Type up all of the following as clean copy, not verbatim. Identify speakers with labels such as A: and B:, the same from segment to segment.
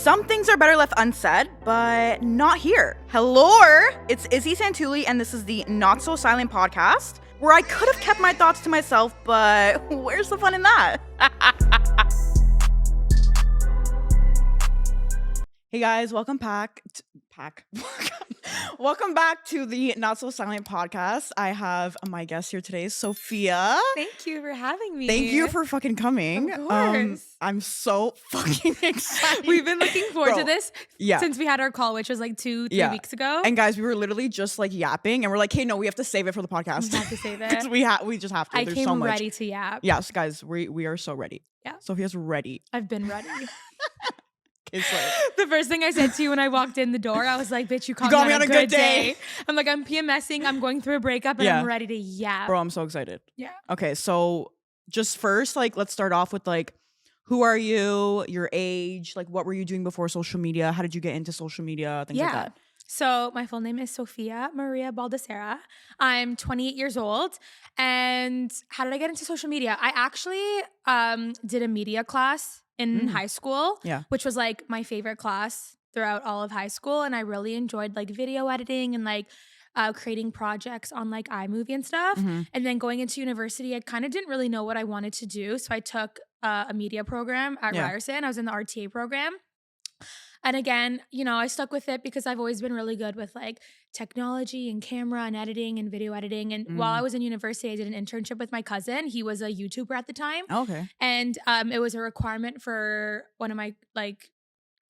A: Some things are better left unsaid, but not here. Hello, it's Izzy Santulli, and this is the Not So Silent podcast, where I could have kept my thoughts to myself, but where's the fun in that? Hey guys, welcome back. Welcome back to the Not So Silent podcast. I have my guest here today, Sophia.
B: Thank you for having me.
A: Thank you for fucking coming.
B: Of course.
A: I'm so fucking excited.
B: We've been looking forward to this
A: Yeah.
B: since we had our call, which was like 2-3 weeks ago.
A: And guys, we were literally just like yapping, and we're like, "Hey, no, we have to save it for the podcast.
B: We have to save it.
A: 'Cause we just have to.
B: I
A: There's
B: came
A: so much.
B: ready to yap.
A: Yes, guys, we are so ready.
B: Yeah.
A: Sophia's ready.
B: I've been ready.
A: It's like,
B: The first thing I said to you when I walked in the door, I was like, bitch, you caught
A: got
B: me on a good day.
A: day.
B: I'm like, I'm PMSing, I'm going through a breakup, and
A: Yeah.
B: I'm ready to yap.
A: bro, I'm so excited.
B: Yeah.
A: Okay, so just first, like, let's start off with like, who are you? Your age? Like, what were you doing before social media? How did you get into social media? Things like that.
B: So my full name is Sofia Maria Baldassarra. I'm 28 years old. And how did I get into social media? I actually did a media class in high school, which was like my favorite class throughout all of high school. And I really enjoyed like video editing and like creating projects on like iMovie and stuff. And then going into university, I kind of didn't really know what I wanted to do. So I took a media program at Ryerson. I was in the RTA program. And again, you know, I stuck with it because I've always been really good with like technology and camera and editing and video editing. And while I was in university, I did an internship with my cousin. He was a YouTuber at the time.
A: Okay.
B: And it was a requirement for one of my like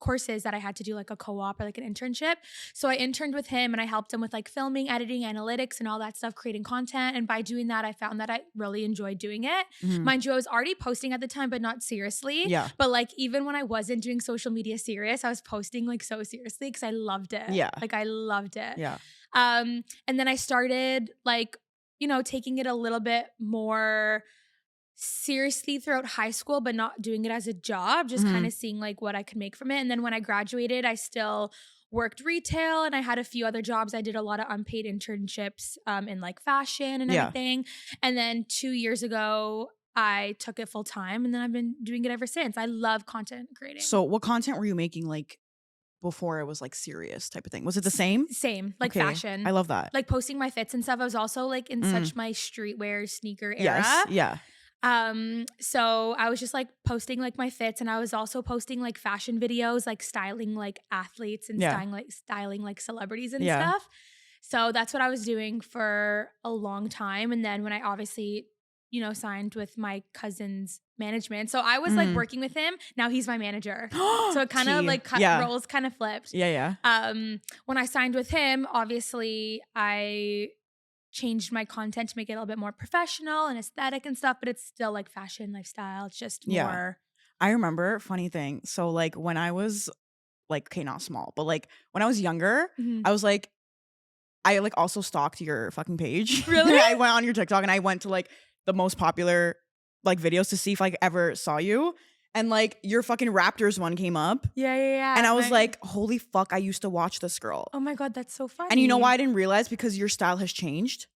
B: courses that I had to do like a co-op or like an internship. So I interned with him and I helped him with like filming, editing, analytics and all that stuff, creating content. And by doing that, I found that I really enjoyed doing it. Mind you, I was already posting at the time, but not seriously.
A: Yeah.
B: But like even when I wasn't doing social media serious, I was posting like so seriously because I loved it.
A: Yeah.
B: Like I loved it.
A: Yeah.
B: And then I started like, you know, taking it a little bit more seriously throughout high school, but not doing it as a job, just kind of seeing like what I could make from it. And then when I graduated, I still worked retail and I had a few other jobs. I did a lot of unpaid internships in like fashion and everything. And then 2 years ago, I took it full time and then I've been doing it ever since. I love content creating.
A: So, what content were you making like before it was like serious type of thing? Was it the same?
B: Same, like
A: Okay.
B: fashion.
A: I love that.
B: Like posting my fits and stuff. I was also like in such my streetwear sneaker era.
A: Yes. Yeah.
B: So I was just like posting like my fits and I was also posting like fashion videos, like styling like athletes and styling like celebrities and stuff. So that's what I was doing for a long time. And then when I obviously, you know, signed with my cousin's management. So I was like working with him. Now he's my manager. So it kind of like roles kind of flipped.
A: Yeah.
B: When I signed with him, obviously I changed my content to make it a little bit more professional and aesthetic and stuff, but it's still like fashion, lifestyle. It's just more.
A: I remember, funny thing. So like when I was like, okay, not small, but like when I was younger, I was like, I like also stalked your fucking page.
B: Really?
A: I went on your TikTok and I went to like the most popular like videos to see if I ever saw you. And like your fucking Raptors one came up.
B: Yeah.
A: And I was like, holy fuck, I used to watch this girl.
B: Oh my God, that's so funny.
A: And you know why I didn't realize? Because your style has changed.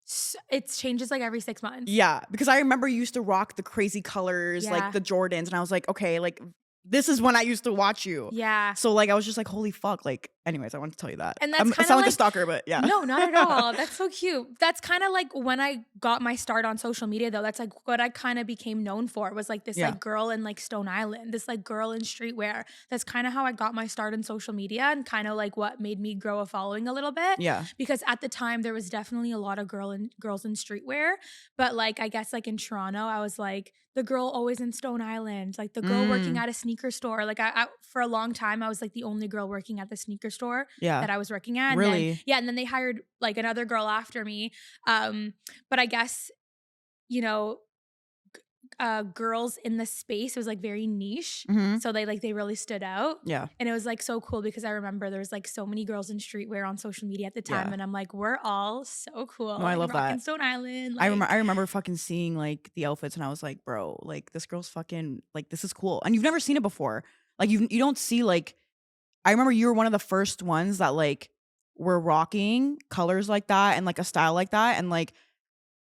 B: It changes like every 6 months.
A: Yeah, because I remember you used to rock the crazy colors, like the Jordans. And I was like, okay, like this is when I used to watch you.
B: Yeah.
A: So like I was just like, holy fuck. Like, anyways, I wanted to tell you that.
B: And that's
A: I
B: kind of
A: sound like a stalker, but yeah.
B: No, not at all. That's so cute. That's kind of like when I got my start on social media though. That's like what I kind of became known for was like this like girl in like Stone Island, this like girl in streetwear. That's kind of how I got my start in social media and kind of like what made me grow a following a little bit.
A: Yeah.
B: Because at the time there was definitely a lot of girls in streetwear. But like I guess like in Toronto, I was like the girl always in Stone Island, like the girl working at a sneaker store. Like I for a long time, I was like the only girl working at the sneaker store that I was working at. And
A: Really?
B: Then, and then they hired like another girl after me. But I guess, you know, girls in the space, it was like very niche. So they really stood out.
A: Yeah.
B: And it was like so cool because I remember there was like so many girls in streetwear on social media at the time. And I'm like, we're all so cool.
A: No, I love
B: rocking
A: that.
B: Stone Island.
A: I remember fucking seeing like the outfits and I was like, bro, like this girl's fucking like, this is cool. And you've never seen it before. Like you don't see like, I remember you were one of the first ones that like were rocking colors like that and like a style like that. And like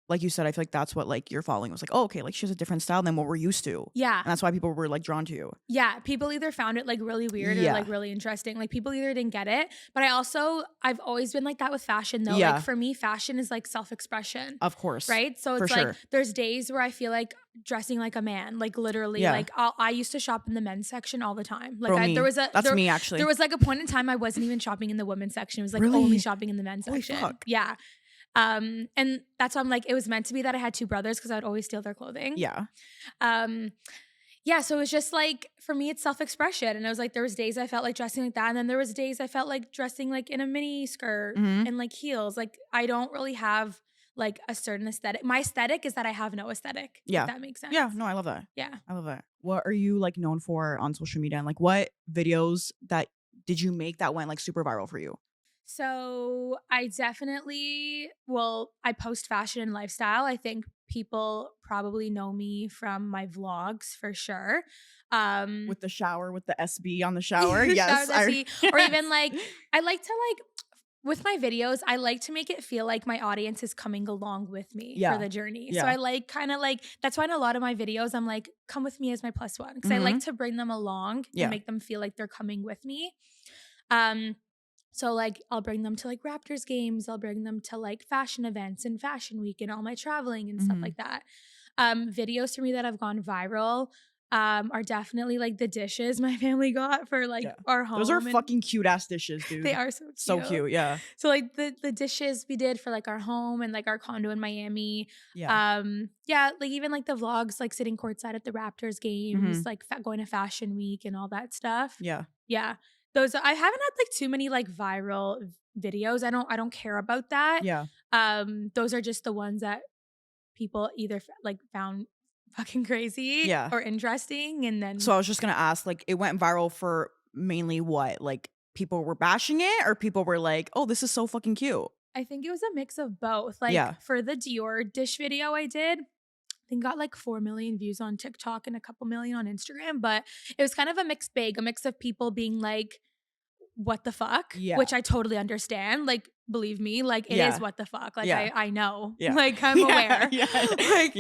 A: like you said, I feel like that's what like you're following was like, oh, okay, like she has a different style than what we're used to.
B: Yeah.
A: And that's why people were like drawn to you.
B: Yeah. People either found it like really weird or like really interesting. Like people either didn't get it. But I've always been like that with fashion though.
A: Yeah.
B: Like for me, fashion is like self-expression.
A: Of course.
B: Right? So it's like there's days where I feel like dressing like a man, like literally like I used to shop in the men's section all the time. Like
A: that's me actually.
B: There was like a point in time I wasn't even shopping in the women's section. It was like only shopping in the men's section.
A: Fuck.
B: Yeah. And that's why I'm like, it was meant to be that I had two brothers because I would always steal their clothing.
A: Yeah.
B: Yeah, so it was just like, for me, it's self-expression. And it was like, there was days I felt like dressing like that. And then there was days I felt like dressing like in a mini skirt and like heels. Like I don't really have like a certain aesthetic. My aesthetic is that I have no aesthetic.
A: Yeah.
B: If that makes sense.
A: Yeah, no, I love that.
B: Yeah.
A: I love that. What are you like known for on social media? And like what videos that did you make that went like super viral for you?
B: So I definitely, I post fashion and lifestyle. I think people probably know me from my vlogs for sure.
A: With the shower, with the SB on the shower. Yes.
B: Or even like, I like to like, with my videos, I like to make it feel like my audience is coming along with me for the journey. So I like kind of like, that's why in a lot of my videos, I'm like, come with me as my plus one. Because I like to bring them along and make them feel like they're coming with me. So like I'll bring them to like Raptors games. I'll bring them to like fashion events and fashion week and all my traveling and stuff like that. Videos for me that have gone viral are definitely like the dishes my family got for like our home.
A: Those are fucking cute ass dishes, dude.
B: They are so cute.
A: So cute, yeah.
B: So like the dishes we did for like our home and like our condo in Miami.
A: Yeah.
B: Like even like the vlogs, like sitting courtside at the Raptors games, like going to fashion week and all that stuff.
A: Yeah.
B: Yeah. Those I haven't had like too many like viral videos. I don't care about that.
A: Yeah.
B: Those are just the ones that people either like found fucking crazy or interesting. And then
A: so I was just gonna ask, like, it went viral for mainly what? Like people were bashing it or people were like, oh, this is so fucking cute?
B: I think it was a mix of both. Like for the Dior dish video I did, I think got like 4 million views on TikTok and a couple million on Instagram. But it was kind of a mixed bag, a mix of people being like, what the fuck?
A: Yeah.
B: Which I totally understand. Like, believe me, like it is what the fuck. Like I know.
A: Yeah.
B: Like I'm aware.
A: Like,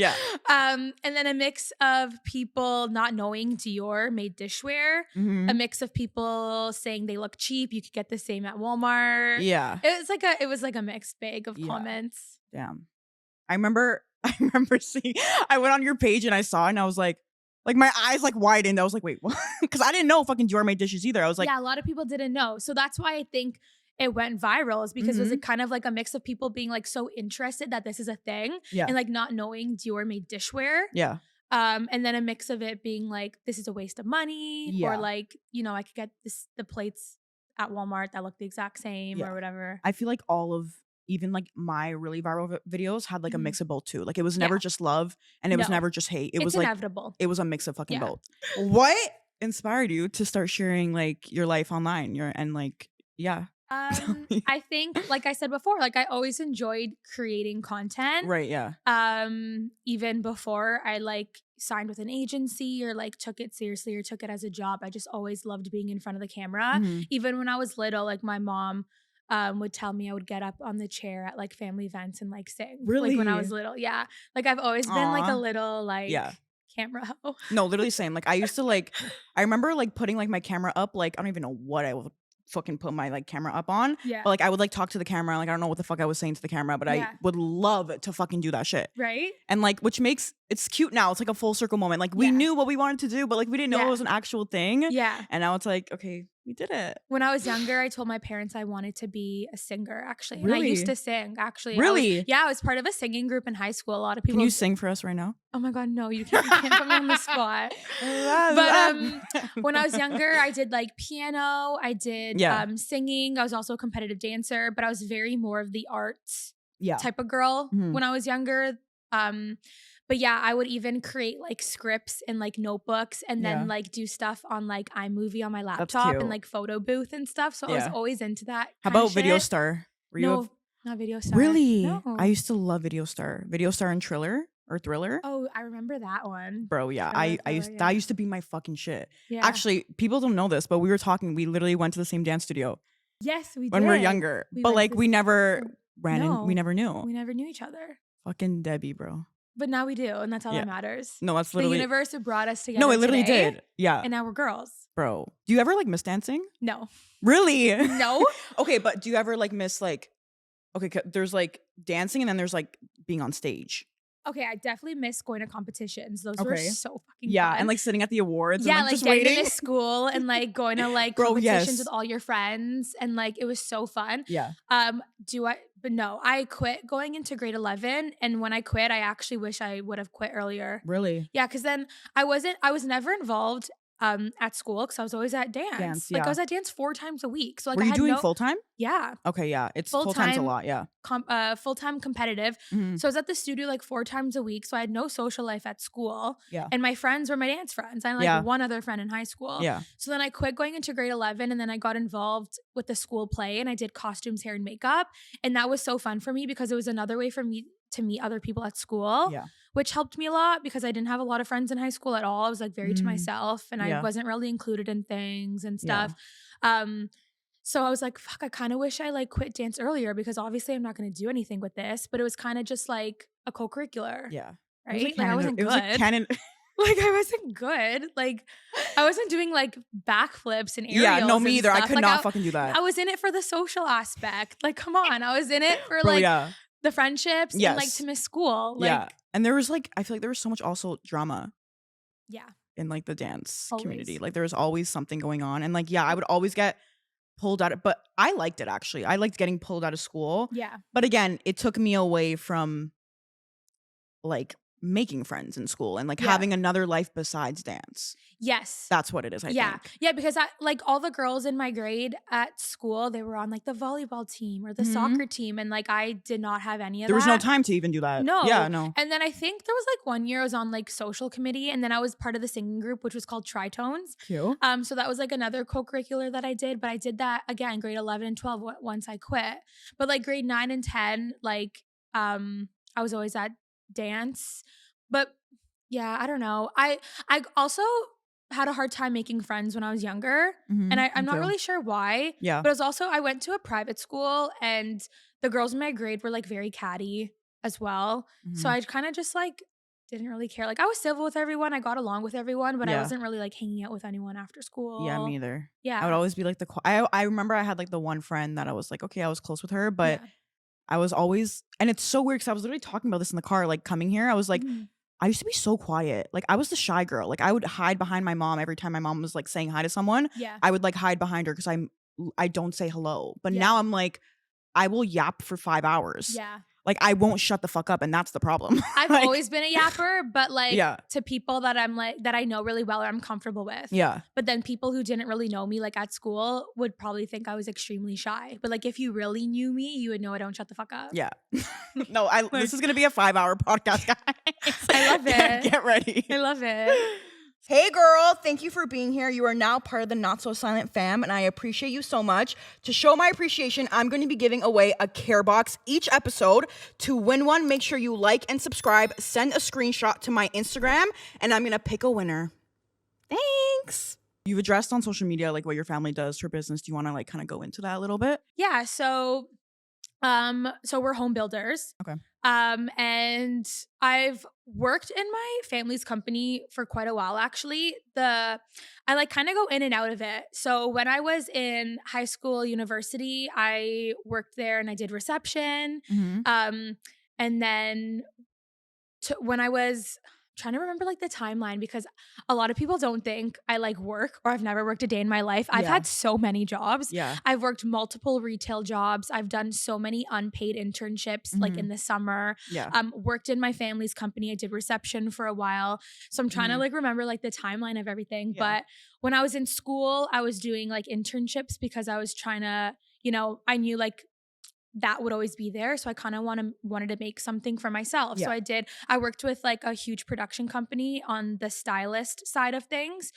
B: and then a mix of people not knowing Dior made dishware. A mix of people saying they look cheap. You could get the same at Walmart.
A: Yeah.
B: It was like a mixed bag of comments.
A: Damn. I remember seeing, I went on your page and I saw it and I was like my eyes like widened. I was like, wait, what? Because I didn't know fucking Dior made dishes either. I was like,
B: yeah, a lot of people didn't know. So that's why I think it went viral, is because it was kind of like a mix of people being like so interested that this is a thing and like not knowing Dior made dishware.
A: Yeah.
B: And then a mix of it being like, this is a waste of money or like, you know, I could get the plates at Walmart that look the exact same or whatever.
A: I feel like all of even like my really viral videos had like a mix of both too. Like it was never just love and it was never just hate. It was like
B: inevitable.
A: It was a mix of fucking both. What inspired you to start sharing like your life online?
B: I think, like I said before, like I always enjoyed creating content.
A: Right, yeah.
B: Even before I like signed with an agency or like took it seriously or took it as a job, I just always loved being in front of the camera. Even when I was little, like my mom would tell me I would get up on the chair at like family events and like sing.
A: Really?
B: Like when I was little. Yeah. Like I've always been like a little like camera hoe.
A: No, literally same. Like I used to like, I remember like putting like my camera up, like I don't even know what I would fucking put my like camera up on.
B: Yeah.
A: But like I would like talk to the camera. Like I don't know what the fuck I was saying to the camera, but I would love to fucking do that shit.
B: Right.
A: And like, which makes it's cute now. It's like a full circle moment. Like we knew what we wanted to do, but like we didn't know it was an actual thing.
B: Yeah.
A: And now it's like, okay, we did it.
B: When I was younger, I told my parents I wanted to be a singer, actually.
A: Really?
B: And I used to sing, actually.
A: Really?
B: I was part of a singing group in high school. A lot of people.
A: Can you sing for us right now?
B: Oh my God, no, you can't put me on the spot. But when I was younger, I did like piano. I did singing. I was also a competitive dancer, but I was very more of the arts type of girl when I was younger. But yeah, I would even create like scripts and like notebooks and then like do stuff on like iMovie on my laptop and like photo booth and stuff. So I was always into that.
A: How about Video Star?
B: No, not Video Star.
A: Really?
B: No.
A: I used to love Video Star. Video Star and Thriller.
B: Oh, I remember that one.
A: Bro, yeah. That used to be my fucking shit.
B: Yeah.
A: Actually, people don't know this, but we were talking. We literally went to the same dance studio.
B: Yes, we did.
A: When we were younger. But like we never ran in. We never knew.
B: We never knew each other.
A: Fucking Debbie, bro.
B: But now we do, and that's all
A: Yeah.
B: that matters.
A: No, that's literally.
B: The universe brought us together.
A: No, it literally
B: today,
A: did. Yeah.
B: And now we're girls.
A: Bro. Do you ever like miss dancing?
B: No.
A: Really?
B: No.
A: Okay, but do you ever like miss like, okay, there's like dancing and then there's like being on stage.
B: Okay, I definitely miss going to competitions. Those were
A: Okay.
B: so fucking
A: Yeah,
B: fun.
A: and like sitting at the awards
B: Yeah,
A: and
B: like
A: just
B: getting
A: waiting.
B: into school and like going to like
A: Bro,
B: competitions
A: yes.
B: with all your friends, and like it was so fun.
A: Yeah.
B: But no, I quit going into grade 11, and when I quit, I actually wish I would have quit earlier.
A: Really?
B: Yeah, because then I was never involved at school because I was always at dance. Like
A: yeah.
B: I was at dance 4 times a week. So like
A: Were you doing full time?
B: Yeah.
A: Okay, yeah. It's full time's a lot, yeah.
B: Full-time competitive.
A: Mhm.
B: So I was at the studio like 4 times a week. So I had no social life at school.
A: Yeah.
B: And my friends were my dance friends. I had like one other friend in high school.
A: Yeah.
B: So then I quit going into grade 11, and then I got involved with the school play, and I did costumes, hair, and makeup. And that was so fun for me because it was another way for me to meet other people at school.
A: Yeah.
B: Which helped me a lot because I didn't have a lot of friends in high school at all. I was like very to myself, and I wasn't really included in things and stuff. So I was like, fuck, I kind of wish I like quit dance earlier because obviously I'm not going to do anything with this, but it was kind of just like a co-curricular.
A: Yeah.
B: Right? Like I wasn't good.
A: It was like canon.
B: Like I wasn't good. Like I wasn't doing like backflips and aerials.
A: Yeah, no, me either.
B: Stuff.
A: I could
B: like,
A: not fucking do that.
B: I was in it for the social aspect. Like, come on. I was in it for like the friendships and like to miss school. Like,
A: yeah. And there was like, I feel like there was so much also drama.
B: Yeah.
A: In like the dance
B: Always.
A: community. Like there was always something going on. And like, yeah, I would always get pulled out of, but I liked it actually. I liked getting pulled out of school.
B: Yeah.
A: But again, it took me away from like making friends in school and like having another life besides dance.
B: Yes.
A: That's what it is, I think.
B: Yeah, because I like all the girls in my grade at school, they were on like the volleyball team or the soccer team, and like I did not have any of that.
A: There was no time to even do that.
B: No.
A: Yeah, no.
B: And then I think there was like one year I was on like social committee, and then I was part of the singing group, which was called Tritones.
A: Cute.
B: So that was like another co-curricular that I did, but I did that again grade 11 and 12 once I quit. But like grade 9 and 10, like I was always at dance. But yeah, I don't know. I also had a hard time making friends when I was younger. And I'm not really sure why.
A: Yeah.
B: But it was also, I went to a private school, and the girls in my grade were like very catty as well. So I kind of just like didn't really care. Like I was civil with everyone. I got along with everyone, but I wasn't really like hanging out with anyone after school.
A: Yeah, me either.
B: Yeah.
A: I would always be like I remember I had like the one friend that I was like, okay, I was close with her, but I was always, and it's so weird because I was literally talking about this in the car, like coming here. I was like, I used to be so quiet. Like I was the shy girl. Like I would hide behind my mom every time my mom was like saying hi to someone.
B: Yeah.
A: I would like hide behind her because I don't say hello. But now I'm like, I will yap for 5 hours.
B: Yeah.
A: Like I won't shut the fuck up, and that's the problem.
B: I've
A: like,
B: always been a yapper, but like to people that I'm like that I know really well or I'm comfortable with.
A: Yeah.
B: But then people who didn't really know me like at school would probably think I was extremely shy. But like if you really knew me, you would know I don't shut the fuck up.
A: Yeah. No, this is gonna be a 5-hour podcast, guys.
B: I love it.
A: Get ready.
B: I love it.
A: Hey girl, thank you for being here. You are now part of the Not So Silent fam, and I appreciate you so much. To show my appreciation, I'm going to be giving away a care box each episode. To win one, make sure you like and subscribe, send a screenshot to my Instagram, and I'm going to pick a winner. Thanks. You've addressed on social media like what your family does for business. Do you want to like kind of go into that a little bit?
B: Yeah, so we're home builders.
A: Okay.
B: And I've worked in my family's company for quite a while, actually. I like kind of go in and out of it. So when I was in high school, university, I worked there and I did reception. And then when I was trying to remember like the timeline, because a lot of people don't think I like work, or I've never worked a day in my life. I've had so many jobs.
A: Yeah.
B: I've worked multiple retail jobs. I've done so many unpaid internships like in the summer.
A: Yeah.
B: Worked in my family's company. I did reception for a while. So I'm trying to like remember like the timeline of everything.
A: Yeah.
B: But when I was in school, I was doing like internships because I was trying to, I knew like that would always be there. So I kind of wanted to make something for myself.
A: Yeah.
B: So I worked with like a huge production company on the stylist side of things.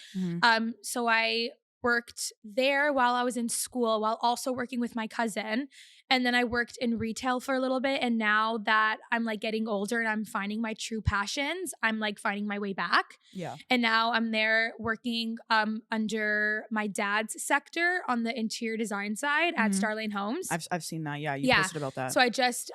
B: So I worked there while I was in school, while also working with my cousin. And then I worked in retail for a little bit. And now that I'm like getting older and I'm finding my true passions, I'm like finding my way back.
A: Yeah.
B: And now I'm there working under my dad's sector on the interior design side at Starlane Homes.
A: I've seen that. Yeah. You posted about that.
B: So I just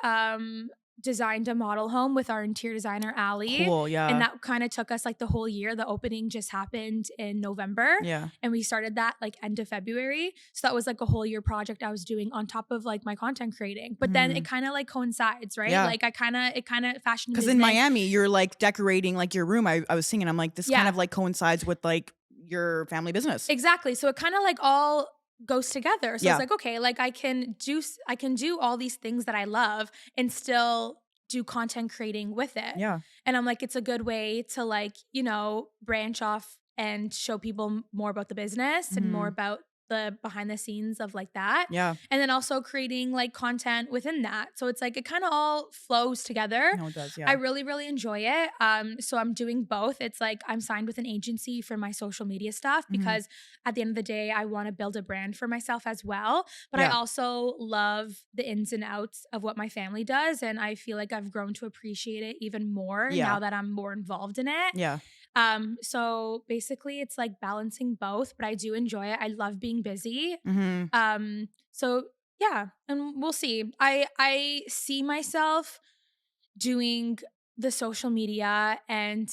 B: designed a model home with our interior designer, Allie.
A: Cool, yeah.
B: And that kind of took us like the whole year. The opening just happened in November.
A: Yeah.
B: And we started that like end of February. So that was like a whole year project I was doing on top of like my content creating. But then it kind of like coincides, right?
A: Yeah.
B: Like it kind of fashion
A: Because
B: business.
A: in Miami, you're like decorating like your room. I was singing, I'm like, this kind of like coincides with like your family business.
B: Exactly. So it kind of like all goes together. So
A: Yeah.
B: it's like, okay, like I can do all these things that I love and still do content creating with it.
A: Yeah.
B: And I'm like, it's a good way to like, you know, branch off and show people more about the business and more about the behind the scenes of like that.
A: Yeah.
B: And then also creating like content within that. So it's like it kind of all flows together.
A: No, it does. Yeah.
B: I really, really enjoy it. So I'm doing both. It's like I'm signed with an agency for my social media stuff because at the end of the day, I want to build a brand for myself as well. But I also love the ins and outs of what my family does. And I feel like I've grown to appreciate it even more now that I'm more involved in it.
A: Yeah.
B: So basically it's like balancing both, but I do enjoy it. I love being busy. So yeah, and we'll see. I see myself doing the social media and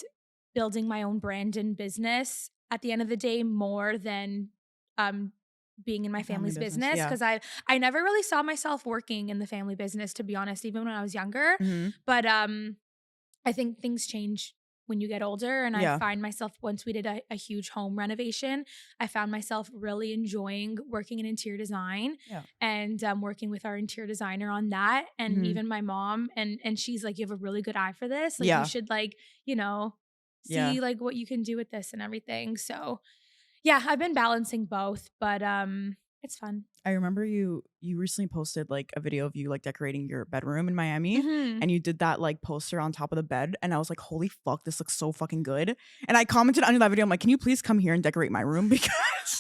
B: building my own brand and business at the end of the day more than being in my family's business because I never really saw myself working in the family business, to be honest, even when I was younger. But I think things change when you get older, and I find myself, once we did a huge home renovation, I found myself really enjoying working in interior design and working with our interior designer on that. And even my mom, and she's like, you have a really good eye for this. Like you should like, you know, see like what you can do with this and everything. So yeah, I've been balancing both, but it's fun.
A: I remember you recently posted like a video of you like decorating your bedroom in Miami and you did that like poster on top of the bed and I was like, holy fuck, this looks so fucking good. And I commented under that video, I'm like, can you please come here and decorate my room because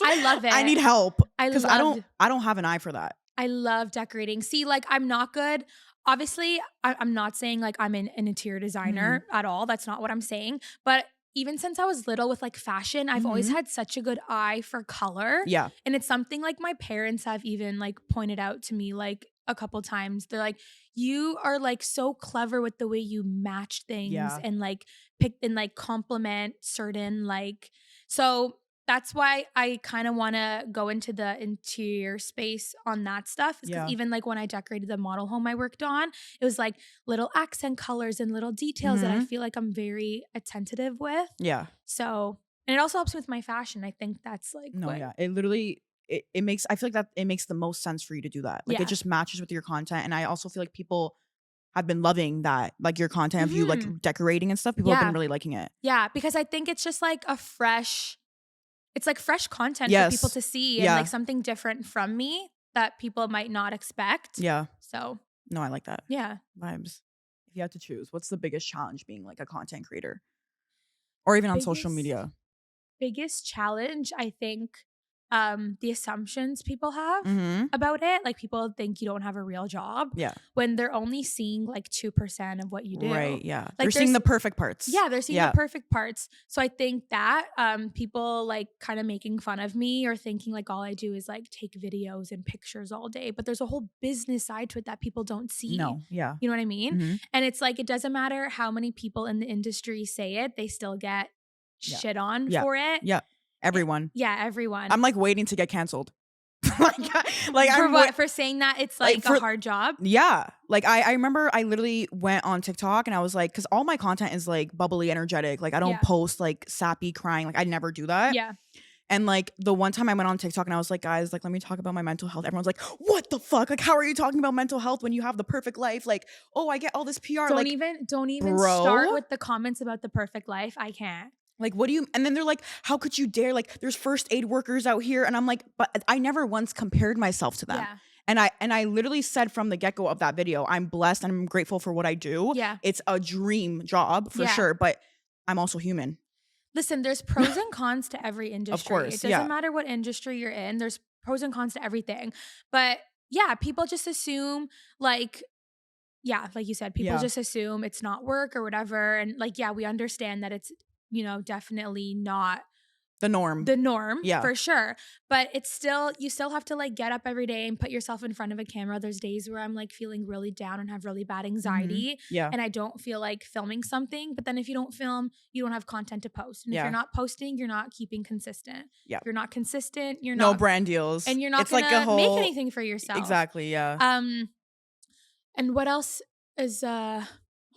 B: I love it.
A: I need help because I don't have an eye for that.
B: I love decorating. See, like I'm not good. Obviously, I'm not saying like I'm an interior designer at all. That's not what I'm saying. But even since I was little with like fashion, I've always had such a good eye for color.
A: Yeah.
B: And it's something like my parents have even like pointed out to me like a couple times. They're like, you are like so clever with the way you match things and like pick and like complement certain like, so that's why I kind of want to go into the interior space on that stuff. Because even like when I decorated the model home I worked on, it was like little accent colors and little details that I feel like I'm very attentive with. Yeah. So, and it also helps with my fashion. I think that's like
A: it literally it makes, I feel like that it makes the most sense for you to do that. Like it just matches with your content. And I also feel like people have been loving that, like your content of you like decorating and stuff. People have been really liking it.
B: Yeah, because I think it's just like it's like fresh content for people to see and like something different from me that people might not expect. Yeah. So.
A: No, I like that.
B: Yeah.
A: Vibes. If you had to choose, what's the biggest challenge being like a content creator? Or even on social media?
B: Biggest challenge, I think, the assumptions people have about it. Like people think you don't have a real job. Yeah. When they're only seeing like 2% of what you do.
A: Right. Yeah.
B: Like
A: they're seeing the perfect parts.
B: Yeah. They're seeing the perfect parts. So I think that people like kind of making fun of me or thinking like all I do is like take videos and pictures all day. But there's a whole business side to it that people don't see.
A: No. Yeah.
B: You know what I mean? And it's like, it doesn't matter how many people in the industry say it, they still get shit on for it.
A: Yeah. Everyone.
B: Yeah, everyone.
A: I'm like waiting to get canceled.
B: For saying that it's like a hard job.
A: Yeah. Like I remember I literally went on TikTok and I was like, because all my content is like bubbly, energetic. Like I don't post like sappy crying. Like I never do that. Yeah. And like the one time I went on TikTok and I was like, guys, like let me talk about my mental health. Everyone's like, what the fuck? Like how are you talking about mental health when you have the perfect life? Like, oh, I get all this PR.
B: Don't even start with the comments about the perfect life. I can't.
A: Like, what do you, and then they're like, how could you dare? Like, there's first aid workers out here. And I'm like, but I never once compared myself to them. Yeah. And I literally said from the get-go of that video, I'm blessed and I'm grateful for what I do. Yeah. It's a dream job for sure, but I'm also human.
B: Listen, there's pros and cons to every industry.
A: Of course.
B: It doesn't matter what industry you're in. There's pros and cons to everything. But yeah, people just assume like you said, people just assume it's not work or whatever. And like, yeah, we understand that it's, you know, definitely not
A: the norm.
B: Yeah. For sure. But it's still, you still have to like get up every day and put yourself in front of a camera. There's days where I'm like feeling really down and have really bad anxiety.
A: Yeah.
B: And I don't feel like filming something. But then if you don't film, you don't have content to post. And if you're not posting, you're not keeping consistent.
A: Yeah.
B: If you're not consistent, you're
A: no
B: not
A: brand deals.
B: And you're not going to make anything for yourself.
A: Exactly. Yeah.
B: And what else is a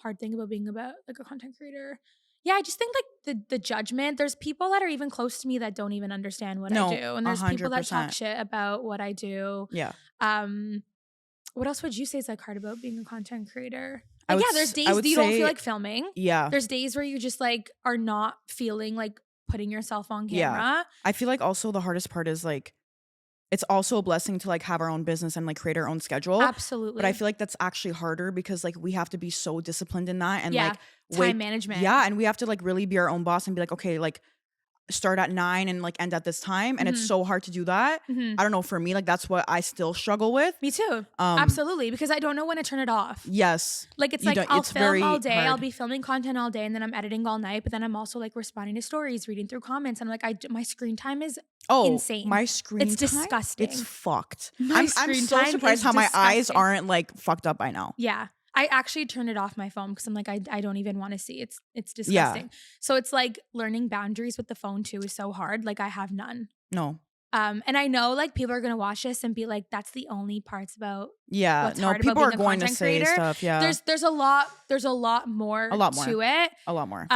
B: hard thing about being like a content creator? Yeah, I just think like the judgment. There's people that are even close to me that don't even understand what I do. And there's 100%. People that talk shit about what I do.
A: Yeah.
B: What else would you say is like hard about being a content creator? There's days that you don't feel like filming.
A: Yeah.
B: There's days where you just like are not feeling like putting yourself on camera.
A: Yeah. I feel like also the hardest part is like, it's also a blessing to like have our own business and like create our own schedule.
B: Absolutely.
A: But I feel like that's actually harder because like we have to be so disciplined in that and like
B: time management.
A: Yeah. And we have to like really be our own boss and be like, okay, like start at 9 and like end at this time. And it's so hard to do that. I don't know, for me, like that's what I still struggle with.
B: Me too. Absolutely. Because I don't know when to turn it off.
A: Yes.
B: Like it's like I'll film all day. I'll be filming content all day and then I'm editing all night. But then I'm also like responding to stories, reading through comments. And like my screen time is insane.
A: My screen time?
B: It's disgusting.
A: It's fucked. I'm so surprised how my eyes aren't like fucked up by now.
B: Yeah. I actually turned it off my phone because I'm like, I don't even want to see. It's disgusting. Yeah. So it's like learning boundaries with the phone too is so hard. Like I have none.
A: No.
B: And I know like people are gonna watch this and be like, that's the only parts about what's hard
A: people
B: about being
A: are going to say
B: creator.
A: Stuff. Yeah.
B: There's a lot more to it.
A: A lot more.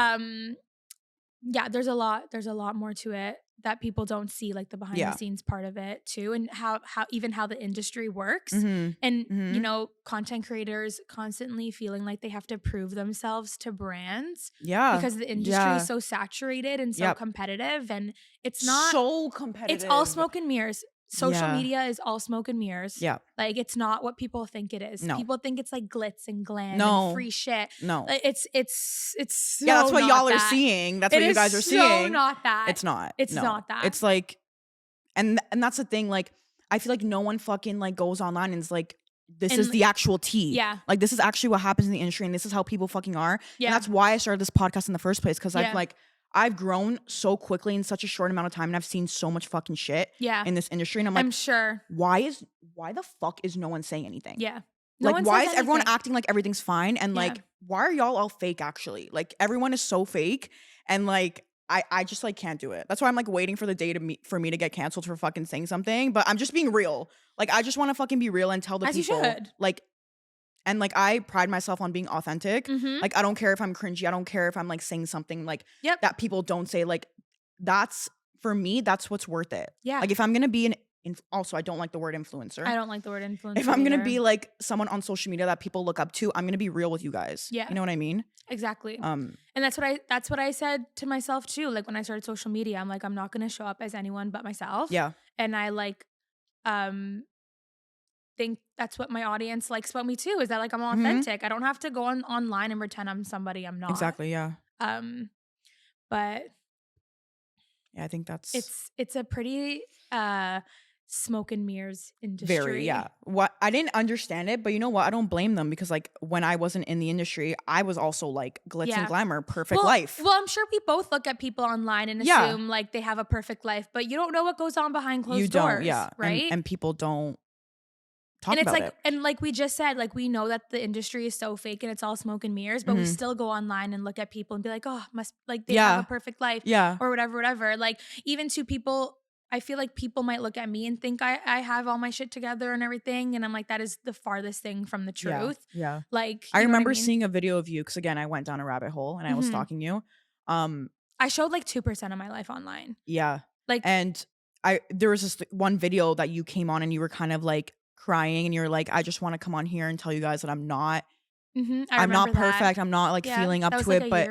B: Yeah, there's a lot more to it that people don't see, like the behind the scenes part of it too, and how the industry works. And you know, content creators constantly feeling like they have to prove themselves to brands. Yeah. Because the industry is so saturated and so competitive, and it's not
A: so competitive.
B: It's all smoke and mirrors. Social media is all smoke and mirrors.
A: Yeah.
B: Like it's not what people think it is.
A: No.
B: People think it's like glitz and glam and free shit.
A: No.
B: It's so
A: that's what y'all
B: that.
A: are seeing. That's what you guys are seeing.
B: So not that.
A: It's not.
B: It's not that.
A: It's like, and that's the thing. Like, I feel like no one fucking like goes online and is like, this is the actual tea.
B: Yeah.
A: Like this is actually what happens in the industry, and this is how people fucking are. Yeah. And that's why I started this podcast in the first place, because I've grown so quickly in such a short amount of time, and I've seen so much fucking shit in this industry. And I'm like,
B: I'm sure.
A: Why the fuck is no one saying anything?
B: Yeah.
A: Like, why is everyone acting like everything's fine? And like, why are y'all all fake actually? Like, everyone is so fake. And like, I just like can't do it. That's why I'm like waiting for the day for me to get canceled for fucking saying something. But I'm just being real. Like, I just want to fucking be real and tell the people.
B: You should.
A: Like, and like, I pride myself on being authentic. Like, I don't care if I'm cringy. I don't care if I'm like saying something like that people don't say. Like, that's, for me, that's what's worth it. Yeah. Like, if I'm going to be also, I don't like the word influencer.
B: I don't like the word influencer.
A: If I'm going to be like someone on social media that people look up to, I'm going to be real with you guys. Yeah. You know what I mean?
B: Exactly. And that's what I said to myself too. Like, when I started social media, I'm like, I'm not going to show up as anyone but myself. Yeah. And I like, think that's what my audience likes about me too, is that like I'm authentic. I don't have to go online and pretend I'm somebody I'm not.
A: Exactly. Yeah.
B: But
A: yeah, I think that's
B: it's a pretty smoke and mirrors industry.
A: Very, yeah. What I didn't understand it, but you know what? I don't blame them, because like when I wasn't in the industry, I was also like glitz and glamour, perfect life.
B: Well, I'm sure we both look at people online and assume like they have a perfect life, but you don't know what goes on behind closed doors. Yeah. Right.
A: And people don't talk
B: and it's
A: about
B: like
A: it.
B: And like we just said, like we know that the industry is so fake and it's all smoke and mirrors, but we still go online and look at people and be like, oh, must like they have a perfect life. Yeah. Or whatever. Like, even to people, I feel like people might look at me and think I have all my shit together and everything. And I'm like, that is the farthest thing from the truth. Yeah. Like,
A: I remember seeing a video of you, because again, I went down a rabbit hole and I was stalking you.
B: I showed like 2% of my life online.
A: Yeah. Like, and there was this one video that you came on and you were kind of like crying and you're like, I just want to come on here and tell you guys that I'm not I'm not perfect. I'm not like feeling up to
B: like
A: it, but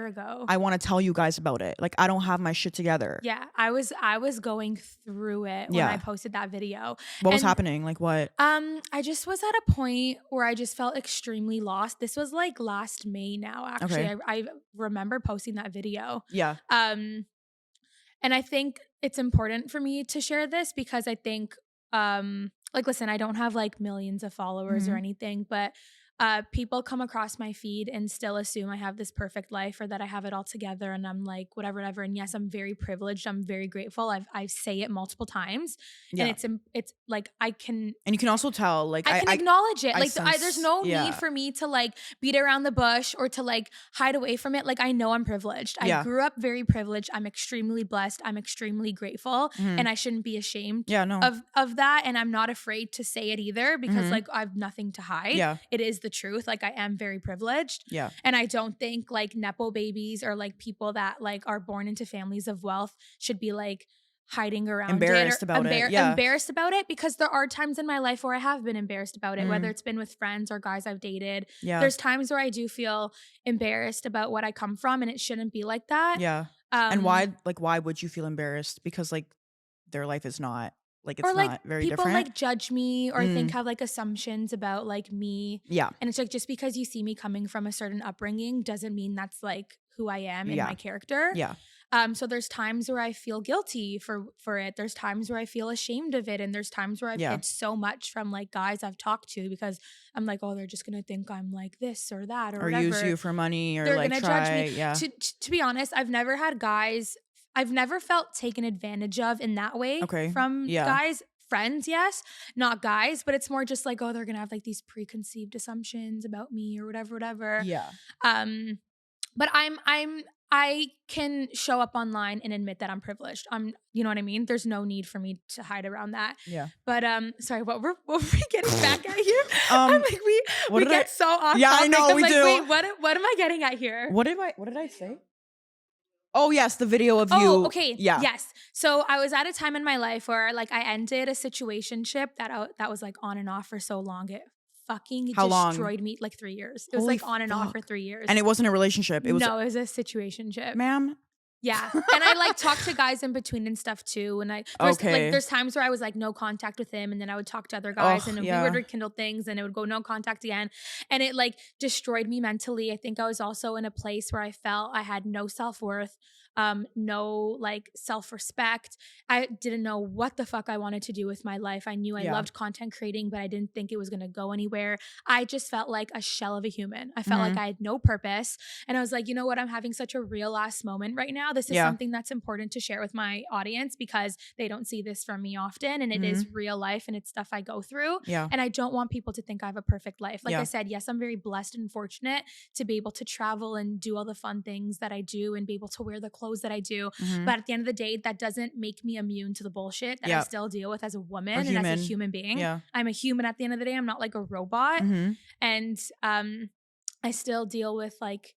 A: I want to tell you guys about it. Like, I don't have my shit together.
B: Yeah, I was going through it when I posted that video.
A: What was happening? Like what?
B: I just was at a point where I just felt extremely lost. This was like last May now, actually. Okay. I remember posting that video. Yeah. And I think it's important for me to share this because I think like, listen, I don't have like millions of followers or anything, but people come across my feed and still assume I have this perfect life or that I have it all together, and I'm like whatever. And yes, I'm very privileged. I'm very grateful. I say it multiple times, and it's like I can,
A: and you can also tell, like
B: I can acknowledge it. Like
A: sense,
B: there's no need for me to like beat around the bush or to like hide away from it. Like I know I'm privileged. I grew up very privileged. I'm extremely blessed. I'm extremely grateful, and I shouldn't be ashamed of that. And I'm not afraid to say it either because like I have nothing to hide.
A: Yeah.
B: It is the truth. Like I am very privileged.
A: Yeah.
B: And I don't think like Nepo babies or like people that like are born into families of wealth should be like hiding around
A: embarrassed about it. Yeah.
B: Embarrassed about it, because there are times in my life where I have been embarrassed about it, whether it's been with friends or guys I've dated.
A: Yeah.
B: There's times where I do feel embarrassed about what I come from, and it shouldn't be like that.
A: Yeah. And why would you feel embarrassed? Because like their life is not like, it's
B: or like
A: not very
B: people
A: different.
B: like judge me or think have like assumptions about like me.
A: Yeah.
B: And it's like, just because you see me coming from a certain upbringing doesn't mean that's like who I am in my character.
A: Yeah.
B: So there's times where I feel guilty for it. There's times where I feel ashamed of it. And there's times where I've hid so much from like guys I've talked to because I'm like, oh, they're just going to think I'm like this or that or whatever.
A: use you for money or
B: they're
A: like
B: gonna
A: try.
B: Judge me.
A: Yeah.
B: To be honest, I've never felt taken advantage of in that way from guys. Friends, yes, not guys, but it's more just like, oh, they're gonna have like these preconceived assumptions about me or whatever.
A: Yeah.
B: But I can show up online and admit that I'm privileged. You know what I mean? There's no need for me to hide around that.
A: Yeah.
B: But sorry, what were we getting back at here? I'm like we get so off.
A: Yeah,
B: topic.
A: I know
B: I'm
A: we
B: like,
A: do.
B: Wait, what am I getting at here?
A: What did I say? Oh yes, the video of you.
B: Oh, okay.
A: Yeah.
B: Yes. So I was at a time in my life where like I ended a situationship that was like on and off for so long. It fucking destroyed me. Like 3 years. It was like on and off for 3 years.
A: And it wasn't a relationship. It was
B: it was a situationship.
A: Ma'am.
B: Yeah. And I like talked to guys in between and stuff too. And there's times where I was like no contact with him, and then I would talk to other guys and we would rekindle things and it would go no contact again. And it like destroyed me mentally. I think I was also in a place where I felt I had no self-worth, no like self-respect. I didn't know what the fuck I wanted to do with my life. I knew I loved content creating, but I didn't think it was going to go anywhere. I just felt like a shell of a human. I felt like I had no purpose. And I was like, you know what? I'm having such a real ass moment right now. This is something that's important to share with my audience because they don't see this from me often, and it is real life and it's stuff I go through.
A: Yeah.
B: And I don't want people to think I have a perfect life. Like I said, yes, I'm very blessed and fortunate to be able to travel and do all the fun things that I do and be able to wear the clothes that I do. But at the end of the day, that doesn't make me immune to the bullshit that I still deal with as a woman and as a human being. Yeah. I'm a human at the end of the day. I'm not like a robot. And I still deal with like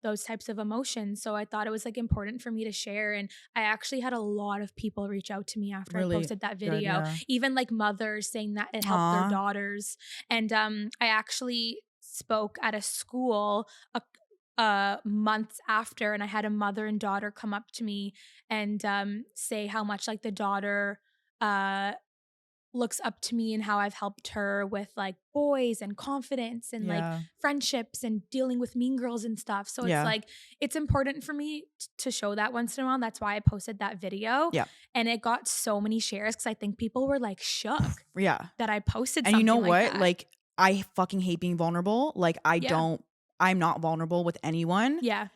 B: those types of emotions. So I thought it was like important for me to share. And I actually had a lot of people reach out to me after I posted that video. Even like mothers saying that it helped their daughters. And I actually spoke at a school months after, and I had a mother and daughter come up to me and say how much like the daughter looks up to me and how I've helped her with like boys and confidence and like friendships and dealing with mean girls and stuff. So it's like, it's important for me to show that once in a while. That's why I posted that video. Yeah. And it got so many shares because I think people were like shook. That I posted something.
A: And you know what?
B: That.
A: Like I fucking hate being vulnerable. Like I'm not vulnerable with anyone. Yeah.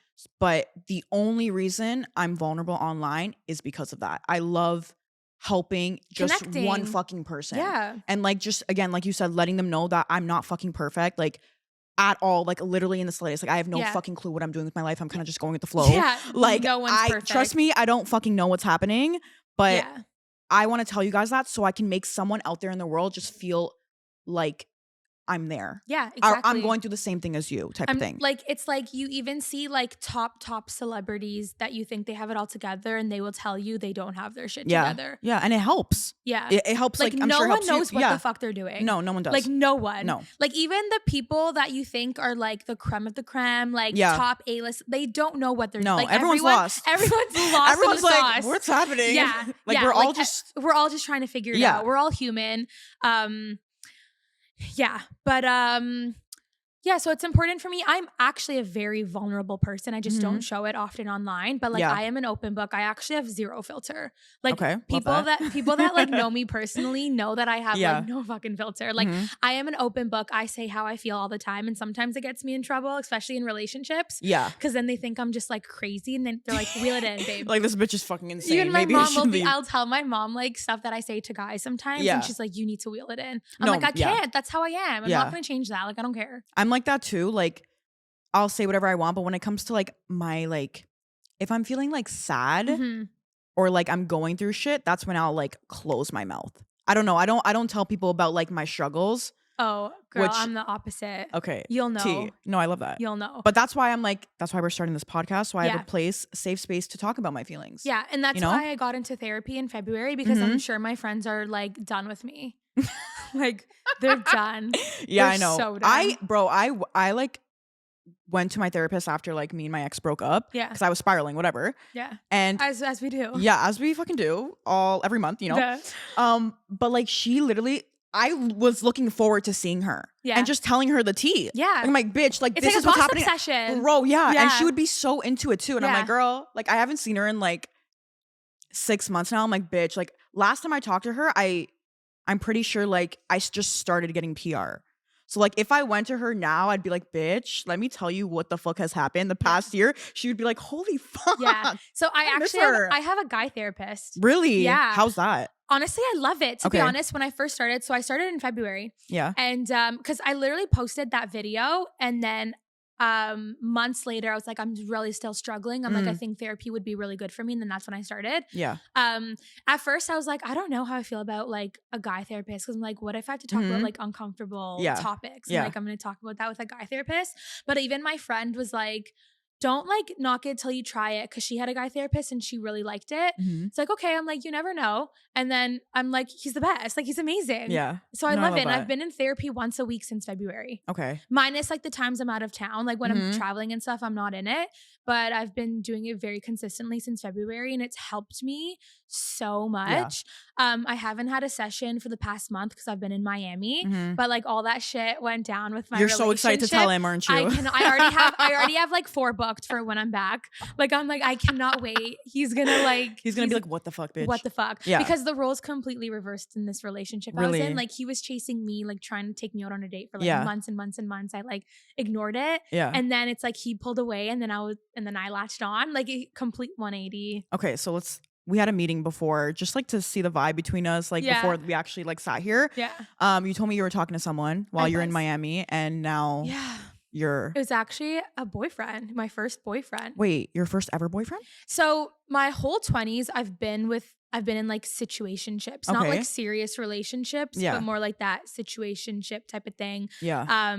A: But the only reason I'm vulnerable online is because of that. I love helping just one fucking person. Yeah. And like, just again, like you said, letting them know that I'm not fucking perfect. Like at all, like literally in the slightest. Like I have no fucking clue what I'm doing with my life. I'm kind of just going with the flow. Yeah. Like no one's perfect. Trust me, I don't fucking know what's happening. But I want to tell you guys that so I can make someone out there in the world just feel like I'm there. Yeah, exactly. I'm going through the same thing as you type of thing.
B: Like, it's like you even see like top celebrities that you think they have it all together and they will tell you they don't have their shit together.
A: Yeah, and it helps. Yeah. It helps. Like I'm
B: no
A: sure
B: one knows what the fuck they're doing.
A: No one does.
B: Like no one.
A: No.
B: Like even the people that you think are like the creme of the creme, like top A-list, they don't know what they're doing. Like
A: everyone's lost.
B: Everyone's lost.
A: Everyone's
B: in the
A: like,
B: sauce.
A: what's happening?
B: Yeah.
A: Like we're all just
B: trying to figure it out. We're all human. Yeah, but Yeah, so it's important for me. I'm actually a very vulnerable person. I just don't show it often online, but like I am an open book. I actually have zero filter. Like
A: Okay, love
B: people
A: that.
B: people that like know me personally know that I have
A: Yeah.
B: like no fucking filter. Like I am an open book. I say how I feel all the time, and sometimes it gets me in trouble, especially in relationships.
A: Yeah.
B: Because then they think I'm just like crazy, and then they're like, "Reel it in, babe."
A: Like, this bitch is fucking insane.
B: Even my
A: Maybe
B: mom will
A: leave.
B: I'll tell my mom like stuff that I say to guys sometimes,
A: Yeah.
B: and she's like, "You need to wheel it in." I'm
A: No,
B: like, I
A: yeah.
B: can't. That's how I am. I'm not gonna change that. Like, I don't care.
A: I'm like that too. Like, I'll say whatever I want, but when it comes to like my like, if I'm feeling like sad or like I'm going through shit, that's when I'll like close my mouth. I don't know. I don't tell people about like my struggles.
B: Oh, girl, I'm the opposite.
A: Okay.
B: You'll know.
A: No, I love that.
B: You'll know.
A: But that's why we're starting this podcast. So I have a safe space to talk about my feelings.
B: Yeah. And that's why I got into therapy in February, because I'm sure my friends are like done with me. Like they're done.
A: Yeah,
B: They're
A: I know.
B: So done.
A: I like went to my therapist after like me and my ex broke up.
B: Yeah.
A: Because I was spiraling, whatever.
B: Yeah.
A: And
B: as we do.
A: Yeah, as we fucking do every month, you know. But like she literally, I was looking forward to seeing her. Yeah. And just telling her the tea.
B: Yeah.
A: I'm like, bitch, like
B: it's
A: this
B: like
A: is what's
B: gossip
A: happening.
B: Session.
A: Bro, yeah. And she would be so into it too. And I'm like, girl, like I haven't seen her in like 6 months now. I'm like, bitch, like last time I talked to her, I'm pretty sure like I just started getting PR. So like if I went to her now, I'd be like, bitch, let me tell you what the fuck has happened the past year. She would be like, holy fuck.
B: Yeah. So I have a guy therapist.
A: Really?
B: Yeah.
A: How's that?
B: Honestly, I love it. To be honest, when I first started, so I started in February.
A: Yeah.
B: And because I literally posted that video, and then months later I was like, I'm really still struggling. I'm like, I think therapy would be really good for me. And then that's when I started.
A: Yeah.
B: At first I was like, I don't know how I feel about like a guy therapist, because I'm like, what if I have to talk about like uncomfortable topics? And like I'm gonna talk about that with a guy therapist. But even my friend was like, don't like knock it till you try it, because she had a guy therapist and she really liked it. It's like, okay, I'm like, you never know. And then I'm like, he's the best. Like, he's amazing.
A: Yeah.
B: So I love it. And I've been in therapy once a week since February.
A: Okay.
B: Minus like the times I'm out of town. Like when I'm traveling and stuff, I'm not in it. But I've been doing it very consistently since February, and it's helped me so much. I haven't had a session for the past month because I've been in Miami, but like all that shit went down with my
A: You're so excited to tell him, aren't you?
B: I already have like 4 booked for when I'm back. Like I'm like, I cannot wait. He's gonna be like,
A: what the fuck, bitch?
B: What the fuck?
A: Yeah.
B: Because the roles completely reversed in this relationship I was in. Like he was chasing me, like trying to take me out on a date for like months and months and months. I like ignored it.
A: Yeah.
B: And then it's like he pulled away, and then I latched on, like a complete 180.
A: Okay, so we had a meeting before, just like to see the vibe between us, like before we actually like sat here.
B: Yeah.
A: You told me you were talking to someone while you're in Miami, and now it
B: was actually a boyfriend, my first boyfriend.
A: Wait, your first ever boyfriend?
B: So my whole 20s, I've been in like situationships, not like serious relationships, but more like that situationship type of thing.
A: Yeah.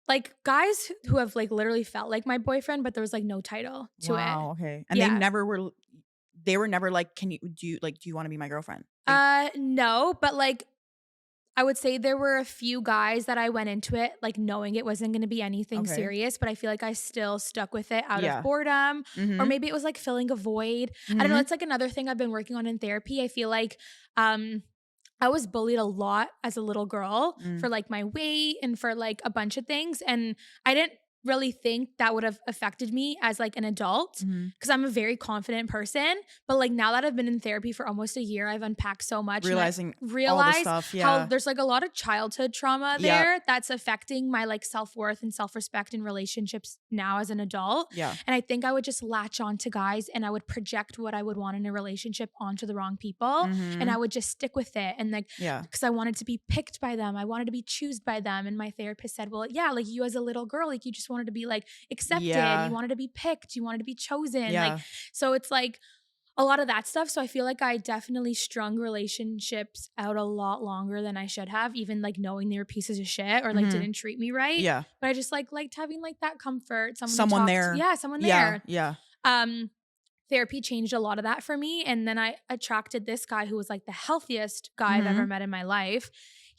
B: Like guys who have like literally felt like my boyfriend, but there was like no title to it.
A: Wow. Okay. And they were never like, do you want to be my girlfriend?
B: No, but like I would say there were a few guys that I went into it like knowing it wasn't going to be anything serious, but I feel like I still stuck with it out of boredom, or maybe it was like filling a void. I don't know. It's like another thing I've been working on in therapy. I feel like I was bullied a lot as a little girl for like my weight and for like a bunch of things, and I didn't really think that would have affected me as like an adult, because I'm a very confident person. But like now that I've been in therapy for almost a year, I've unpacked so much,
A: realized
B: all the stuff, how there's like a lot of childhood trauma there that's affecting my like self-worth and self-respect in relationships now as an adult. And I think I would just latch on to guys, and I would project what I would want in a relationship onto the wrong people, and I would just stick with it. And like, because I wanted to be picked by them, I wanted to be chosen by them. And my therapist said, well, yeah, like you as a little girl, like you just wanted to be like accepted, you wanted to be picked, you wanted to be chosen, like, so it's like a lot of that stuff. So I feel like I definitely strung relationships out a lot longer than I should have, even like knowing they were pieces of shit or like didn't treat me right. But I just liked having like that comfort, someone there. Someone there. Therapy changed a lot of that for me. And then I attracted this guy who was like the healthiest guy I've ever met in my life.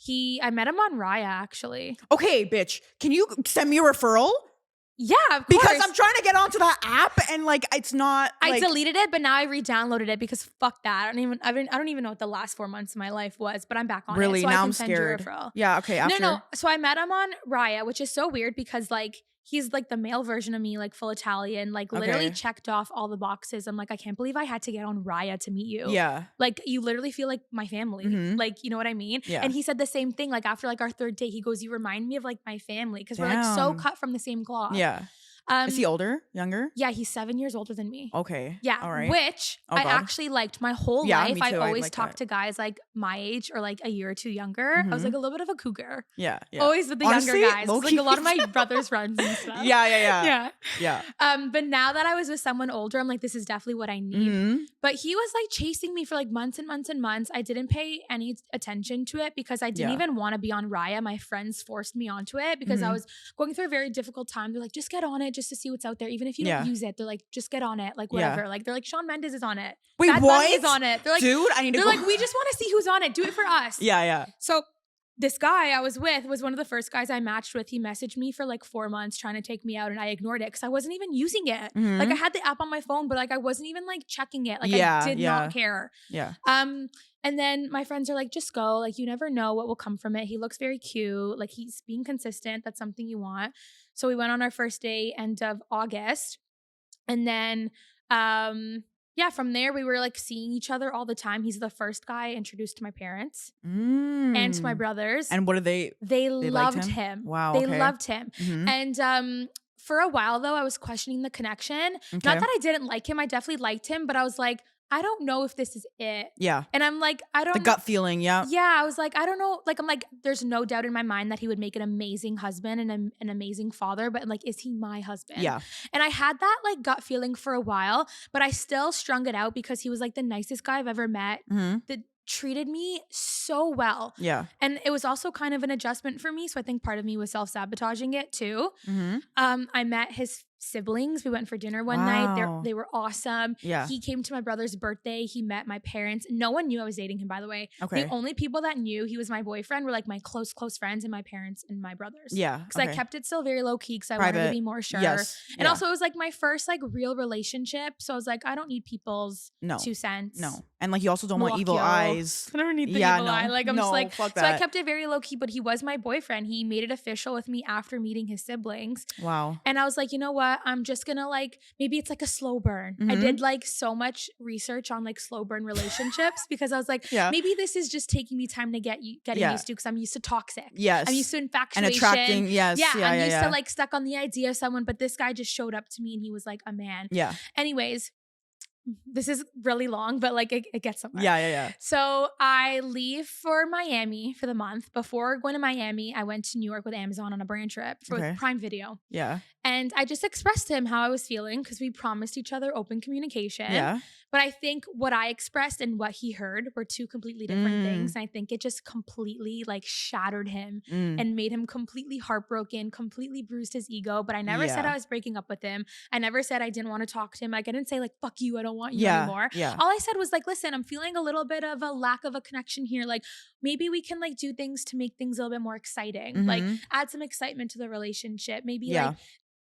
B: I met him on Raya, actually.
A: Okay, bitch. Can you send me a referral?
B: Yeah, of course.
A: Because I'm trying to get onto that app and like it's not.
B: I
A: like,
B: deleted it, but now I re-downloaded it because fuck that. I don't even know what the last 4 months of my life was, but I'm back on
A: really
B: it. So
A: now
B: I can
A: I'm
B: send you a
A: scared.
B: referral.
A: Yeah. Okay. After.
B: No. So I met him on Raya, which is so weird because like he's like the male version of me, like full Italian, like literally
A: Okay.
B: checked off all the boxes. I'm like, I can't believe I had to get on Raya to meet you.
A: Yeah.
B: Like you literally feel like my family.
A: Mhm.
B: Like, you know what I mean?
A: Yeah.
B: And he said the same thing. Like after like our third date, he goes, you remind me of like my family because we're like so
A: Damn.
B: cut from the same cloth.
A: Yeah. Is he older? Younger?
B: Yeah, he's 7 years older than me.
A: Okay.
B: Yeah,
A: All right.
B: which
A: Oh,
B: I
A: God.
B: actually liked my whole
A: Yeah,
B: life.
A: me
B: I
A: too. I
B: always
A: like
B: talked
A: that.
B: to guys like my age or like a year or two younger. I was like a little bit of a cougar.
A: Yeah. Yeah.
B: Always with the
A: Honestly,
B: younger guys. It's like
A: low-key.
B: a lot of my brother's friends and stuff.
A: Yeah.
B: Yeah. But now that I was with someone older, I'm like, this is definitely what I need.
A: Mhm.
B: But he was like chasing me for like months and months and months. I didn't pay any attention to it because I didn't
A: Yeah.
B: even want to be on Raya. My friends forced me onto it because I
A: Mhm.
B: was going through a very difficult time. They're like, just get on it just to see what's out there. Even if you don't
A: Yeah.
B: use it, they're like, just get on it. Like
A: Yeah.
B: whatever. Like they're like, Shawn Mendes is on it.
A: Wait,
B: Bad
A: what?
B: Bunny is on it. They're like,
A: dude, I need to
B: they're
A: go.
B: like, we just want to see who's on it. Do it for us.
A: Yeah.
B: So this guy I was with was one of the first guys I matched with. He messaged me for like 4 months trying to take me out and I ignored it because I wasn't even using it.
A: Mhm.
B: Like I had the app on my phone, but like I wasn't even like checking it. Like
A: Yeah,
B: I did
A: yeah.
B: not care.
A: Yeah.
B: And then my friends are like, just go. Like you never know what will come from it. He looks very cute. Like he's being consistent. That's something you want. So we went on our first date end of August. And then from there we were like seeing each other all the time. He's the first guy I introduced to my parents and to my brothers.
A: And what did they?
B: They
A: liked
B: loved him.
A: Wow.
B: They
A: okay.
B: loved him.
A: Mhm.
B: And for a while though, I was questioning the connection.
A: Okay.
B: Not that I didn't like him. I definitely liked him, but I was like, I don't know if this is it.
A: Yeah.
B: And I'm like, I don't
A: The gut feeling. Yeah.
B: Yeah, I was like, I don't know. Like, I'm like, there's no doubt in my mind that he would make an amazing husband and an amazing father. But I'm like, is he my husband?
A: Yeah.
B: And I had that like gut feeling for a while, but I still strung it out because he was like the nicest guy I've ever met.
A: Mhm.
B: That treated me so well.
A: Yeah.
B: And it was also kind of an adjustment for me. So I think part of me was self-sabotaging it too.
A: Mhm.
B: I met his siblings. We went for dinner one
A: Wow.
B: night. They were awesome.
A: Yeah.
B: He came to my brother's birthday. He met my parents. No one knew I was dating him, by the way.
A: Okay.
B: The only people that knew he was my boyfriend were like my close friends and my parents and my brothers.
A: Yeah.
B: Because I kept it still very low key because I
A: Private.
B: wanted to be more sure.
A: Yes.
B: And
A: yeah.
B: also it was like my first like real relationship. So I was like, I don't need people's
A: No.
B: 2 cents.
A: No. And like you also don't want evil
B: Milwaukee.
A: eyes.
B: I never need the
A: Yeah,
B: evil
A: no.
B: eye. Like I'm
A: No,
B: just like,
A: fuck
B: so I
A: that.
B: kept it very low key, but he was my boyfriend. He made it official with me after meeting his siblings.
A: Wow.
B: And I was like, you know what? I'm just gonna like, maybe it's like a slow burn. I
A: Mhm.
B: did like so much research on like slow burn relationships because I was like,
A: Yeah.
B: maybe this is just taking me time to getting
A: Yeah.
B: used to because I'm used to toxic.
A: Yes.
B: I'm used to infatuation.
A: and attracting. Yes.
B: Yeah, I'm used
A: yeah.
B: to like stuck on the idea of someone, but this guy just showed up to me and he was like a man.
A: Yeah.
B: Anyways, this is really long, but like it gets somewhere.
A: Yeah.
B: So I leave for Miami for the month. Before going to Miami, I went to New York with Amazon on a brand trip for
A: Okay.
B: Prime Video.
A: Yeah.
B: And I just expressed to him how I was feeling because we promised each other open communication.
A: Yeah.
B: But I think what I expressed and what he heard were two completely different
A: Mm.
B: things. And I think it just completely like shattered him
A: Mm.
B: and made him completely heartbroken, completely bruised his ego. But I never said
A: Yeah.
B: I was breaking up with him. I never said I didn't want to talk to him. Like I didn't say like, fuck you, I don't want you
A: Yeah.
B: anymore.
A: Yeah.
B: All I said was like, listen, I'm feeling a little bit of a lack of a connection here. Like maybe we can like do things to make things a little bit more exciting. Like
A: Mhm.
B: add some excitement to the relationship. Maybe
A: Yeah.
B: like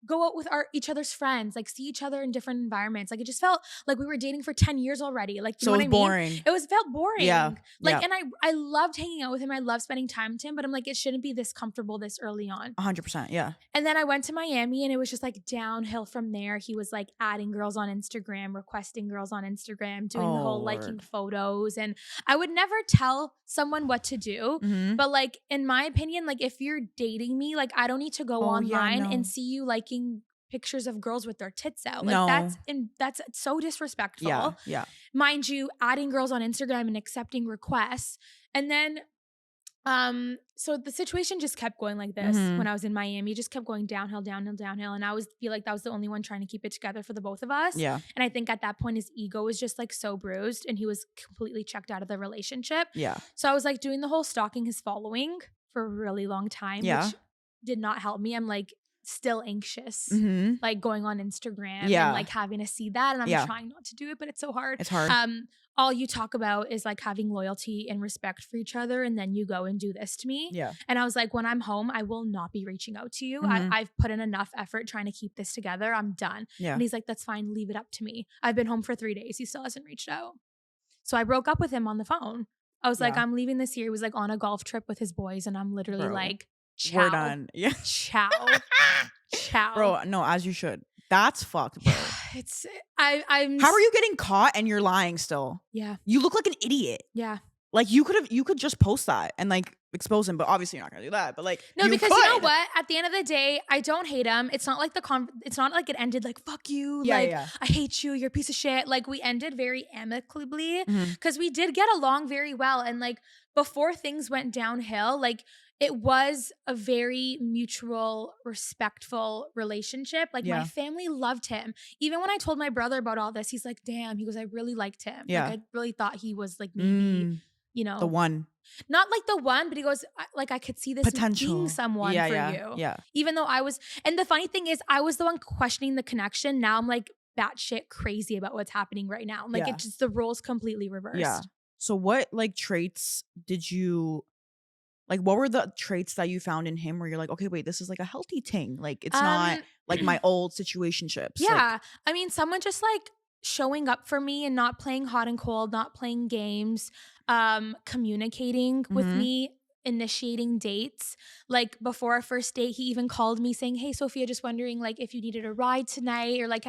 B: go out with each other's friends, like see each other in different environments. Like it just felt like we were dating for 10 years already. Like, you
A: So
B: know
A: it
B: what
A: was
B: I mean?
A: boring.
B: It felt boring.
A: Yeah.
B: Like,
A: Yeah.
B: and I loved hanging out with him. I loved spending time with him, but I'm like, it shouldn't be this comfortable this early on.
A: 100%. Yeah.
B: And then I went to Miami and it was just like downhill from there. He was like adding girls on Instagram, requesting girls on Instagram, doing the
A: Oh,
B: whole
A: Lord.
B: liking photos. And I would never tell someone what to do.
A: Mhm.
B: But like, in my opinion, like if you're dating me, like I don't need to go
A: Oh, yeah,
B: online
A: no.
B: and see you liking pictures of girls with their tits out. Like
A: No.
B: that's so disrespectful.
A: Yeah. Yeah.
B: Mind you, adding girls on Instagram and accepting requests. And then so the situation just kept going like this
A: Mhm.
B: when I was in Miami. It just kept going downhill. And I feel like that was the only one trying to keep it together for the both of us.
A: Yeah.
B: And I think at that point his ego was just like so bruised and he was completely checked out of the relationship.
A: Yeah.
B: So I was like doing the whole stalking his following for a really long time,
A: Yeah.
B: which did not help me. I'm like still anxious,
A: Mhm.
B: like going on Instagram
A: Yeah.
B: and like having to see that. And I'm
A: Yeah.
B: trying not to do it, but it's so hard.
A: It's hard.
B: all you talk about is like having loyalty and respect for each other, and then you go and do this to me.
A: Yeah.
B: And I was like, when I'm home, I will not be reaching out to you.
A: Mhm.
B: I've put in enough effort trying to keep this together. I'm done.
A: Yeah.
B: And he's like, that's fine. Leave it up to me. I've been home for 3 days. He still hasn't reached out. So I broke up with him on the phone. I was like,
A: Yeah.
B: I'm leaving this year. He was like on a golf trip with his boys, and I'm literally
A: Bro,
B: like, ciao.
A: We're done. Yeah.
B: Ciao. Ciao.
A: Bro, no, as you should. That's fucked, bro.
B: I'm
A: How are you getting caught and you're lying still?
B: Yeah.
A: You look like an idiot.
B: Yeah.
A: Like you could just post that and like expose him, but obviously you're not gonna do that. But like
B: No, because
A: could.
B: you know what? At the end of the day, I don't hate him. It's not like it's not like it ended like fuck you,
A: Yeah,
B: like
A: yeah.
B: I hate you, you're a piece of shit. Like we ended very amicably
A: Mhm.
B: because we did get along very well, and like before things went downhill, like it was a very mutual, respectful relationship. Like
A: Yeah.
B: my family loved him. Even when I told my brother about all this, he's like, "Damn," he goes, "I really liked him.
A: Yeah.
B: Like I really thought he was like maybe." You know,
A: The one.
B: not like the one, but he goes, like, I could see this
A: Potential.
B: being someone
A: Yeah,
B: for
A: yeah,
B: you.
A: yeah.
B: Even though and the funny thing is, I was the one questioning the connection. Now I'm like batshit crazy about what's happening right now. Like
A: Yeah.
B: it's just the roles completely reversed.
A: Yeah. So what like traits did you like what were the traits that you found in him where you're like, okay, wait, this is like a healthy thing. Like it's not like my old situationships.
B: Yeah.
A: Like,
B: I mean, someone just like showing up for me and not playing hot and cold, not playing games, communicating with
A: Mhm.
B: me, initiating dates. Like before our first date, he even called me saying, "Hey, Sophia, just wondering like if you needed a ride tonight," or like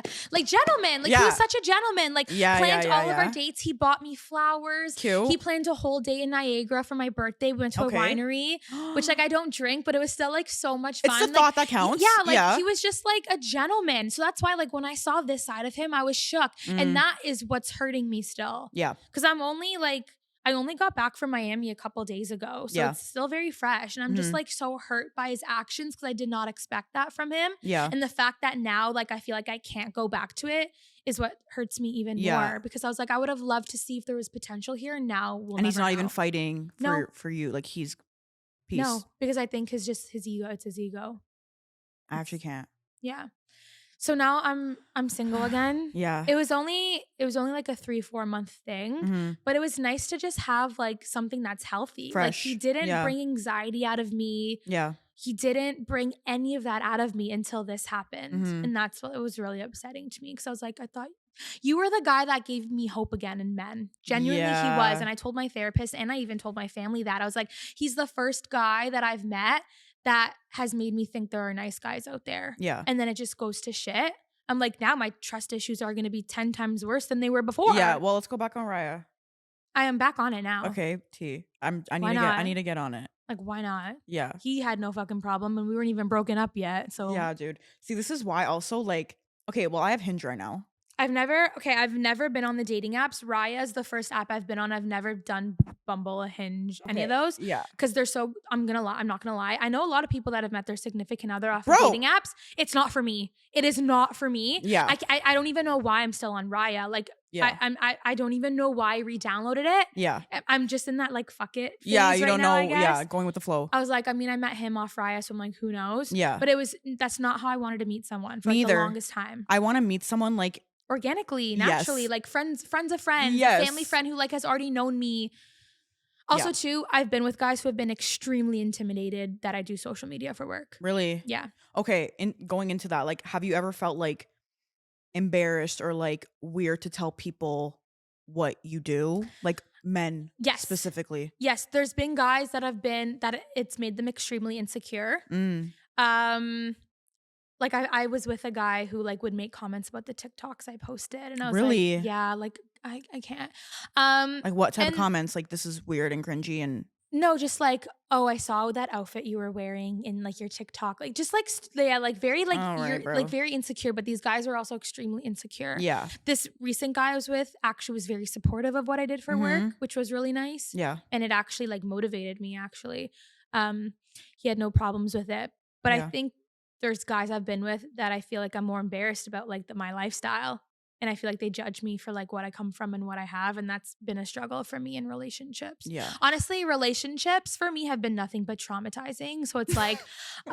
B: gentleman. Like he
A: Yeah.
B: was such a gentleman. Like
A: Yeah,
B: planned
A: yeah,
B: all of our
A: yeah.
B: dates. He bought me flowers.
A: Cute.
B: He planned a whole day in Niagara for my birthday. We went to
A: Okay.
B: a winery, which like I don't drink, but it was still like so much fun.
A: It's the
B: Like,
A: thought that counts.
B: yeah, like he was just like a gentleman. So that's why like when I saw this side of him, I was shook.
A: Mhm.
B: And that is what's hurting me still.
A: Yeah.
B: Because I only got back from Miami a couple days ago. So
A: Yeah.
B: it's still very fresh. And I'm just
A: Mhm.
B: like so hurt by his actions because I did not expect that from him.
A: Yeah.
B: And the fact that now like I feel like I can't go back to it is what hurts me even
A: Yeah.
B: more. Because I was like, I would have loved to see if there was potential here. And now
A: And he's
B: never
A: not even
B: know.
A: fighting
B: No.
A: for you. Like he's peace.
B: No, because I think his ego. It's his ego.
A: I actually can't.
B: Yeah. So now I'm single again.
A: Yeah.
B: It was only like a 3-4 month thing,
A: Mhm.
B: but it was nice to just have like something that's healthy. Like
A: Fresh.
B: he didn't
A: Yeah.
B: bring anxiety out of me.
A: Yeah.
B: He didn't bring any of that out of me until this happened.
A: Mhm.
B: And that's what it was really upsetting to me because I was like, I thought you were the guy that gave me hope again in men. Genuinely, he
A: Yeah.
B: was. And I told my therapist and I even told my family that. I was like, he's the first guy that I've met that has made me think there are nice guys out there.
A: Yeah.
B: And then it just goes to shit. I'm like, now my trust issues are going to be 10 times worse than they were before.
A: Yeah. Well, let's go back on Raya.
B: I am back on it now.
A: Okay, T. I
B: Why
A: need
B: not?
A: to get on it.
B: Like, why not?
A: Yeah.
B: He had no fucking problem and we weren't even broken up yet. So
A: Yeah, dude. See, this is why also like, okay, well, I have Hinge right now.
B: I've never been on the dating apps. Raya is the first app I've been on. I've never done Bumble, a Hinge, any of
A: Okay,
B: those.
A: Yeah.
B: Because they're so, I'm not gonna lie. I know a lot of people that have met their significant other off
A: Bro.
B: of dating apps. It's not for me. It is not for me.
A: Yeah.
B: I don't even know why I'm still on Raya. Like,
A: Yeah.
B: I don't even know why I re-downloaded it.
A: Yeah.
B: I'm just in that like fuck it phase
A: Yeah, you
B: right
A: don't
B: now,
A: know.
B: I guess.
A: Yeah, going with the flow.
B: I was like, I mean, I met him off Raya, so I'm like, who knows?
A: Yeah.
B: But that's not how I wanted to meet someone for
A: Me
B: like, the
A: either.
B: longest time.
A: I want to meet someone like
B: Organically,
A: Yes.
B: naturally, like friends of friends,
A: Yes.
B: family friend who like has already known me. Also,
A: Yeah.
B: too, I've been with guys who have been extremely intimidated that I do social media for work.
A: really.
B: Yeah.
A: Okay, going into that, like, have you ever felt like embarrassed or like weird to tell people what you do, like men,
B: Yes.
A: specifically?
B: Yes, there's been guys that it's made them extremely insecure. Like I was with a guy who like would make comments about the TikToks I posted, and I was
A: Really?
B: like, yeah, like I can't.
A: Like, what type of
B: and-
A: comments? Like, this is weird and cringy, and
B: No, just like, oh, I saw that outfit you were wearing in like your TikTok, like just like yeah, like very like
A: All right,
B: you're
A: bro.
B: like very insecure. But these guys are also extremely insecure.
A: yeah,
B: This recent guy I was with actually was very supportive of what I did for work,
A: Mhm.
B: which was really nice.
A: yeah,
B: And it actually like motivated me actually. He had no problems with it. But
A: Yeah.
B: I think there's guys I've been with that I feel like I'm more embarrassed about like my lifestyle. And I feel like they judge me for like what I come from and what I have. And that's been a struggle for me in relationships.
A: yeah.
B: Honestly, relationships for me have been nothing but traumatizing. So it's like,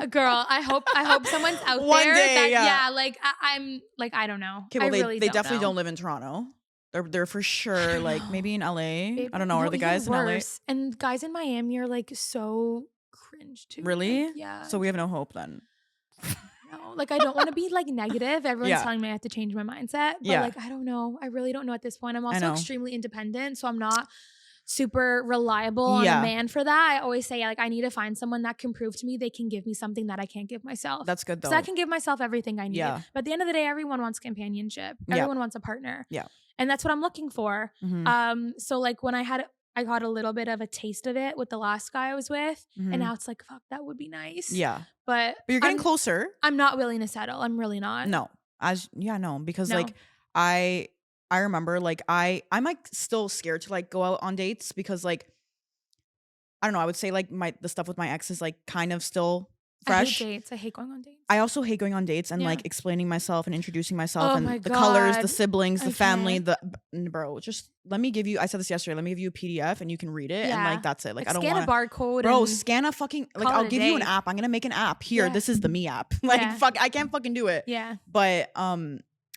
B: girl, I hope someone's out
A: One
B: there
A: day,
B: that
A: yeah.
B: like I'm like, I don't know.
A: Okay, well,
B: I really
A: they
B: don't
A: definitely
B: know.
A: don't live in Toronto. They're for sure like maybe in LA.
B: Babe,
A: I don't know.
B: no,
A: Are the guys in
B: even
A: LA?
B: worse. And guys in Miami are like so cringe too.
A: Really?
B: Like, yeah.
A: So we have no hope then.
B: No, like I don't want to be like negative. Everyone's
A: Yeah.
B: telling me I have to change my mindset, but
A: Yeah.
B: like I don't know. I really don't know at this point. I'm
A: I
B: also
A: know.
B: extremely independent, so I'm not super reliable on a man for that. I always say like I need to find someone that can prove to me they can give me something that I can't give myself.
A: That's good though.
B: Because I can give myself everything I need.
A: Yeah.
B: But at the end of the day, everyone wants companionship.
A: Yeah.
B: Everyone wants a partner.
A: Yeah.
B: And that's what I'm looking for. So like when I got a little bit of a taste of it with the last guy I was with, and now it's like, fuck, that would be nice.
A: Yeah.
B: But
A: you're getting closer.
B: I'm not willing to settle. I'm really not.
A: No. Because like I remember like I'm like still scared to like go out on dates because like I don't know, I would say like the stuff with my ex is like kind of still fresh.
B: I hate dates. I hate going on dates.
A: I also hate going on dates and like explaining myself and introducing myself and the
B: God.
A: colors, the siblings, the family,
B: can't.
A: bro, just let me give you, I said this yesterday, let me give you a PDF and you can read it and like that's it. Like I don't
B: scan
A: want
B: a barcode.
A: Bro, scan a fucking like I'll give you an
B: day.
A: app. I'm gonna make an app. Here, this is the me app. Like fuck, I can't fucking do it.
B: Yeah.
A: But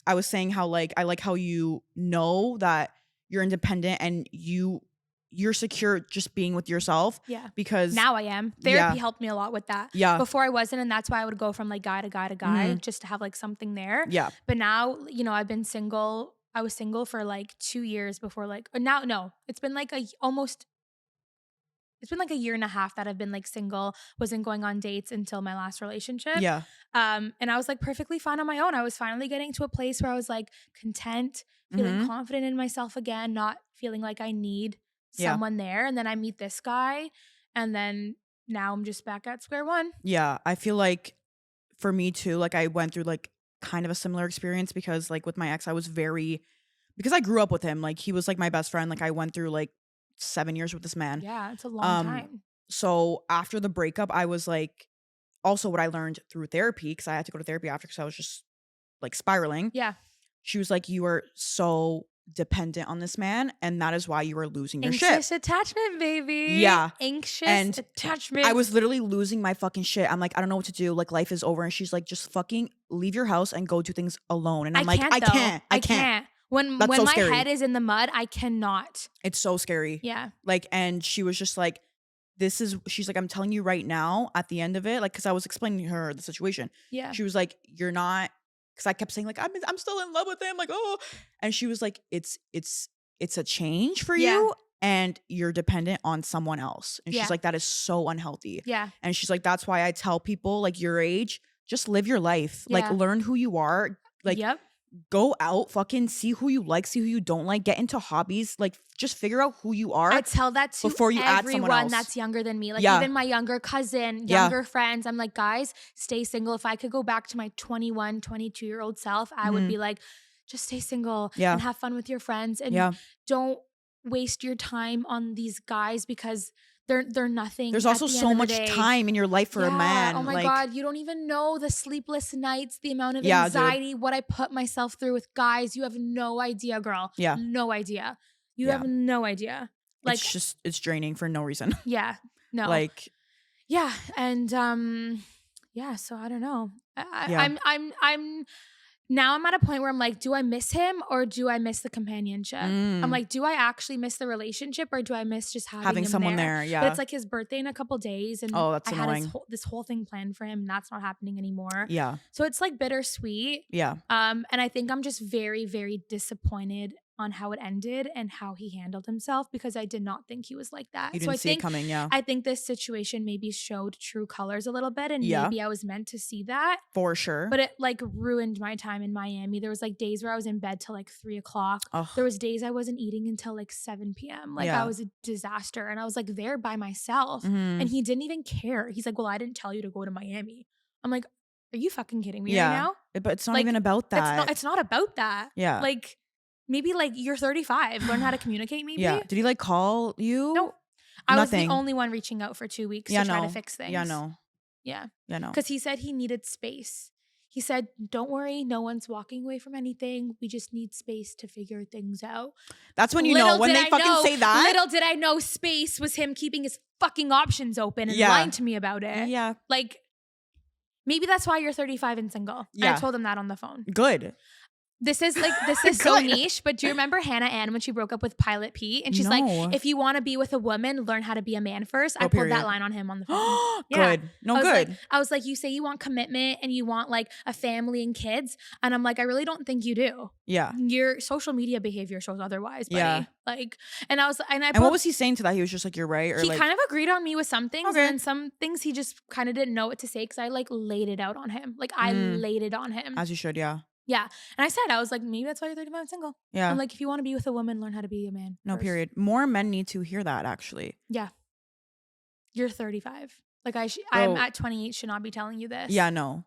A: I was saying how like I like how you know that you're independent and you're secure just being with yourself.
B: Yeah.
A: Because
B: now I am. Therapy helped me a lot with that.
A: Yeah.
B: Before I wasn't, and that's why I would go from like guy to guy to guy just to have like something there.
A: Yeah.
B: But now, you know, I've been single. I was single for like 2 years before like, or now, no, it's been like a year and a half that I've been like single, wasn't going on dates until my last relationship.
A: Yeah.
B: And I was like perfectly fine on my own. I was finally getting to a place where I was like content, feeling confident in myself again, not feeling like I need someone there. And then I meet this guy and then now I'm just back at square one.
A: Yeah. I feel like for me too, like I went through like kind of a similar experience because like with my ex, because I grew up with him. Like he was like my best friend. Like I went through like 7 years with this man.
B: Yeah, it's a long time.
A: So after the breakup, I was like, also what I learned through therapy, because I had to go to therapy after because I was just like spiraling.
B: Yeah.
A: She was like, you are so dependent on this man and that is why you are losing your
B: Anxious
A: shit.
B: attachment, baby.
A: Yeah.
B: Anxious attachment.
A: I was literally losing my fucking shit. I'm like, I don't know what to do. Like life is over. And she's like, just fucking leave your house and go do things alone. And I'm like, I can't.
B: When
A: That's so
B: my
A: scary.
B: head is in the mud, I cannot.
A: It's so scary.
B: Yeah.
A: Like, and she was just like, she's like, I'm telling you right now at the end of it, like, cause I was explaining to her the situation.
B: Yeah.
A: She was like, you're not, cause I kept saying like, I'm still in love with him. Like, oh, and she was like, it's a change for you and you're dependent on someone else. And she's like, that is so unhealthy.
B: Yeah.
A: And she's like, that's why I tell people like your age, just live your life. Like learn who you are. Like go out, fucking see who you like, see who you don't like, get into hobbies, like just figure out who you are.
B: I tell that to
A: before you add someone
B: everyone
A: else.
B: that's younger than me. Like even my younger cousin, younger friends. I'm like, guys, stay single. If I could go back to my 21, 22-year-old self, I would be like, just stay single and have fun with your friends and don't waste your time on these guys because they're nothing.
A: There's also so much time in your life for a man.
B: Oh my
A: like,
B: God, you don't even know the sleepless nights, the amount of anxiety, what I put myself through with guys. You have no idea, girl.
A: Yeah.
B: No idea. You have no idea. Like
A: it's draining for no reason.
B: Yeah. No.
A: Like
B: yeah. And so I don't know. I'm now I'm at a point where I'm like, do I miss him or do I miss the companionship? I'm like, do I actually miss the relationship or do I miss just having him
A: someone there? Yeah.
B: But it's like his birthday in a couple days and
A: that's
B: I
A: annoying.
B: had this whole thing planned for him and that's not happening anymore.
A: Yeah.
B: So it's like bittersweet.
A: Yeah.
B: And I think I'm just very, very disappointed on how it ended and how he handled himself because I did not think he was like that.
A: You didn't see it coming,
B: I think this situation maybe showed true colors a little bit and maybe I was meant to see that.
A: For sure.
B: But it like ruined my time in Miami. There was like days where I was in bed till like 3 o'clock.
A: Ugh.
B: There was days I wasn't eating until like 7 p.m. Like I was a disaster and I was like there by myself and he didn't even care. He's like, well, I didn't tell you to go to Miami. I'm like, are you fucking kidding me right now?
A: But it's not even about that.
B: It's not about that.
A: Yeah.
B: Like, maybe like you're 35, learn how to communicate maybe.
A: Yeah. Did he like call you?
B: No. I was
A: Nothing.
B: the only one reaching out for 2 weeks to try to fix things.
A: Yeah, no.
B: Yeah.
A: Yeah, no.
B: Because he said he needed space. He said, don't worry, no one's walking away from anything. We just need space to figure things out.
A: That's when you know, when they fucking say that.
B: Little did I know space was him keeping his fucking options open and lying to me about it.
A: Yeah.
B: Like, maybe that's why you're 35 and single.
A: Yeah.
B: I told him that on the phone.
A: Good.
B: This is so niche, but do you remember Hannah Ann when she broke up with Pilot Pete? And she's like, if you want to be with a woman, learn how to be a man first. I pulled that line on him on the phone.
A: Good. No, good.
B: I was like, you say you want commitment and you want like a family and kids. And I'm like, I really don't think you do.
A: Yeah.
B: Your social media behavior shows otherwise, buddy.
A: Yeah.
B: Like, and what was
A: he saying to that? He was just like, you're right. Or
B: he
A: like,
B: kind of agreed on me with some things. Okay. And then some things he just kind of didn't know what to say because I like laid it out on him. Like I laid it on him.
A: As you should, yeah.
B: Yeah. And I was like, maybe that's why you're 35 and single.
A: Yeah.
B: I'm like, if you want to be with a woman, learn how to be a man.
A: No,
B: first.
A: period. More men need to hear that, actually.
B: Yeah. You're 35. Like I'm at 28, should not be telling you this.
A: Yeah, no.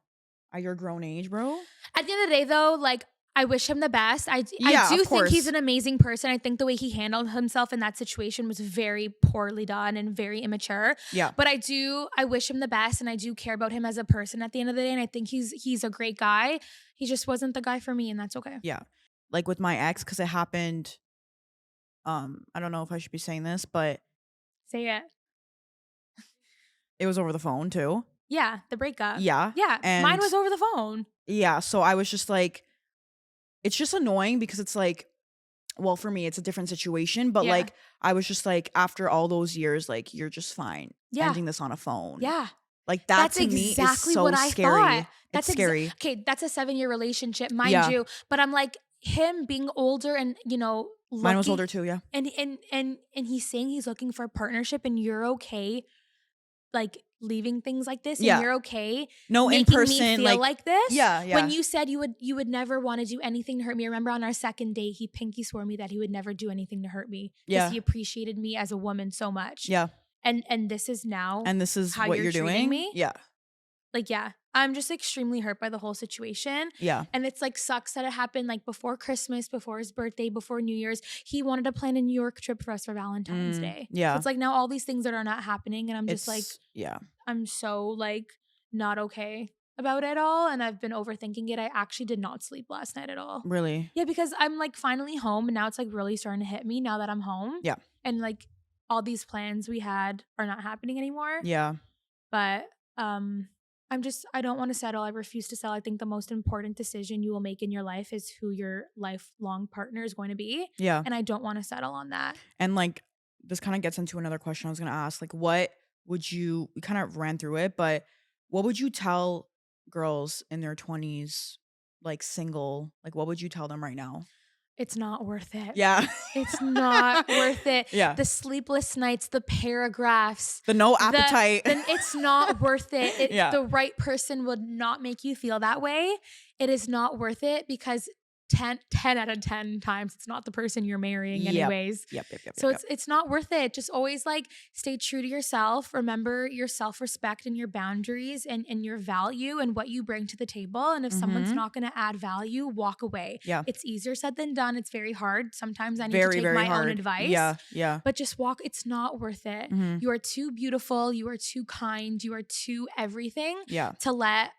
A: At your grown age, bro.
B: At the end of the day, though, like, I wish him the best. I do think he's an amazing person. I think the way he handled himself in that situation was very poorly done and very immature.
A: Yeah.
B: But I wish him the best and I do care about him as a person at the end of the day. And I think he's a great guy. He just wasn't the guy for me and that's okay.
A: Yeah. Like with my ex, because it happened, I don't know if I should be saying this, but.
B: Say it.
A: It was over the phone too.
B: Yeah. The breakup.
A: Yeah.
B: Yeah. And mine was over the phone.
A: Yeah. So I was just like, it's just annoying because it's like, well, for me, it's a different situation. But like, I was just like, after all those years, like, you're just fine ending this on a phone.
B: Yeah.
A: Like that to me is so scary. That's scary.
B: Okay, that's a 7-year relationship, mind you. But I'm like, him being older and, you know,
A: mine was older too, yeah.
B: And he's saying he's looking for a partnership and you're okay, like, leaving things like this and you're okay
A: in person
B: me feel like this.
A: Yeah.
B: When you said you would never want to do anything to hurt me. I remember on our second date, he pinky swore me that he would never do anything to hurt me. Because he appreciated me as a woman so much.
A: Yeah.
B: And this is now
A: and this is
B: how
A: what you're doing
B: me.
A: Yeah.
B: Like, yeah, I'm just extremely hurt by the whole situation.
A: Yeah.
B: And it's like sucks that it happened like before Christmas, before his birthday, before New Year's. He wanted to plan a New York trip for us for Valentine's Day.
A: Yeah.
B: So it's like now all these things that are not happening. And I'm just like,
A: yeah,
B: I'm so like not okay about it all. And I've been overthinking it. I actually did not sleep last night at all.
A: Really?
B: Yeah, because I'm like finally home and now it's like really starting to hit me now that I'm home.
A: Yeah.
B: And like all these plans we had are not happening anymore.
A: Yeah.
B: But I don't want to settle. I refuse to settle. I think the most important decision you will make in your life is who your lifelong partner is going to be.
A: Yeah.
B: And I don't want to settle on that.
A: And like, this kind of gets into another question I was going to ask. Like, what would you, we kind of ran through it, but what would you tell girls in their 20s, like single? Like, what would you tell them right now?
B: It's not worth it.
A: Yeah.
B: It's not worth it.
A: Yeah.
B: The sleepless nights, the paragraphs.
A: The no appetite.
B: It's not worth it.
A: Yeah.
B: The right person would not make you feel that way. It is not worth it because 10 out of 10 times it's not the person you're marrying anyways.
A: Yep.
B: So it's not worth it. Just always like stay true to yourself. Remember your self-respect and your boundaries and your value and what you bring to the table. And if someone's not going to add value, walk away.
A: Yeah.
B: It's easier said than done. It's very hard. Sometimes I need to take my own advice.
A: Yeah.
B: But just walk. It's not worth it. You are too beautiful. You are too kind. You are too everything to let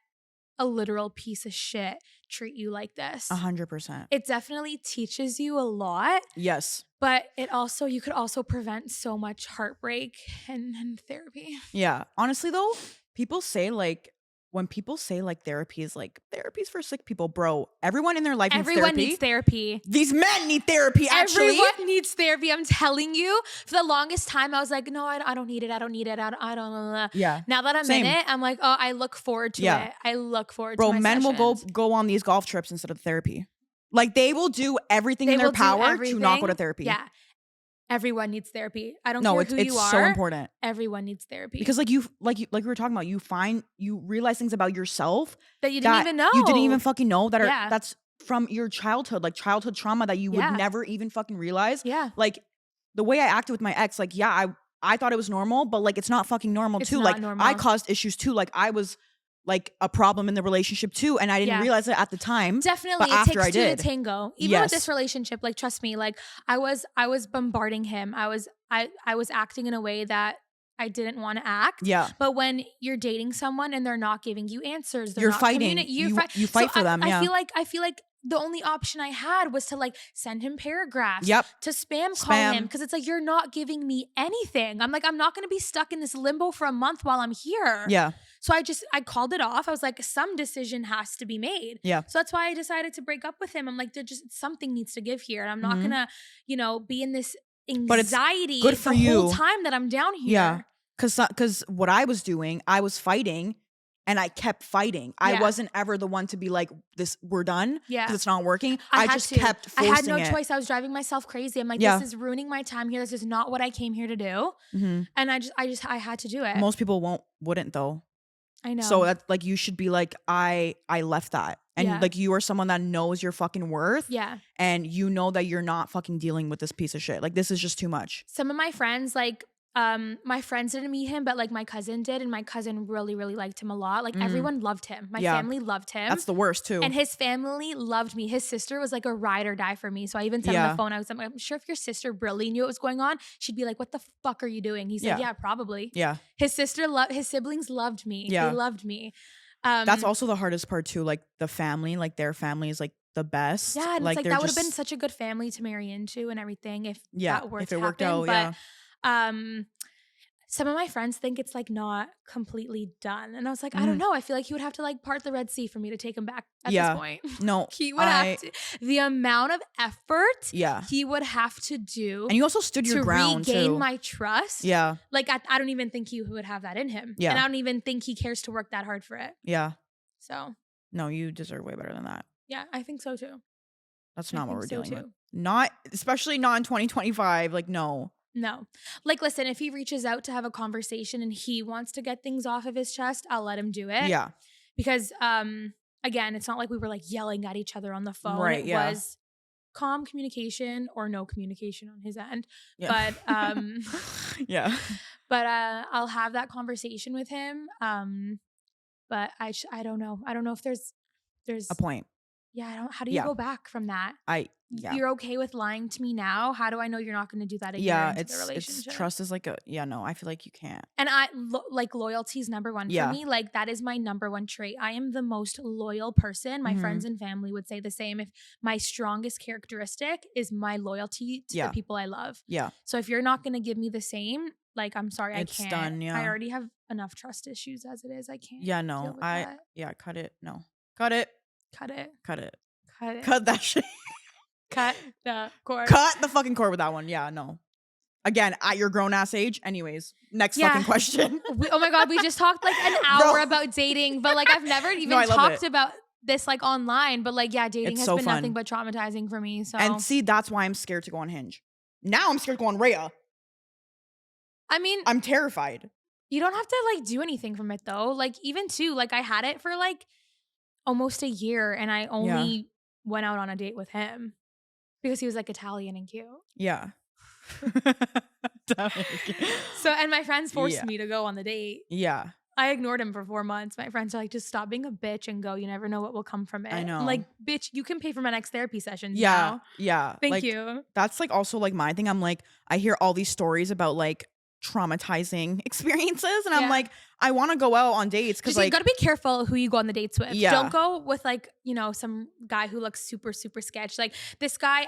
B: a literal piece of shit treat you like this.
A: 100%.
B: It definitely teaches you a lot.
A: Yes.
B: But you could also prevent so much heartbreak and therapy.
A: Yeah. Honestly though, when people say like therapy's for sick people, bro, everyone in their life
B: needs therapy.
A: These men need therapy, actually.
B: Everyone needs therapy. I'm telling you. For the longest time, I was like, no, I don't need it. I don't need it. I don't.
A: Yeah.
B: Now that I'm in it, I'm like, oh, I look forward to it. I look forward to it.
A: Bro, men will go on these golf trips instead of therapy. Like they will do everything in their power to not go to therapy.
B: Yeah. Everyone needs therapy. I don't care who you are.
A: It's so important.
B: Everyone needs therapy.
A: Because like we were talking about, you realize things about yourself
B: that you didn't even know.
A: You didn't even fucking know that's from your childhood, like childhood trauma that you would never even fucking realize.
B: Yeah.
A: Like the way I acted with my ex, like, I thought it was normal, but like it's not fucking normal too. Like normal. I caused issues too. Like I was like a problem in the relationship too, and I didn't realize it at the time.
B: Definitely,
A: but after
B: it takes two to tango. Even with this relationship, like trust me, like I was bombarding him. I was acting in a way that I didn't want to act.
A: Yeah.
B: But when you're dating someone and they're not giving you answers,
A: you're fighting. You fight for them.
B: I feel like the only option I had was to like send him paragraphs,
A: Yep.
B: to spam call
A: Spam.
B: him, because it's like, you're not giving me anything. I'm like, I'm not going to be stuck in this limbo for a month while I'm here.
A: Yeah.
B: So I called it off. I was like, some decision has to be made.
A: Yeah.
B: So that's why I decided to break up with him. I'm like, something needs to give here. And I'm not going to, be in this anxiety
A: good for
B: the
A: you.
B: whole time that I'm down here.
A: Yeah. Because what I was doing, I was fighting and I kept fighting. I wasn't ever the one to be like, we're done.
B: Yeah.
A: Because it's not working. I just kept forcing it.
B: I had no choice. I was driving myself crazy. I'm like, this is ruining my time here. This is not what I came here to do.
A: Mm-hmm.
B: And I had to do it.
A: Most people wouldn't though.
B: I know.
A: So that's like, you should be like, I left that. And like, you are someone that knows your fucking worth.
B: Yeah.
A: And you know that you're not fucking dealing with this piece of shit. Like, this is just too much.
B: Some of my friends, like, my friends didn't meet him, but like my cousin did. And my cousin really, really liked him a lot. Like everyone loved him. My family loved him.
A: That's the worst too.
B: And his family loved me. His sister was like a ride or die for me. So I even said on the phone, I was like, I'm sure if your sister really knew what was going on, she'd be like, what the fuck are you doing? He said, yeah, probably.
A: Yeah.
B: His siblings loved me.
A: Yeah.
B: They loved me.
A: That's also the hardest part too. Like the family, like their family is like the best.
B: Yeah. And
A: like,
B: it's like, that would have been such a good family to marry into and everything if that were
A: if
B: to
A: it worked
B: happen.
A: out.
B: But some of my friends think it's like not completely done. And I was like, I don't know. I feel like he would have to like part the Red Sea for me to take him back at this point.
A: No.
B: He would have to. The amount of effort he would have to do.
A: And you also stood your ground
B: to regain
A: too.
B: my trust.
A: Yeah.
B: Like I don't even think he would have that in him.
A: Yeah.
B: And I don't even think he cares to work that hard for it.
A: Yeah.
B: So.
A: No, you deserve way better than that.
B: Yeah, I think so too.
A: That's not what we're dealing with. Not, especially not in 2025. Like, no.
B: No. Like, listen, if he reaches out to have a conversation and he wants to get things off of his chest, I'll let him do it.
A: Yeah.
B: Because, again, it's not like we were like yelling at each other on the phone.
A: Right,
B: it was calm communication or no communication on his end.
A: Yeah.
B: But,
A: yeah.
B: But I'll have that conversation with him. But I don't know. I don't know if there's
A: a point.
B: Yeah. How do you go back from that? You're okay with lying to me now. How do I know you're not going to do that again? Into the relationship?
A: It's trust is like no, I feel like you can't.
B: And like loyalty is number one for me. Like that is my number one trait. I am the most loyal person. My friends and family would say the same. If my strongest characteristic is my loyalty to the people I love. Yeah. So if you're not going to give me the same, like, I'm sorry, I can't. It's done, I already have enough trust issues as it is. I can't.
A: Yeah, no. Cut it. No. Cut it.
B: Cut it.
A: Cut it.
B: Cut it.
A: Cut that shit.
B: Cut the cord.
A: Cut the fucking cord with that one. Yeah, no. Again, at your grown ass age. Anyways, next fucking question.
B: Oh my God, we just talked like an hour about dating, but like I've never even talked about this like online. But like, dating has been nothing but traumatizing for me. So
A: and see, that's why I'm scared to go on Hinge. Now I'm scared to go on Rhea.
B: I mean,
A: I'm terrified.
B: You don't have to like do anything from it though. Like even too, like I had it for like almost a year and I only went out on a date with him because he was like Italian and cute.
A: Yeah.
B: So, and my friends forced me to go on the date.
A: Yeah.
B: I ignored him for 4 months. My friends are like, just stop being a bitch and go. You never know what will come from it.
A: I know.
B: I'm like, bitch, you can pay for my next therapy sessions.
A: Yeah.
B: Now.
A: Yeah.
B: Thank you.
A: That's like also like my thing. I'm like, I hear all these stories about like traumatizing experiences and I'm like, I want to go out on dates because like
B: you gotta be careful who you go on the dates with.
A: Yeah.
B: Don't go with like, some guy who looks super, super sketch. Like this guy,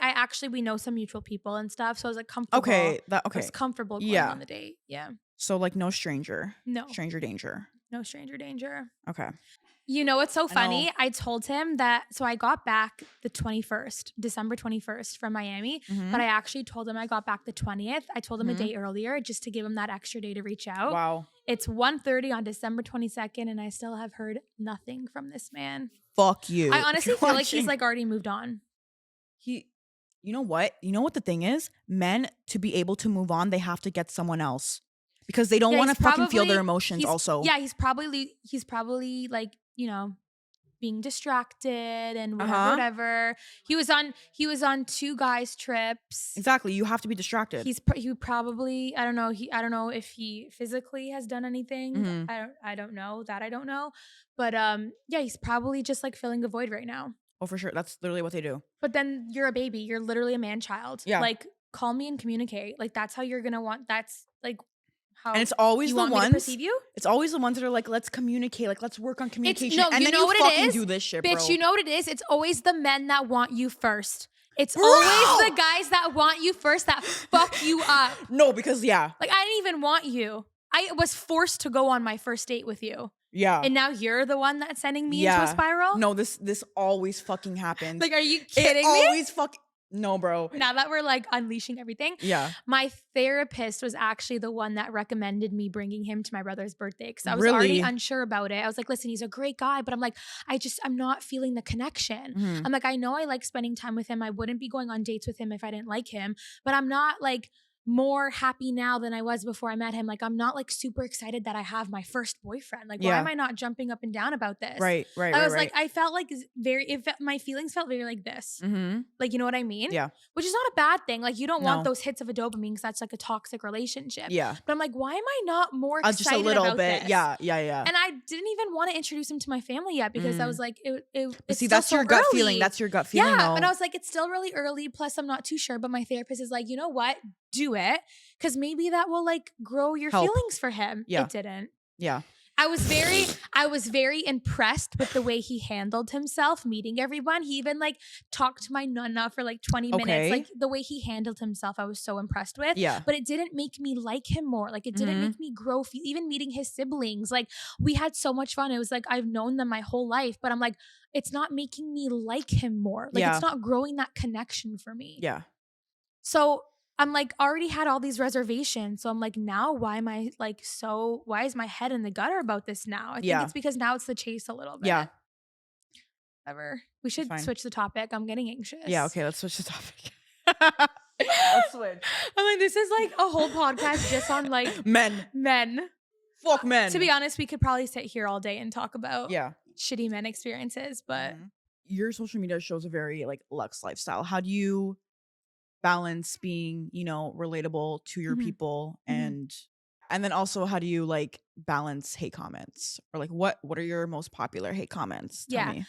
B: we know some mutual people and stuff. So I was like comfortable.
A: Okay.
B: I was comfortable going on the date. Yeah.
A: So like no stranger.
B: No.
A: Stranger danger.
B: No stranger danger.
A: Okay.
B: You know what's so funny? I told him that, so I got back the 21st, December 21st from Miami, but I actually told him I got back the 20th. I told him a day earlier just to give him that extra day to reach out.
A: Wow.
B: It's 1:30 on December 22nd and I still have heard nothing from this man.
A: Fuck you.
B: I honestly feel like he's like already moved on.
A: You know what? You know what the thing is? Men, to be able to move on, they have to get someone else. Because they don't want to fucking feel their emotions also.
B: Yeah, he's probably like, being distracted and whatever. He was on 2 guys' trips.
A: Exactly. You have to be distracted.
B: He probably, I don't know if he physically has done anything. I don't know. But he's probably just like filling a void right now.
A: Oh, for sure. That's literally what they do.
B: But then you're a baby. You're literally a man child.
A: Yeah.
B: Like call me and communicate. Like that's how you're going to want, that's like how
A: And it's always
B: you
A: the
B: want me to
A: ones.
B: perceive you.
A: It's always the ones that are like, let's communicate. Like, let's work on communication.
B: No,
A: and
B: you
A: then
B: know
A: you
B: what it
A: fucking
B: is?
A: do this shit,
B: Bitch,
A: bro.
B: you know what it is? It's always the men that want you first. It's
A: Bro!
B: always the guys that want you first that fuck you up.
A: No, because yeah.
B: Like, I didn't even want you. I was forced to go on my first date with you.
A: Yeah.
B: And now you're the one that's sending me into a spiral?
A: No, this always fucking happens.
B: Like, are you kidding me?
A: Always no, bro.
B: Now that we're like unleashing everything.
A: Yeah.
B: My therapist was actually the one that recommended me bringing him to my brother's birthday because I was
A: Really?
B: already unsure about it. I was like, listen, he's a great guy, but I'm like, I'm not feeling the connection.
A: Mhm.
B: I'm like, I know I like spending time with him. I wouldn't be going on dates with him if I didn't like him, but I'm not like more happy now than I was before I met him. Like, I'm not like super excited that I have my first boyfriend. Like, why am I not jumping up and down about this?
A: Right.
B: I was like, I felt like my feelings felt very like this.
A: Mm-hmm.
B: Like, you know what I mean?
A: Yeah.
B: Which is not a bad thing. Like, you don't want
A: No.
B: those hits of a dopamine because that's like a toxic relationship.
A: Yeah.
B: But I'm like, why am I not more excited
A: Just a little
B: about
A: bit.
B: this?
A: Yeah.
B: And I didn't even want to introduce him to my family yet because I was like, it's
A: see,
B: still
A: that's
B: so
A: your gut
B: early.
A: feeling. That's your gut feeling.
B: Yeah,
A: though.
B: but I was like, it's still really early. Plus, I'm not too sure. But my therapist is like, you know what? Do it because maybe that will like grow your
A: Help.
B: feelings for him.
A: Yeah.
B: It didn't.
A: Yeah.
B: I was very impressed with the way he handled himself meeting everyone. He even like talked to my nonna for like 20 minutes.
A: Okay.
B: Like the way he handled himself, I was so impressed with.
A: Yeah.
B: But it didn't make me like him more. Like it didn't make me grow. Even meeting his siblings, like we had so much fun. It was like I've known them my whole life, but I'm like, it's not making me like him more. Like it's not growing that connection for me.
A: Yeah.
B: So I'm like already had all these reservations. So I'm like, now why am I like why is my head in the gutter about this now? I think it's because now it's the chase a little bit.
A: Yeah.
B: Whatever. We should switch the topic. I'm getting anxious.
A: Yeah, okay, let's switch the topic. Let's switch.
B: I'm like, this is like a whole podcast just on like men.
A: Fuck men.
B: To be honest, we could probably sit here all day and talk about shitty men experiences, but
A: your social media shows a very like luxe lifestyle. How do you balance being, relatable to your people and then also how do you like balance hate comments or like what are your most popular hate comments? Tell me.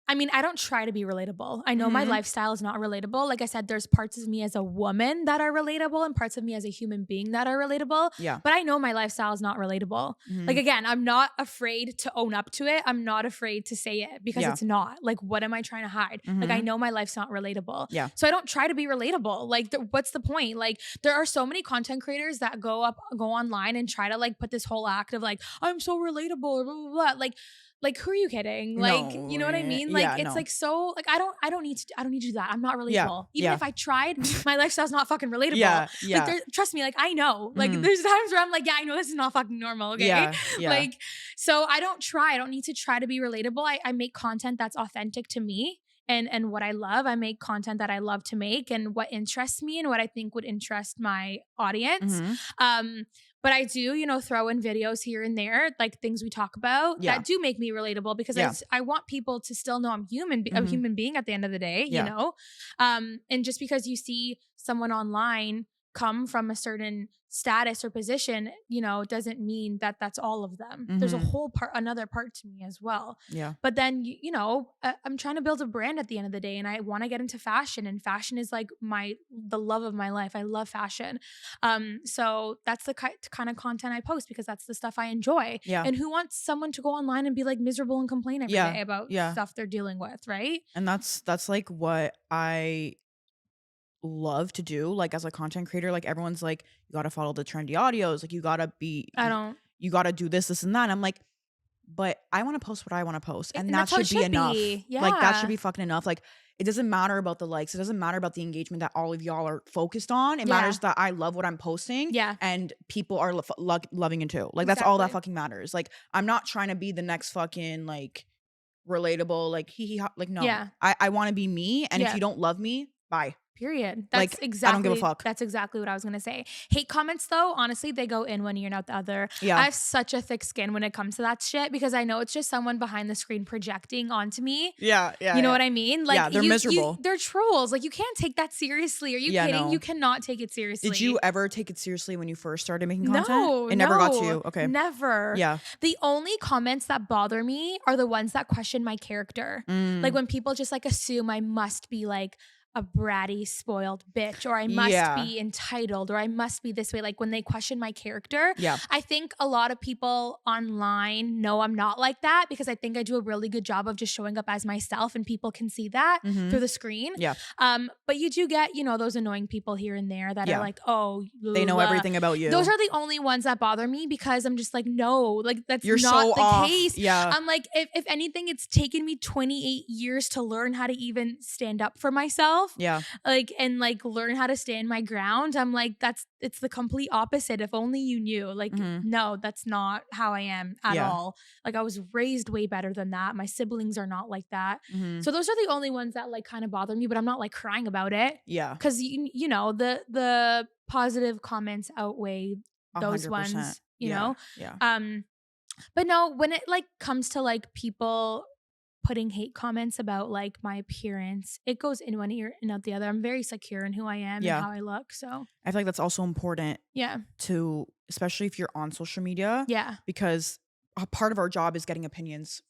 B: I mean, I don't try to be relatable. I know my lifestyle is not relatable. Like I said, there's parts of me as a woman that are relatable and parts of me as a human being that are relatable.
A: Yeah.
B: But I know my lifestyle is not relatable. Like, again, I'm not afraid to own up to it. I'm not afraid to say it because it's not. Like, what am I trying to hide? Like, I know my life's not relatable.
A: Yeah.
B: So I don't try to be relatable. Like, what's the point? Like, there are so many content creators that go online and try to like put this whole act of like, I'm so relatable or blah, blah, blah. Like, who are you kidding? Like, you know what I mean? Like, it's like so, like, I don't need to do that. I'm not relatable. Even if I tried, my lifestyle's not fucking relatable.
A: Yeah.
B: Like, trust me, like, I know. Like, there's times where I'm like, yeah, I know this is not fucking normal, okay?
A: Yeah.
B: Like, so I don't try. I don't need to try to be relatable. I make content that's authentic to me. And what I love. I make content that I love to make and what interests me and what I think would interest my audience. But I do, throw in videos here and there, like things we talk about that do make me relatable because I want people to still know I'm a human being at the end of the day, you know? And just because you see someone online come from a certain status or position, doesn't mean that that's all of them. There's a whole another part to me as well.
A: Yeah.
B: But then, I'm trying to build a brand at the end of the day and I want to get into fashion and fashion is like the love of my life. I love fashion. So that's the kind of content I post because that's the stuff I enjoy.
A: Yeah.
B: And who wants someone to go online and be like miserable and complain every day about stuff they're dealing with, right? And
A: that's like what I love to do, like as a content creator. Like everyone's like, you gotta follow the trendy audios, like you gotta you gotta do this and that, and I'm like, but I want to post what I want to post and that should be enough. Like that should be fucking enough. Like it doesn't matter about the likes, it doesn't matter about the engagement that all of y'all are focused on. It matters that I love what I'm posting and people are loving it too. Like that's all that fucking matters. Like I'm not trying to be the next fucking like relatable like hee hee ha. Like no, I want to be me, and if you don't love me, bye.
B: Period.
A: That's like, exactly. I don't give a fuck.
B: That's exactly what I was gonna say. Hate comments, though, honestly, they go in one ear and out the other.
A: Yeah.
B: I have such a thick skin when it comes to that shit because I know it's just someone behind the screen projecting onto me.
A: Yeah.
B: You know what I mean? Like,
A: they're miserable.
B: They're trolls. Like, you can't take that seriously. Are you kidding? No. You cannot take it seriously.
A: Did you ever take it seriously when you first started making content? No, it never got to you. Okay,
B: never.
A: Yeah.
B: The only comments that bother me are the ones that question my character. Like when people just like assume I must be like a bratty, spoiled bitch, or I must be entitled, or I must be this way. Like when they question my character, I think a lot of people online know I'm not like that because I think I do a really good job of just showing up as myself and people can see that through the screen. But you do get, you know, those annoying people here and there that are like, oh,
A: they know everything about you.
B: Those are the only ones that bother me because I'm just like, no, like that's
A: You're
B: not
A: so
B: the case.
A: I'm
B: like, if anything, it's taken me 28 years to learn how to even stand up for myself. Like, and like learn how to stand my ground. I'm like, it's the complete opposite. If only you knew. Like, no, that's not how I am at all. Like I was raised way better than that. My siblings are not like that. So those are the only ones that like kind of bother me, but I'm not like crying about it. Cause you know, the positive comments outweigh those 100%. Ones, you know? But no, when it like comes to like people putting hate comments about like my appearance, it goes in one ear and out the other. I'm very secure in who I am and how I look. So
A: I feel like that's also important. To, especially if you're on social media. Because a part of our job is getting opinions.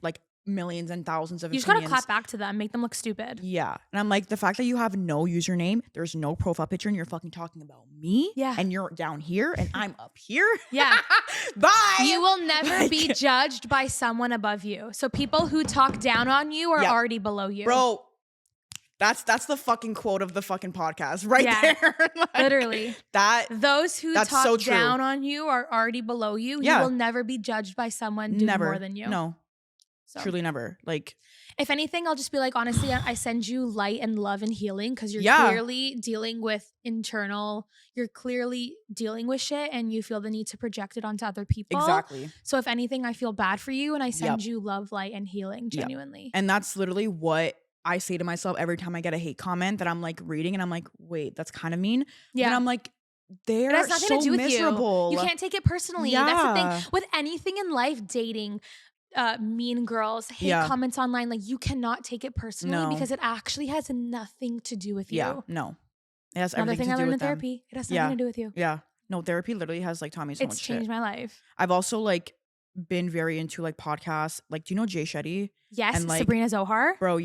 A: Like millions and thousands of opinions.
B: You just gotta clap back to them, make them look stupid.
A: And I'm like, the fact that you have no username, there's no profile picture, and you're fucking talking about me. And you're down here and I'm up here. Bye.
B: You will never be judged by someone above you. So people who talk down on you are already below you.
A: Bro, that's the fucking quote of the fucking podcast right there. Like,
B: literally. Those who talk down on you are already below you. You will never be judged by someone doing more than you.
A: No. So. Truly never. Like,
B: if anything, I'll just be like, honestly, I send you light and love and healing because you're clearly dealing with you're clearly dealing with shit and you feel the need to project it onto other people.
A: Exactly.
B: So if anything, I feel bad for you and I send you love, light, and healing genuinely.
A: And that's literally what I say to myself every time I get a hate comment that I'm like reading and I'm like, wait, that's kind of mean. And I'm like, they're
B: has nothing
A: so
B: to do with
A: miserable.
B: You can't take it personally. That's the thing. With anything in life, dating, mean girls, hate comments online, like you cannot take it personally because it actually has nothing to do with you.
A: No. It has
B: Another
A: everything
B: thing
A: to do
B: I learned
A: with
B: in
A: them.
B: therapy. It has nothing to do with you.
A: No, therapy literally has like taught me so much shit.
B: It's changed my life.
A: I've also like been very into like podcasts. Like, do you know Jay Shetty?
B: Yes,
A: and, like,
B: Sabrina Zohar.
A: Bro,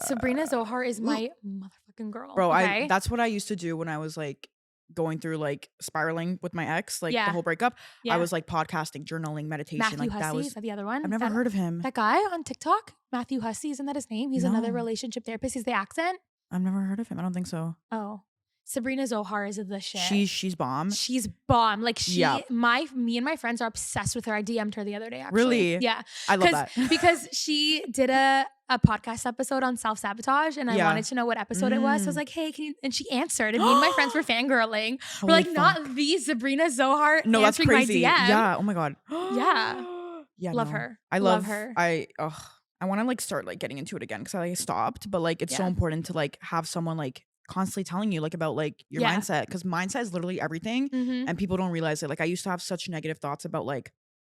B: Sabrina Zohar is my motherfucking girl.
A: Bro, that's what I used to do when I was like going through like spiraling with my ex, like the whole breakup. I was like podcasting, journaling, meditation.
B: Matthew
A: like
B: Hussey,
A: that was
B: is that the other one?
A: I've never heard of him.
B: That guy on TikTok, Matthew Hussey, isn't that his name? He's another relationship therapist. He's the accent.
A: I've never heard of him. I don't think so.
B: Oh. Sabrina Zohar is the shit.
A: She's bomb.
B: She's bomb. Like me and my friends are obsessed with her. I DM'd her the other day, actually.
A: Really?
B: Yeah.
A: I love that.
B: Because she did a podcast episode on self-sabotage and I wanted to know what episode it was. So I was like, hey, can you, and she answered and me and my friends were fangirling. We're like, not the Sabrina Zohar answering my DM.
A: Yeah. Oh my God.
B: Yeah. Love her.
A: I love
B: her.
A: I want to like start like getting into it again because I like stopped, but like it's so important to like have someone like constantly telling you like about like your mindset, because mindset is literally everything and people don't realize it. Like I used to have such negative thoughts about like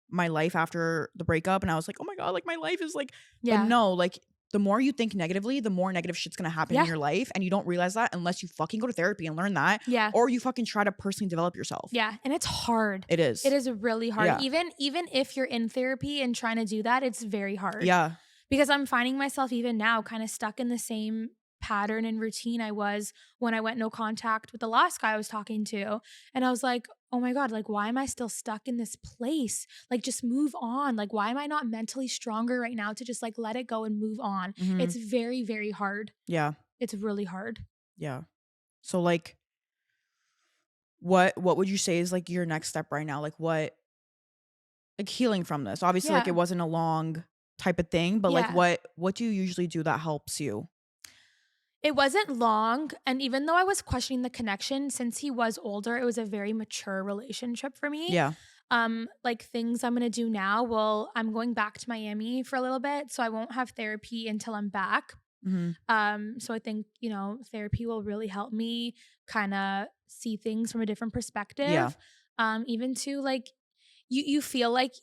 A: my life after the breakup and I was like, oh my God, like my life is like, but no, like the more you think negatively, the more negative shit's gonna happen in your life, and you don't realize that unless you fucking go to therapy and learn that, or you fucking try to personally develop yourself.
B: And it's hard.
A: It is
B: really hard. Even if you're in therapy and trying to do that, it's very hard. Because I'm finding myself even now kind of stuck in the same pattern and routine I was when I went no contact with the last guy I was talking to. And I was like, oh my God, like, why am I still stuck in this place? Like, just move on. Like, why am I not mentally stronger right now to just like let it go and move on? It's very, very hard. It's really hard.
A: So like, what would you say is like your next step right now? Like what, like healing from this? Obviously like it wasn't a long type of thing, but like what do you usually do that helps you?
B: It wasn't long. And even though I was questioning the connection, since he was older, it was a very mature relationship for me. Like things I'm going to do now, well, I'm going back to Miami for a little bit. So I won't have therapy until I'm back. So I think, you know, therapy will really help me kind of see things from a different perspective. Even to like, you feel like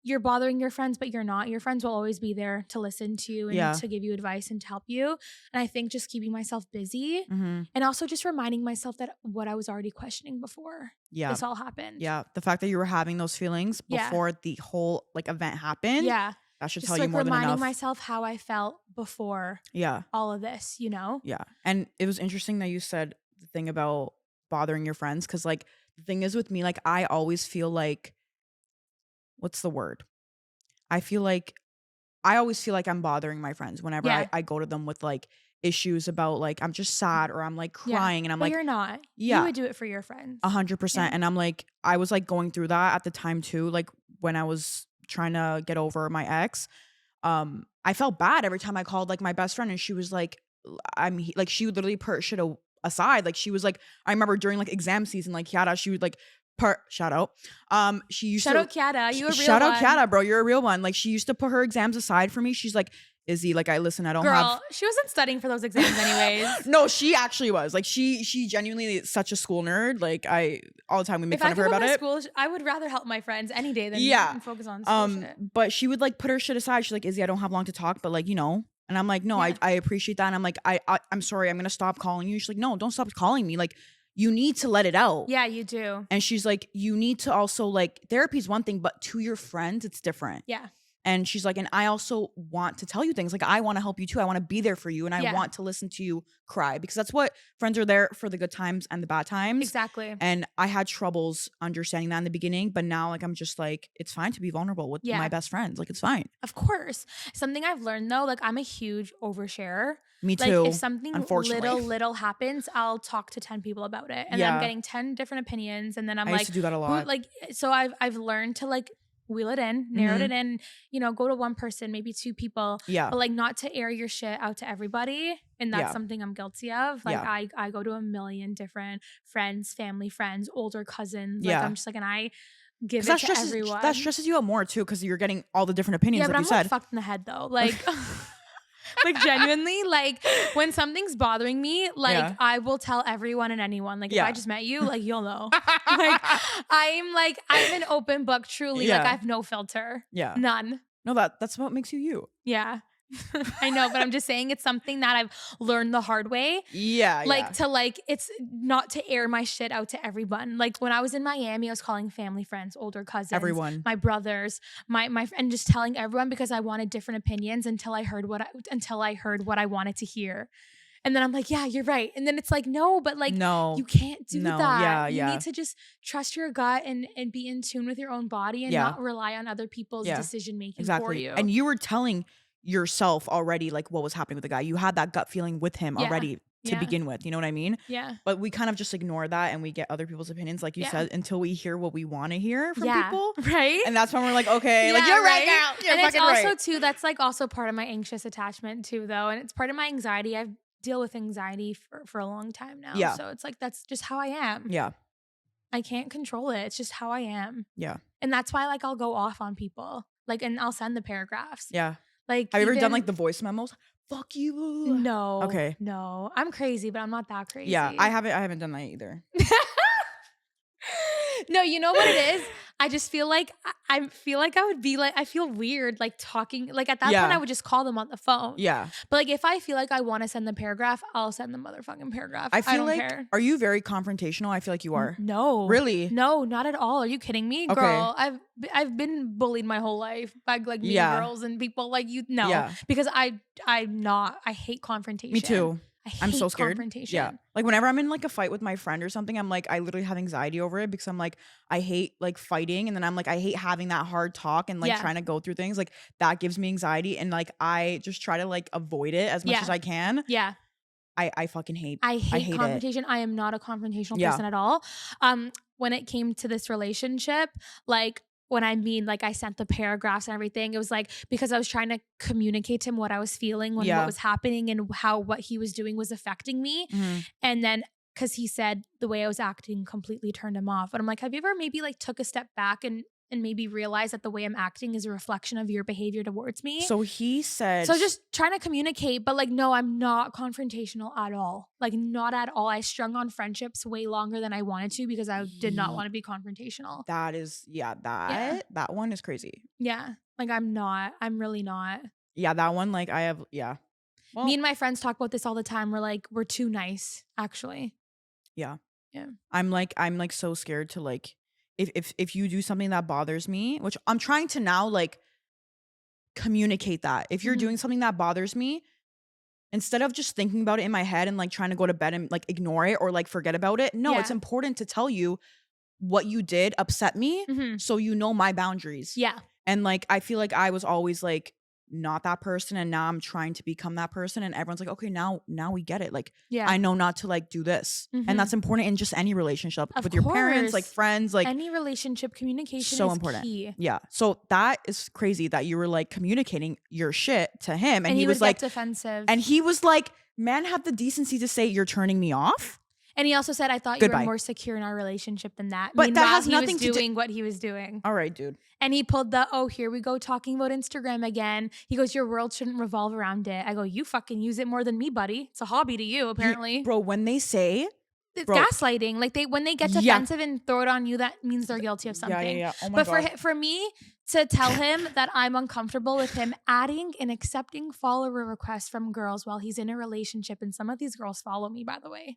B: you're bothering your friends, but you're not. Your friends will always be there to listen to you and to give you advice and to help you. And I think just keeping myself busy and also just reminding myself that what I was already questioning before this all happened.
A: The fact that you were having those feelings before the whole like event happened. That should
B: just
A: tell
B: like
A: you more than enough.
B: reminding myself how I felt before
A: Yeah.
B: all of this, you know?
A: Yeah. And it was interesting that you said the thing about bothering your friends. Cause like the thing is with me, like I always feel like, what's the word? I always feel like I'm bothering my friends whenever
B: Yeah.
A: I go to them with like issues about like, I'm just sad or I'm like crying and I'm
B: but
A: like,
B: you're not. You
A: yeah,
B: would do it for your friends.
A: 100%.
B: Yeah.
A: And I'm like, I was like going through that at the time too. Like when I was trying to get over my ex, I felt bad every time I called like my best friend and she was like, like she would literally put shit aside. Like she was like, I remember during like exam season, like Kiara, she would like shout out. She used
B: Shout
A: to
B: out Kiara, you a real
A: shout out
B: one.
A: Kiara, bro, you're a real one. Like she used to put her exams aside for me. She's like, Izzy, like I listen, I don't have.
B: Girl, she wasn't studying for those exams anyways.
A: No, she actually was. Like she genuinely is such a school nerd. Like all the time we make fun of her about it.
B: School, I would rather help my friends any day than focus on school shit.
A: But she would like put her shit aside. She's like, Izzy, I don't have long to talk, but like, you know. And I'm like, no, I appreciate that. And I'm like, I'm sorry, I'm gonna stop calling you. She's like, no, don't stop calling me. Like, you need to let it out.
B: Yeah, you do.
A: And she's like, you need to also like, therapy's one thing, but to your friends, it's different.
B: Yeah.
A: And she's like, and I also want to tell you things. Like, I want to help you too. I want to be there for you. And I want to listen to you cry because that's what friends are there for, the good times and the bad times.
B: Exactly.
A: And I had troubles understanding that in the beginning. But now, like, I'm just like, it's fine to be vulnerable with my best friends. Like, it's fine.
B: Of course. Something I've learned though, like, I'm a huge oversharer.
A: Me too.
B: Like, if something little happens, I'll talk to 10 people about it. And then I'm getting 10 different opinions. And then I
A: used to do that a lot.
B: Like, so I've learned to like, wheel it in, narrow it in, you know, go to one person, maybe 2 people. Yeah. But like not to air your shit out to everybody. And that's something I'm guilty of. Like I go to a million different friends, family friends, older cousins. Like I'm just like, and I give it to everyone.
A: That stresses you out more too, because you're getting all the different opinions.
B: Yeah,
A: like
B: but
A: you said.
B: Like fucked in the head though. Like like genuinely, like when something's bothering me, like I will tell everyone and anyone. Like if I just met you, like you'll know. Like I'm an open book, truly. Like I have no filter. Yeah. None.
A: No, that's what makes you you.
B: Yeah. I know, but I'm just saying it's something that I've learned the hard way. Yeah. Like to like, it's not to air my shit out to everyone. Like when I was in Miami, I was calling family, friends, older cousins, everyone, my brothers, my and just telling everyone because I wanted different opinions until I heard what I wanted to hear. And then I'm like, yeah, you're right. And then it's like, no, but like, no, you can't do that. You need to just trust your gut and be in tune with your own body and not rely on other people's decision making for you.
A: And you were telling yourself already like what was happening with the guy. You had that gut feeling with him already to begin with. You know what I mean? Yeah. But we kind of just ignore that and we get other people's opinions, like you said, until we hear what we want to hear from people. Right. And that's when we're like, okay, like you're right now. You're
B: and
A: fucking
B: it's also
A: right.
B: too, that's like also part of my anxious attachment too, though. And it's part of my anxiety. I've dealt with anxiety for a long time now. Yeah. So it's like, that's just how I am. Yeah. I can't control it. It's just how I am. Yeah. And that's why like I'll go off on people. Like, and I'll send the paragraphs. Yeah. Like,
A: have you ever done like the voice memos? Fuck you.
B: No. Okay. No. I'm crazy, but I'm not that crazy.
A: Yeah, I haven't done that either.
B: No, you know what it is? I just feel like I would be like, I feel weird like talking. Like at that point, I would just call them on the phone. Yeah. But like if I feel like I want to send the paragraph, I'll send the motherfucking paragraph. I don't like, care.
A: Are you very confrontational? I feel like you are.
B: No.
A: Really?
B: No, not at all. Are you kidding me? Okay. Girl, I've been bullied my whole life by like mean girls and people like you. No. Yeah. Because I hate confrontation.
A: Me too. I'm so scared.
B: Confrontation.
A: Yeah. Like whenever I'm in like a fight with my friend or something, I'm like, I literally have anxiety over it because I'm like, I hate like fighting. And then I'm like, I hate having that hard talk and like trying to go through things. Like that gives me anxiety. And like, I just try to like avoid it as much as I can. Yeah. I fucking hate
B: I hate confrontation. I am not a confrontational person at all. When it came to this relationship, like, when I mean, like I sent the paragraphs and everything, it was like because I was trying to communicate to him what I was feeling when what was happening and how what he was doing was affecting me. Mm-hmm. And then because he said the way I was acting completely turned him off. But I'm like, have you ever maybe like took a step back and maybe realize that the way I'm acting is a reflection of your behavior towards me?
A: So he said...
B: So just trying to communicate, but like, no, I'm not confrontational at all. Like not at all. I strung on friendships way longer than I wanted to because I did not want to be confrontational.
A: That is, that one is crazy.
B: Yeah. Like I'm really not.
A: Yeah, that one, like I have, well,
B: me and my friends talk about this all the time. We're like, we're too nice, actually.
A: Yeah. Yeah. I'm like so scared to like, if you do something that bothers me, which I'm trying to now like communicate that. If you're doing something that bothers me, instead of just thinking about it in my head and like trying to go to bed and like ignore it or like forget about it. No, it's important to tell you what you did upset me, so you know my boundaries.
B: Yeah.
A: And like I feel like I was always like not that person, and now I'm trying to become that person, and everyone's like, okay, now we get it. Like I know not to like do this. And that's important in just any relationship with your parents, like friends, like
B: any relationship. Communication
A: so
B: is
A: important.
B: key.
A: Yeah. So that is crazy that you were like communicating your shit to him, and he was like
B: defensive.
A: And he was like, man, have the decency to say you're turning me off.
B: And he also said, I thought you were more secure in our relationship than that.
A: But
B: meanwhile,
A: that has
B: he
A: nothing
B: was
A: to
B: doing what he was doing.
A: All right, dude.
B: And he pulled the, oh, here we go talking about Instagram again. He goes, your world shouldn't revolve around it. I go, you fucking use it more than me, buddy. It's a hobby to you, apparently.
A: Bro, when they say...
B: It's gaslighting. Like when they get defensive and throw it on you, that means they're guilty of something.
A: Yeah. Oh my God.
B: But for me to tell him that I'm uncomfortable with him adding and accepting follower requests from girls while he's in a relationship, and some of these girls follow me, by the way.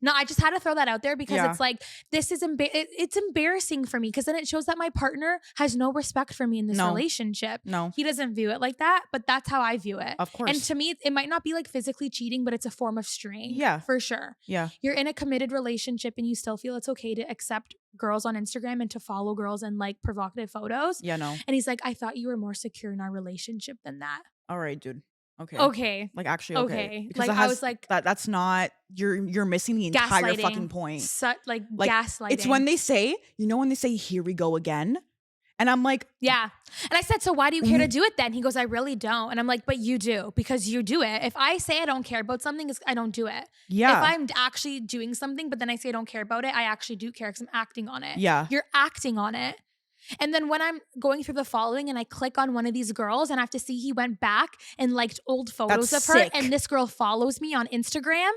B: No, I just had to throw that out there because it's like, this is it's embarrassing for me, because then it shows that my partner has no respect for me in this relationship.
A: No.
B: He doesn't view it like that, but that's how I view it.
A: Of course.
B: And to me, it might not be like physically cheating, but it's a form of straying.
A: Yeah.
B: For sure.
A: Yeah.
B: You're in a committed relationship and you still feel it's okay to accept girls on Instagram and to follow girls and like provocative photos.
A: Yeah, no.
B: And he's like, I thought you were more secure in our relationship than that.
A: All right, dude.
B: Okay.
A: Like actually okay.
B: Because like I was like,
A: that's not, you're missing the entire fucking point.
B: Like gaslighting.
A: It's when they say, when they say, here we go again. And I'm like,
B: yeah. And I said, so why do you care to do it then? He goes, I really don't. And I'm like, but you do, because you do it. If I say I don't care about something, I don't do it.
A: Yeah.
B: If I'm actually doing something, but then I say I don't care about it, I actually do care because I'm acting on it.
A: Yeah.
B: You're acting on it. And then when I'm going through the following and I click on one of these girls and I have to see he went back and liked old photos of her, and this girl follows me on Instagram.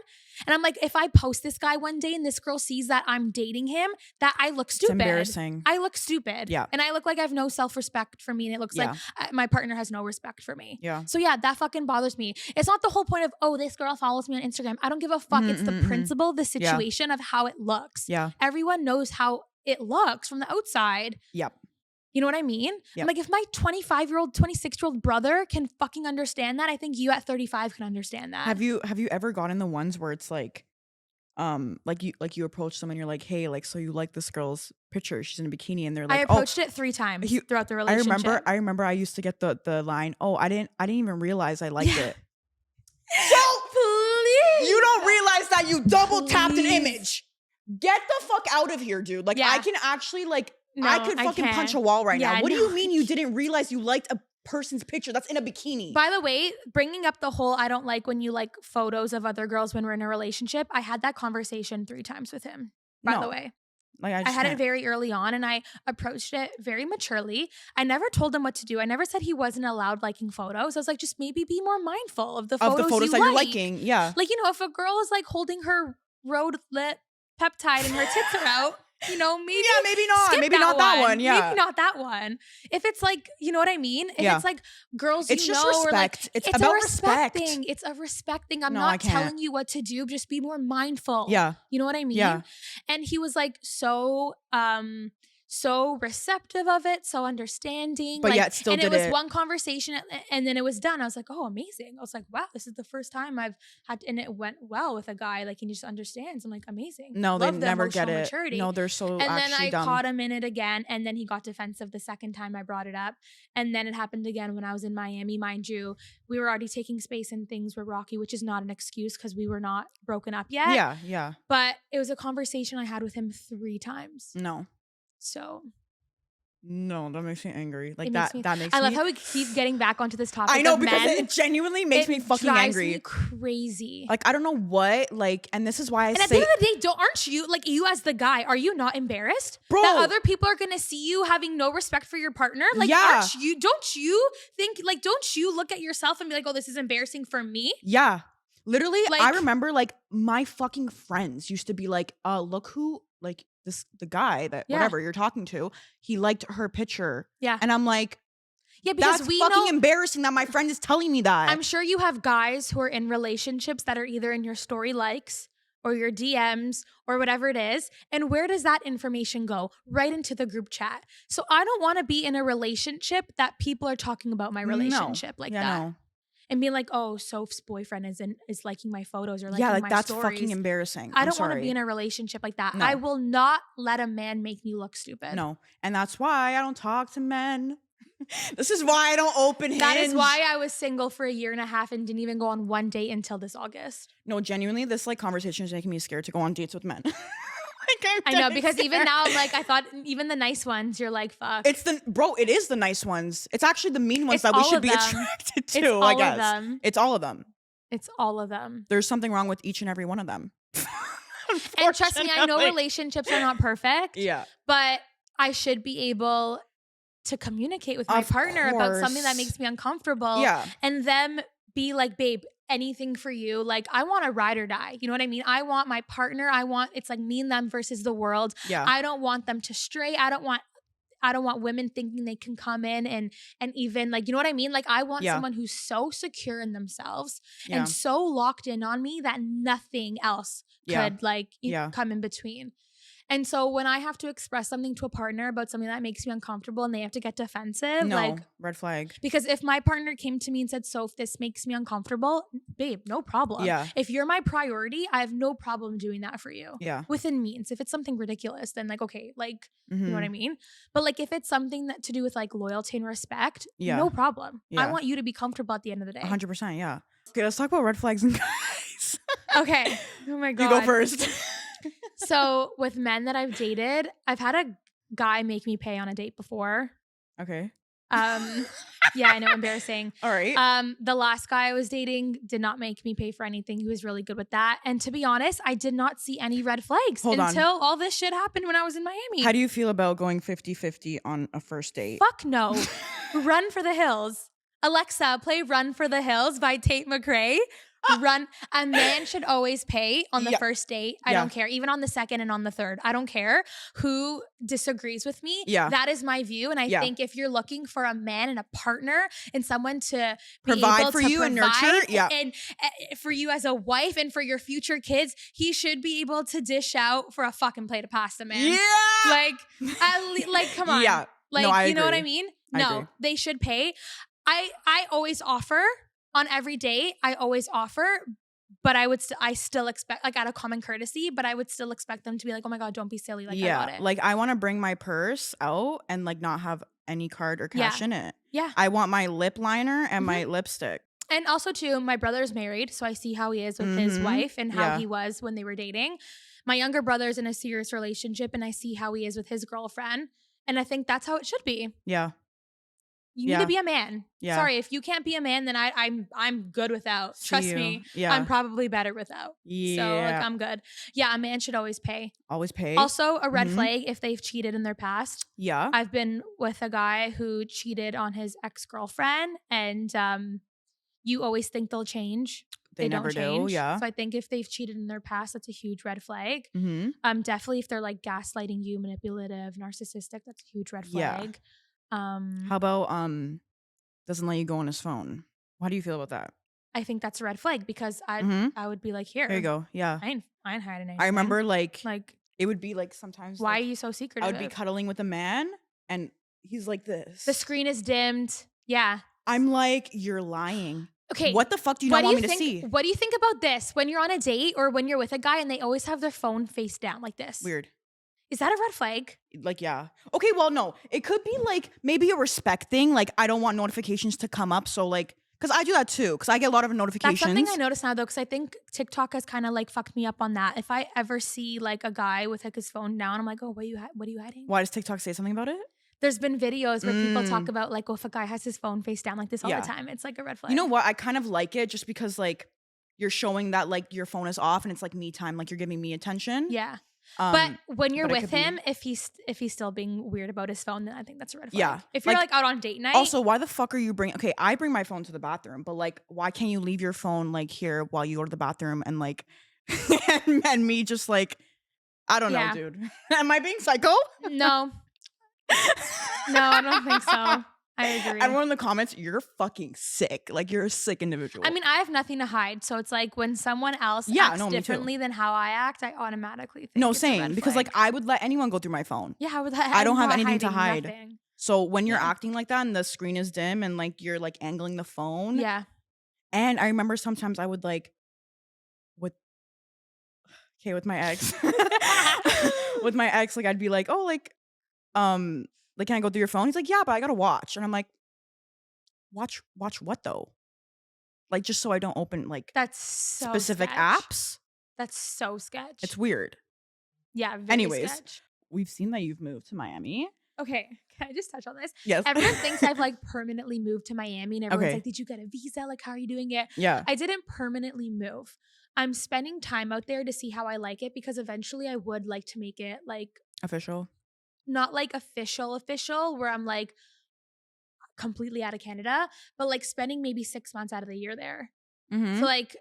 B: And I'm like, if I post this guy one day and this girl sees that I'm dating him, that I look stupid.
A: It's embarrassing.
B: I look stupid.
A: Yeah.
B: And I look like I have no self-respect for me. And it looks like my partner has no respect for me.
A: Yeah.
B: So yeah, that fucking bothers me. It's not the whole point of, oh, this girl follows me on Instagram. I don't give a fuck. It's the principle, the situation of how it looks.
A: Yeah.
B: Everyone knows how it looks from the outside.
A: Yep.
B: You know what I mean?
A: Yep.
B: I'm like, if my 25-year-old, 26-year-old brother can fucking understand that, I think you at 35 can understand that.
A: Have you ever gotten the ones where it's like you approach someone, you're like, hey, like, so you like this girl's picture, she's in a bikini, and they're like,
B: I approached it 3 times throughout the relationship.
A: I remember I used to get the line, oh, I didn't even realize I liked it.
B: So please,
A: you don't realize that you double tapped an image. Get the fuck out of here, dude. Like I can actually like,
B: no,
A: I could fucking punch a wall right now. What do you mean you didn't realize you liked a person's picture that's in a bikini?
B: By the way, bringing up the whole I don't like when you like photos of other girls when we're in a relationship, I had that conversation 3 times with him, by the way.
A: Like
B: I had it very early on and I approached it very maturely. I never told him what to do. I never said he wasn't allowed liking photos. I was like, just maybe be more mindful of the photos
A: that you're liking. Yeah.
B: Like, if a girl is like holding her road lit peptide and her tits are out, maybe
A: maybe not. Maybe not that one. Yeah.
B: Maybe not that one. If it's like, you know what I mean? If it's like girls,
A: it's just respect.
B: Like,
A: it's about respect.
B: It's a respect thing. I'm not telling you what to do. Just be more mindful.
A: Yeah.
B: You know what I mean?
A: Yeah.
B: And he was like so receptive of it, so understanding.
A: But yet still did it.
B: And it was one conversation and then it was done. I was like, oh, amazing. I was like, wow, this is the first time I've had, and it went well with a guy. Like, he just understands. I'm like, amazing.
A: No, they never get it.
B: Maturity.
A: No, they're so
B: and
A: actually
B: then I
A: dumb.
B: caught him in it again. And then he got defensive the second time I brought it up. And then it happened again when I was in Miami. Mind you, we were already taking space and things were rocky, which is not an excuse because we were not broken up yet.
A: Yeah, yeah.
B: But it was a conversation I had with him 3 times.
A: No.
B: So...
A: No, that makes me angry. Like that makes me.
B: I love how we keep getting back onto this topic.
A: I know, because it genuinely makes me fucking angry.
B: Me crazy.
A: Like, I don't know what, like, and this is why I say.
B: And at the end of the day, aren't you, like, you as the guy, are you not embarrassed?
A: Bro.
B: That other people are going to see you having no respect for your partner? Like, don't you think, like, don't you look at yourself and be like, oh, this is embarrassing for me?
A: Yeah. Literally,
B: like,
A: I remember, like, my fucking friends used to be like, look who, like, the guy that whatever you're talking to, he liked her picture. Yeah. And I'm like, yeah, because that's fucking embarrassing that my friend is telling me that.
B: I'm sure you have guys who are in relationships that are either in your story likes or your DMs or whatever it is. And where does that information go? Right into the group chat. So I don't want to be in a relationship that people are talking about my relationship like that.
A: No.
B: And being like, oh, Soph's boyfriend is liking my photos or liking
A: Yeah, like
B: my
A: that's
B: stories.
A: fucking embarrassing.
B: I don't want to be in a relationship like that.
A: No.
B: I will not let a man make me look stupid.
A: No. And that's why I don't talk to men. This is why I don't open Hinge.
B: That is why I was single for 1.5 years and didn't even go on one date until this August.
A: No, genuinely, this like conversation is making me scared to go on dates with men.
B: I know, because even now, like, I thought even the nice ones, you're like, fuck.
A: It is the nice ones. It's actually the mean ones that we should be attracted to,
B: it's all
A: I guess.
B: Of them.
A: It's all of them.
B: It's all of them.
A: There's something wrong with each and every one of them.
B: And trust me, I know relationships are not perfect.
A: Yeah.
B: But I should be able to communicate with my partner about something that makes me uncomfortable.
A: Yeah.
B: And them be like, babe, anything for you. Like, I want to ride or die. You know what I mean? I want my partner. It's like me and them versus the world.
A: Yeah.
B: I don't want them to stray. I don't want women thinking they can come in and even like, you know what I mean? Like, I want someone who's so secure in themselves and so locked in on me that nothing else could come in between. And so when I have to express something to a partner about something that makes me uncomfortable and they have to get defensive, like,
A: red flag.
B: Because if my partner came to me and said, Soph, this makes me uncomfortable, babe, no problem.
A: Yeah.
B: If you're my priority, I have no problem doing that for you.
A: Yeah.
B: Within means. If it's something ridiculous, then like, okay, like, you know what I mean? But like, if it's something that to do with like loyalty and respect, no problem.
A: Yeah.
B: I want you to be comfortable at the end of the day.
A: 100%, yeah. Okay, let's talk about red flags and guys.
B: Okay. Oh my God.
A: You go first.
B: So with men that I've dated, I've had a guy make me pay on a date before.
A: Okay.
B: Yeah, I know, embarrassing.
A: All right.
B: The last guy I was dating did not make me pay for anything. He was really good with that. And to be honest, I did not see any red flags until all this shit happened when I was in Miami.
A: How do you feel about going 50-50 on a first date?
B: Fuck no. Run for the Hills. Alexa, play Run for the Hills by Tate McRae. Run. A man should always pay on the first date. I don't care. Even on the second and on the third. I don't care who disagrees with me.
A: Yeah.
B: That is my view. And I think if you're looking for a man and a partner and someone to
A: provide for you and nurture,
B: and for you as a wife and for your future kids, he should be able to dish out for a fucking plate of pasta, man.
A: Yeah.
B: Like, come on.
A: Yeah.
B: Like,
A: no, I
B: you know
A: agree.
B: what I mean?
A: I
B: No,
A: agree.
B: they should pay. I always offer on every date. I always offer, but I still expect, like, out of common courtesy, but I would still expect them to be like, oh my God, don't be silly. Like, I got it.
A: Like, I want to bring my purse out and like not have any card or cash in it.
B: Yeah.
A: I want my lip liner and my lipstick.
B: And also too, my brother's married, so I see how he is with his wife and how he was when they were dating. My younger brother's in a serious relationship and I see how he is with his girlfriend. And I think that's how it should be.
A: Yeah.
B: You need to be a man.
A: Yeah.
B: Sorry, if you can't be a man, then I'm good without. Trust me.
A: Yeah.
B: I'm probably better without.
A: Yeah.
B: So like, I'm good. Yeah, a man should always pay.
A: Always pay.
B: Also, a red flag if they've cheated in their past.
A: Yeah.
B: I've been with a guy who cheated on his ex-girlfriend, and you always think they'll change. They
A: never
B: don't change.
A: do. Yeah.
B: So I think if they've cheated in their past, that's a huge red flag. Definitely if they're like gaslighting you, manipulative, narcissistic, that's a huge red flag.
A: Yeah. How about doesn't let you go on his phone? How do you feel about that?
B: I think that's a red flag because I would be like, here.
A: There you go. Yeah.
B: I ain't hiding anything.
A: I remember like it would be like sometimes
B: why
A: like,
B: are you so secretive?
A: I would be cuddling with a man and he's like this.
B: The screen is dimmed. Yeah.
A: I'm like, you're lying.
B: Okay.
A: What the fuck do you not want me to see?
B: What do you think about this when you're on a date or when you're with a guy and they always have their phone face down like this?
A: Weird.
B: Is that a red flag?
A: Like, yeah. Okay, well, no. It could be like maybe a respect thing. Like, I don't want notifications to come up. So like, because I do that too. Because I get a lot of notifications.
B: That's something I notice now though. Because I think TikTok has kind of like fucked me up on that. If I ever see like a guy with like his phone down, I'm like, oh, what are you hiding?
A: Why does TikTok say something about it?
B: There's been videos where people talk about like, oh, if a guy has his phone face down like this all the time, it's like a red flag.
A: You know what? I kind of like it just because like you're showing that like your phone is off and it's like me time. Like you're giving me attention.
B: Yeah. But when you're with him, if he's still being weird about his phone, then I think that's a red flag.
A: Yeah.
B: If you're like out on date night.
A: Also, why the fuck are you bringing? Okay, I bring my phone to the bathroom, but like, why can't you leave your phone like here while you go to the bathroom and like, and me just like, I don't know, dude. Am I being psycho?
B: No. No, I don't think so. I agree.
A: Everyone in the comments, you're fucking sick. Like, you're a sick individual.
B: I mean, I have nothing to hide. So it's like when someone else acts differently than how I act, I automatically think
A: no,
B: it's a
A: same.
B: red
A: Because,
B: flag.
A: like, I would let anyone go through my phone.
B: Yeah,
A: I don't have anything to hide.
B: Nothing.
A: So when you're acting like that and the screen is dim and, like, you're, like, angling the phone.
B: Yeah.
A: And I remember sometimes I would, like, with my ex. With my ex, like, I'd be like, oh, like, can I go through your phone? He's like, yeah, but I gotta watch. And I'm like, watch what though? Like, just so I don't open, like,
B: That's so
A: specific
B: sketch.
A: apps.
B: That's so sketch.
A: It's weird.
B: Yeah, very
A: Anyways,
B: sketch.
A: we've seen that you've moved to Miami.
B: Okay, can I just touch on this?
A: Yes.
B: Everyone thinks I've like permanently moved to Miami, and everyone's
A: Okay.
B: like, did you get a visa? Like, how are you doing it?
A: Yeah.
B: I didn't permanently move. I'm spending time out there to see how I like it, because eventually I would like to make it like
A: Official.
B: not like official where I'm like completely out of Canada, but like spending maybe 6 months out of the year there.
A: Mm-hmm.
B: So like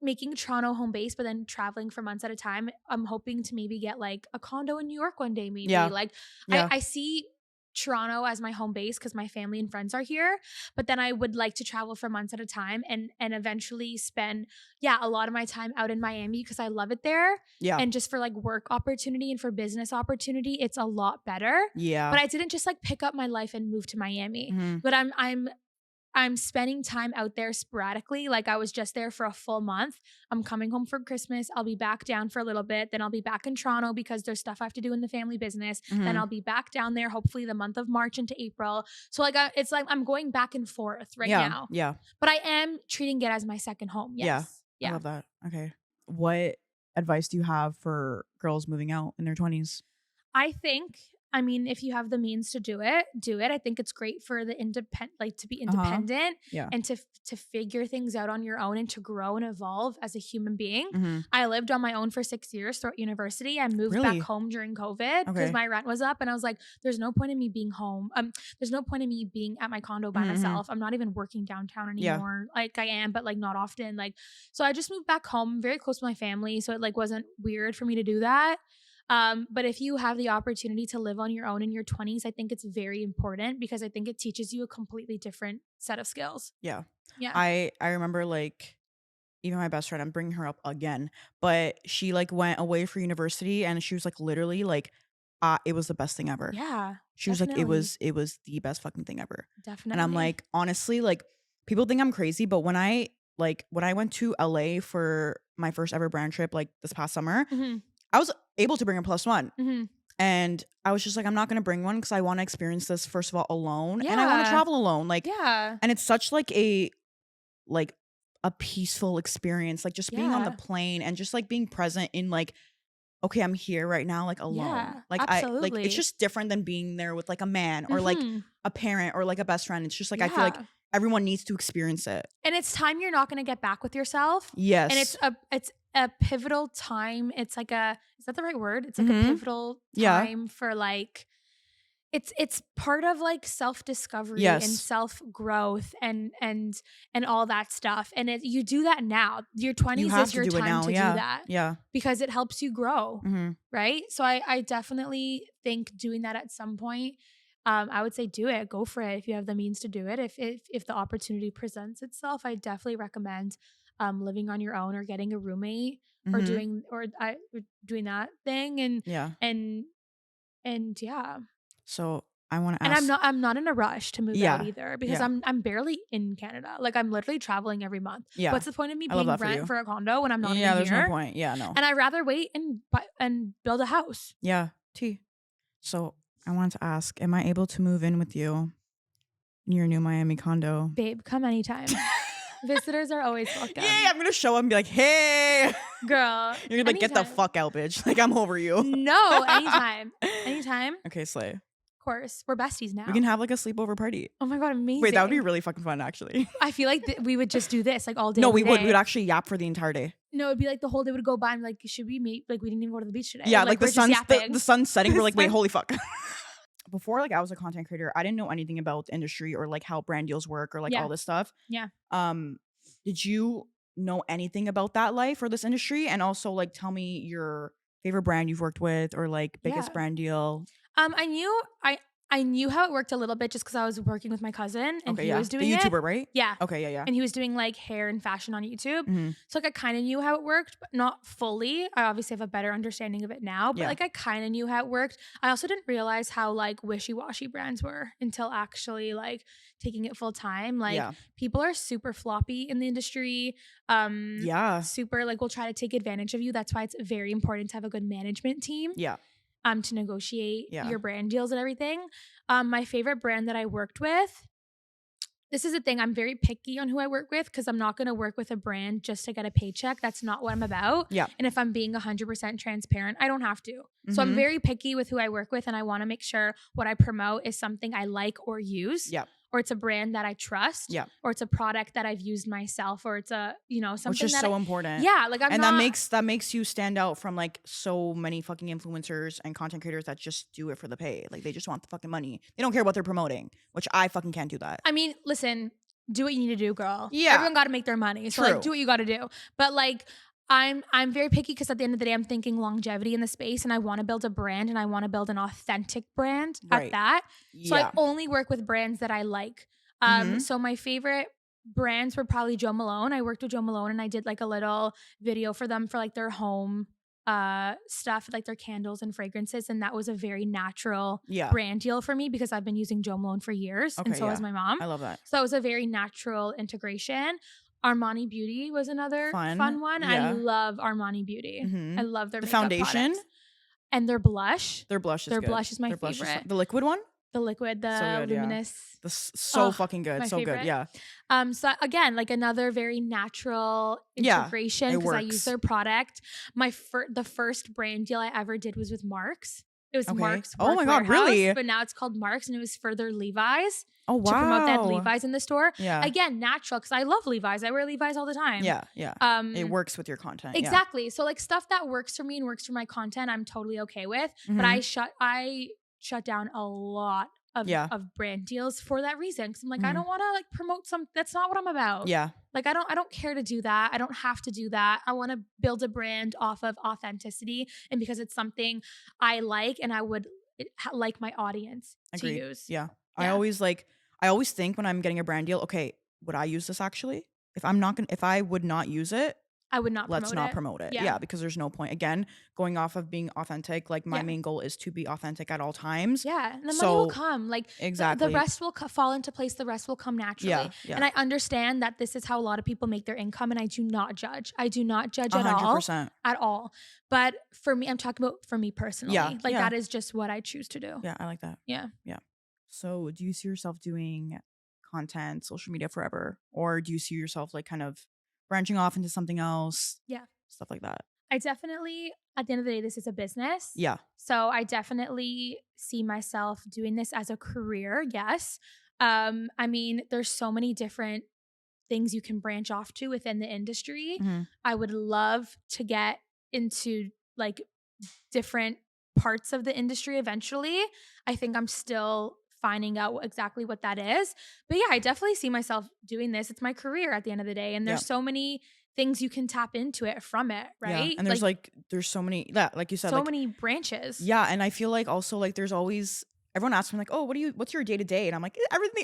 B: making Toronto home base, but then traveling for months at a time. I'm hoping to maybe get like a condo in New York one day, maybe.
A: Yeah.
B: Like
A: Yeah.
B: I see Toronto as my home base because my family and friends are here, but then I would like to travel for months at a time and eventually spend a lot of my time out in Miami because I love it there.
A: Yeah.
B: And just for like work opportunity and for business opportunity, it's a lot better.
A: Yeah.
B: But I didn't just like pick up my life and move to Miami.
A: Mm-hmm.
B: But I'm spending time out there sporadically. Like I was just there for a full month. I'm coming home for Christmas. I'll be back down for a little bit. Then I'll be back in Toronto because there's stuff I have to do in the family business.
A: Mm-hmm.
B: Then I'll be back down there hopefully the month of March into April. So like it's like I'm going back and forth now.
A: Yeah.
B: But I am treating it as my second home. Yes.
A: Yeah. I love that. Okay. What advice do you have for girls moving out in their 20s?
B: I mean, if you have the means to do it. I think it's great for the to be independent and to figure things out on your own and to grow and evolve as a human being.
A: Mm-hmm.
B: I lived on my own for 6 years throughout university. I moved back home during COVID because my rent was up, and I was like, there's no point in me being home. There's no point in me being at my condo by myself. I'm not even working downtown anymore. Like I am, but like not often. Like, so I just moved back home very close to my family. So it like wasn't weird for me to do that. But if you have the opportunity to live on your own in your 20s, I think it's very important because I think it teaches you a completely different set of skills.
A: Yeah.
B: Yeah.
A: I remember like even my best friend, I'm bringing her up again, but she like went away for university and she was like literally like, it was the best thing ever.
B: Yeah.
A: She was like, it was the best fucking thing ever.
B: Definitely.
A: And I'm like, honestly, like people think I'm crazy, but when I went to LA for my first ever brand trip, like this past summer, I was able to bring a +1.
B: Mm-hmm.
A: And I was just like, I'm not going to bring one because I want to experience this, first of all, alone.
B: Yeah.
A: And I want to travel alone. Like,
B: yeah.
A: And it's such like a peaceful experience. Like just being on the plane and just like being present in like, okay, I'm here right now, like alone.
B: Yeah,
A: like
B: absolutely.
A: it's just different than being there with like a man or like a parent or like a best friend. It's just like, I feel like everyone needs to experience it.
B: And it's time you're not going to get back with yourself.
A: Yes.
B: And it's a pivotal time. It's like is that the right word? It's like a pivotal time for like, it's part of like self-discovery and self-growth and all that stuff. And you do that now. Your 20s is your time to do that.
A: Yeah.
B: Because it helps you grow. Right? So I definitely think doing that at some point, I would say do it. Go for it if you have the means to do it. If the opportunity presents itself, I definitely recommend living on your own or getting a roommate or doing that thing and yeah.
A: So I want to ask,
B: and I'm not in a rush to move out either because I'm barely in Canada. Like I'm literally traveling every month. Yeah. What's the point of me paying rent for a condo when I'm not even here?
A: Yeah, there's no point. Yeah, no.
B: And I'd rather wait and build a house.
A: Yeah. So I wanted to ask, am I able to move in with you in your new Miami condo?
B: Babe, come anytime. Visitors are always welcome.
A: Yeah, I'm going to show up and be like, hey.
B: Girl.
A: You're going to like, get the fuck out, bitch. Like, I'm over you.
B: No, anytime. Anytime.
A: Okay, slay.
B: Of course. We're besties now.
A: We can have like a sleepover party.
B: Oh my God, amazing.
A: Wait, that would be really fucking fun, actually.
B: I feel like we would just do this like all day.
A: No, we would. We would actually yap for the entire day.
B: No, it'd be like the whole day would go by and like, should we meet? Like, we didn't even go to the beach today.
A: Yeah, like the sun's setting. We're like, wait, holy fuck. Before, like, I was a content creator, I didn't know anything about the industry or like how brand deals work or like all this stuff.
B: Yeah.
A: Did you know anything about that life or this industry? And also, like, tell me your favorite brand you've worked with or like biggest brand deal.
B: I I knew how it worked a little bit just because I was working with my cousin and he was doing
A: the
B: it.
A: YouTuber, right?
B: Yeah.
A: Okay, yeah.
B: And he was doing like hair and fashion on YouTube.
A: Mhm.
B: So like I kind of knew how it worked, but not fully. I obviously have a better understanding of it now, but
A: Yeah.
B: like I kind of knew how it worked. I also didn't realize how like wishy-washy brands were until actually like taking it full time. Like
A: Yeah.
B: people are super floppy in the industry. Super like will try to take advantage of you. That's why it's very important to have a good management team.
A: Yeah.
B: To negotiate
A: Yeah.
B: your brand deals and everything. My favorite brand that I worked with, this is the thing, I'm very picky on who I work with because I'm not going to work with a brand just to get a paycheck. That's not what I'm about.
A: Yeah.
B: And if I'm being 100% transparent, I don't have to. So I'm very picky with who I work with, and I want to make sure what I promote is something I like or use.
A: Yeah.
B: Or it's a brand that I trust.
A: Yeah.
B: Or it's a product that I've used myself, or it's a, something
A: which is so important.
B: Yeah, like
A: that makes you stand out from like so many fucking influencers and content creators that just do it for the pay. Like they just want the fucking money. They don't care what they're promoting, which I fucking can't do that.
B: I mean, listen, do what you need to do, girl.
A: Yeah.
B: Everyone got to make their money. So
A: True.
B: like do what you got to do. But like I'm very picky because at the end of the day, I'm thinking longevity in the space, and I want to build a brand, and I want to build an authentic brand at that. So I only work with brands that I like. So my favorite brands were probably Joe Malone. I worked with Joe Malone, and I did like a little video for them for like their home stuff, like their candles and fragrances, and that was a very natural brand deal for me because I've been using Joe Malone for years, and so has my mom.
A: I love that.
B: So that was a very natural integration. Armani Beauty was another fun one.
A: Yeah.
B: I love Armani Beauty. I love their makeup
A: foundation
B: products. And their blush.
A: Their blush is
B: their
A: good.
B: blush is my favorite.
A: The liquid one?
B: The liquid, the
A: so good,
B: luminous.
A: Yeah. So fucking good. So
B: favorite.
A: Good. Yeah.
B: So again, like another very natural integration because I use their product. The first brand deal I ever did was with Marks. It was Marks.
A: Oh my God, really?
B: But now it's called Marks, and it was for their Levi's.
A: Oh wow.
B: To promote that Levi's in the store.
A: Yeah.
B: Again, natural because I love Levi's. I wear Levi's all the time.
A: Yeah. Yeah. It works with your content.
B: Exactly. So like stuff that works for me and works for my content, I'm totally okay with. But I shut down a lot of brand deals for that reason. Cause I'm like, I don't want to like promote that's not what I'm about.
A: Yeah.
B: Like I don't care to do that. I don't have to do that. I want to build a brand off of authenticity, and because it's something I like and I would like my audience to use.
A: Yeah. I always think when I'm getting a brand deal, okay, would I use this actually? If I would not use it,
B: I would not
A: promote it. Yeah, because there's no point. Again, going off of being authentic, like my main goal is to be authentic at all times.
B: Yeah, and the money will come. Like
A: exactly.
B: The rest will fall into place. The rest will come naturally. Yeah. And I understand that this is how a lot of people make their income, and I do not judge. I do not judge
A: 100%.
B: At all. But for me, I'm talking about for me personally. That is just what I choose to do.
A: Yeah, I like that.
B: Yeah.
A: Yeah. So do you see yourself doing content, social media forever? Or do you see yourself like kind of branching off into something else?
B: Yeah.
A: Stuff like that.
B: I definitely, at the end of the day, this is a business.
A: Yeah.
B: So I definitely see myself doing this as a career. Yes. I mean, there's so many different things you can branch off to within the industry. I would love to get into like different parts of the industry eventually. I think I'm still finding out exactly what that is. But yeah, I definitely see myself doing this. It's my career at the end of the day. And there's so many things you can tap into it from it, right?
A: Yeah. And there's so many, like you said,
B: so many branches.
A: Yeah. And I feel like also like there's always, everyone asks me like, oh, what's your day to day? And I'm like,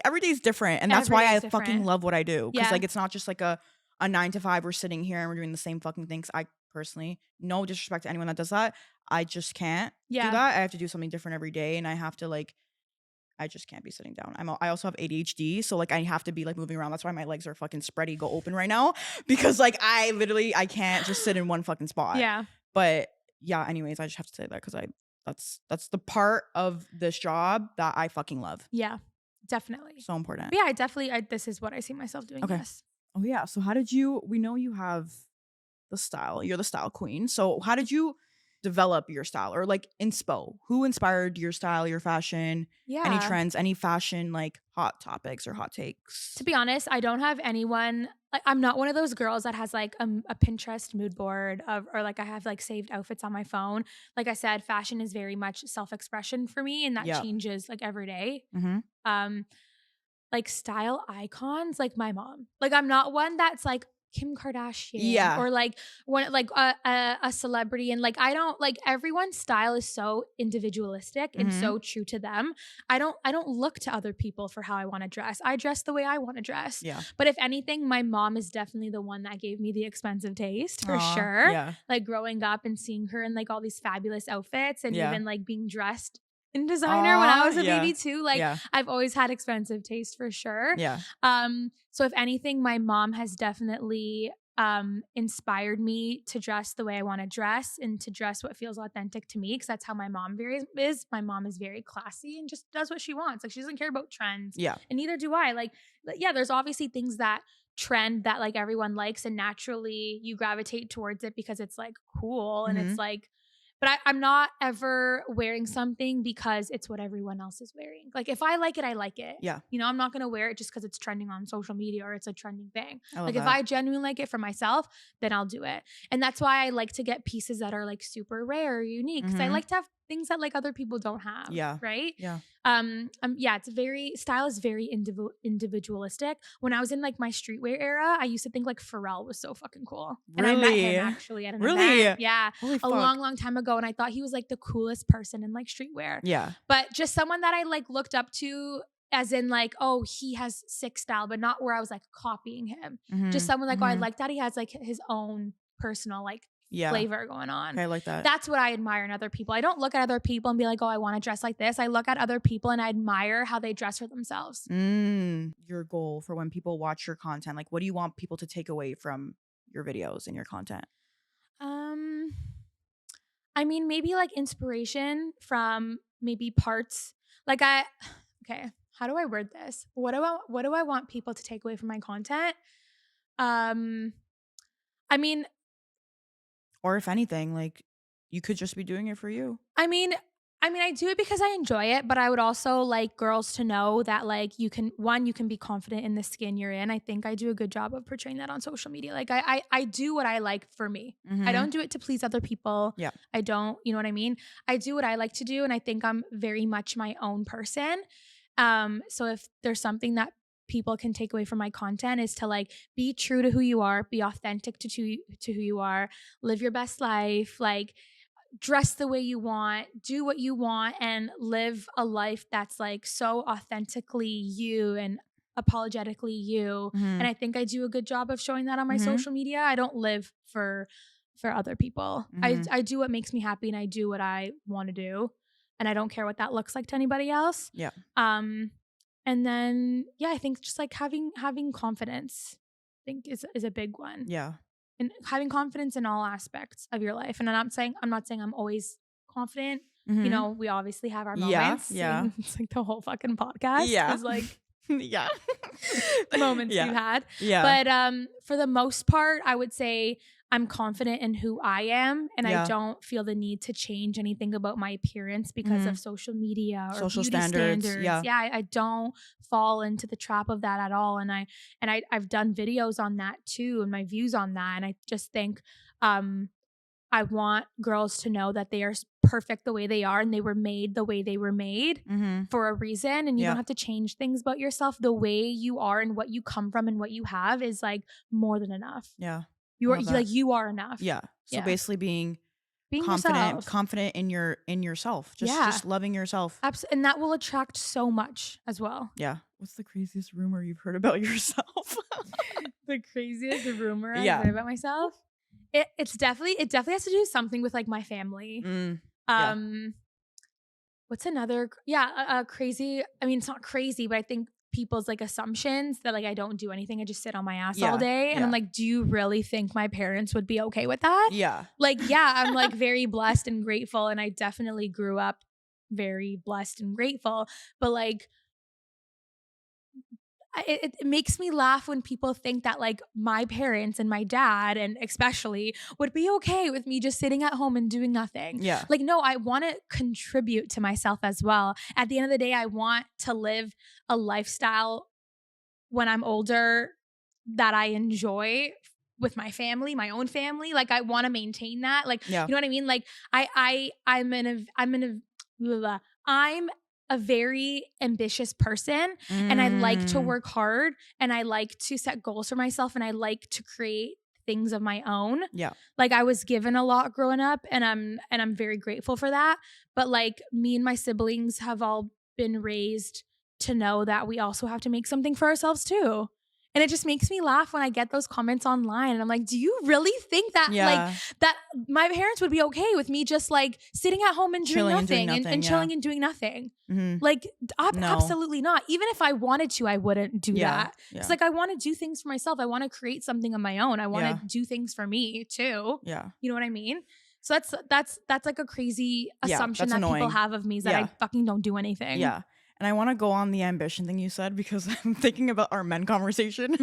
A: every day is different. And that's why I fucking love what I do. Because like, it's not just like a 9 to 5, we're sitting here and we're doing the same fucking things. I personally, no disrespect to anyone that does that, I just can't do that. I have to do something different every day. And I have to like, I just can't be sitting down. I also have ADHD, so like I have to be like moving around. That's why my legs are fucking spready, go open right now, because like I can't just sit in one fucking spot. Yeah. But yeah, anyways, I just have to say that because that's the part of this job that I fucking love.
B: Yeah, definitely.
A: So important.
B: But yeah, this is what I see myself doing.
A: Okay.
B: Yes.
A: Oh yeah. So we know you have the style. You're the style queen. So how did you develop your style, or like inspo? Who inspired your style, your fashion? Yeah. Any trends, any fashion like hot topics or hot takes?
B: To be honest, I don't have anyone. Like, I'm not one of those girls that has like a Pinterest mood board or like I have like saved outfits on my phone. Like I said, fashion is very much self-expression for me, and that changes like every day. Like style icons, like my mom. Like I'm not one that's like Kim Kardashian
A: Yeah.
B: or like one like a celebrity, and like I don't like everyone's style is so individualistic and so true to them. I don't look to other people for how I want to dress. I dress the way I want to dress.
A: Yeah.
B: But if anything, my mom is definitely the one that gave me the expensive taste for sure.
A: Yeah.
B: Like growing up and seeing her in like all these fabulous outfits and even like being dressed in designer when I was a baby too. Like I've always had expensive taste for sure.
A: Yeah.
B: So if anything, my mom has definitely inspired me to dress the way I want to dress and to dress what feels authentic to me, because that's how my mom is. My mom is very classy and just does what she wants. Like she doesn't care about trends.
A: Yeah.
B: And neither do I. Like, yeah, there's obviously things that trend that like everyone likes and naturally you gravitate towards it because it's like cool and it's like, but I'm not ever wearing something because it's what everyone else is wearing. Like if I like it, I like it.
A: Yeah.
B: You know, I'm not going to wear it just because it's trending on social media or it's a trending thing.
A: Like
B: if I genuinely like it for myself, then I'll do it. And that's why I like to get pieces that are like super rare or unique, because I like to have things that like other people don't have.
A: Yeah.
B: Right.
A: Yeah.
B: It's style is very individualistic. When I was in like my streetwear era, I used to think like Pharrell was so fucking cool.
A: Really?
B: And I met him actually at an event. Yeah.
A: Holy fuck.
B: A long time ago. And I thought he was like the coolest person in like streetwear.
A: Yeah.
B: But just someone that I like looked up to, as in like, oh, he has sick style, but not where I was like copying him. Just someone like, oh, I like that he has like his own personal like flavor going on.
A: Okay, I like that.
B: That's what I admire in other people. I don't look at other people and be like, oh, I want to dress like this. I look at other people and I admire how they dress for themselves.
A: Your goal for when people watch your content, like what do you want people to take away from your videos and your content?
B: I mean, maybe like inspiration from maybe parts. Like okay, how do I word this? What do I want people to take away from my content? I mean,
A: or if anything, like you could just be doing it for you.
B: I mean, I do it because I enjoy it, but I would also like girls to know that like you can be confident in the skin you're in. I think I do a good job of portraying that on social media. Like I do what I like for me. I don't do it to please other people.
A: Yeah.
B: I don't, you know what I mean? I do what I like to do, and I think I'm very much my own person. So if there's something that people can take away from my content is to like be true to who you are, be authentic to who you are, live your best life, like dress the way you want, do what you want, and live a life that's like so authentically you and apologetically you. And I think I do a good job of showing that on my social media. I don't live for other people. I do what makes me happy and I do what I want to do. And I don't care what that looks like to anybody else.
A: Yeah.
B: And then, yeah, I think just like having confidence, I think is a big one.
A: Yeah.
B: And having confidence in all aspects of your life. And I'm not saying I'm always confident. You know, we obviously have our moments.
A: Yeah.
B: It's like the whole fucking podcast.
A: Yeah.
B: Is like
A: yeah.
B: moments you had.
A: Yeah.
B: But for the most part, I would say I'm confident in who I am, and I don't feel the need to change anything about my appearance because of social media or
A: social
B: beauty standards.
A: Yeah.
B: I don't fall into the trap of that at all. And I've done videos on that too, and my views on that. And I just think I want girls to know that they are perfect the way they are, and they were made the way they were made for a reason. And you don't have to change things about yourself. The way you are and what you come from and what you have is like more than enough.
A: Yeah.
B: You are enough.
A: Yeah. So basically being confident in yourself. Just loving yourself.
B: Absolutely. And that will attract so much as well.
A: Yeah. What's the craziest rumor you've heard about yourself?
B: The craziest rumor I've heard about myself? It definitely has to do something with like my family. What's another crazy, I mean, it's not crazy, but I think people's like assumptions that like I don't do anything, I just sit on my ass all day. And I'm like, do you really think my parents would be okay with that?
A: Yeah.
B: Like, yeah, I'm like very blessed and grateful, and I definitely grew up very blessed and grateful. But like it makes me laugh when people think that like my parents and my dad, and especially, would be okay with me just sitting at home and doing nothing.
A: Yeah.
B: Like, no, I want to contribute to myself as well. At the end of the day, I want to live a lifestyle when I'm older that I enjoy with my family, my own family. Like, I want to maintain that. Like, you know what I mean? Like I'm a very ambitious person and I like to work hard and I like to set goals for myself and I like to create things of my own.
A: Yeah.
B: Like I was given a lot growing up and I'm very grateful for that. But like me and my siblings have all been raised to know that we also have to make something for ourselves too. And it just makes me laugh when I get those comments online. And I'm like, do you really think that like that my parents would be okay with me just like sitting at home and doing nothing and chilling and doing nothing? Like absolutely not. Even if I wanted to, I wouldn't do that. It's like I want to do things for myself. I want to create something of my own. I want to do things for me too. Yeah. You know what I mean? So that's like a crazy assumption that
A: annoying.
B: People have of me is that I fucking don't do anything.
A: Yeah. And I want to go on the ambition thing you said because I'm thinking about our men conversation.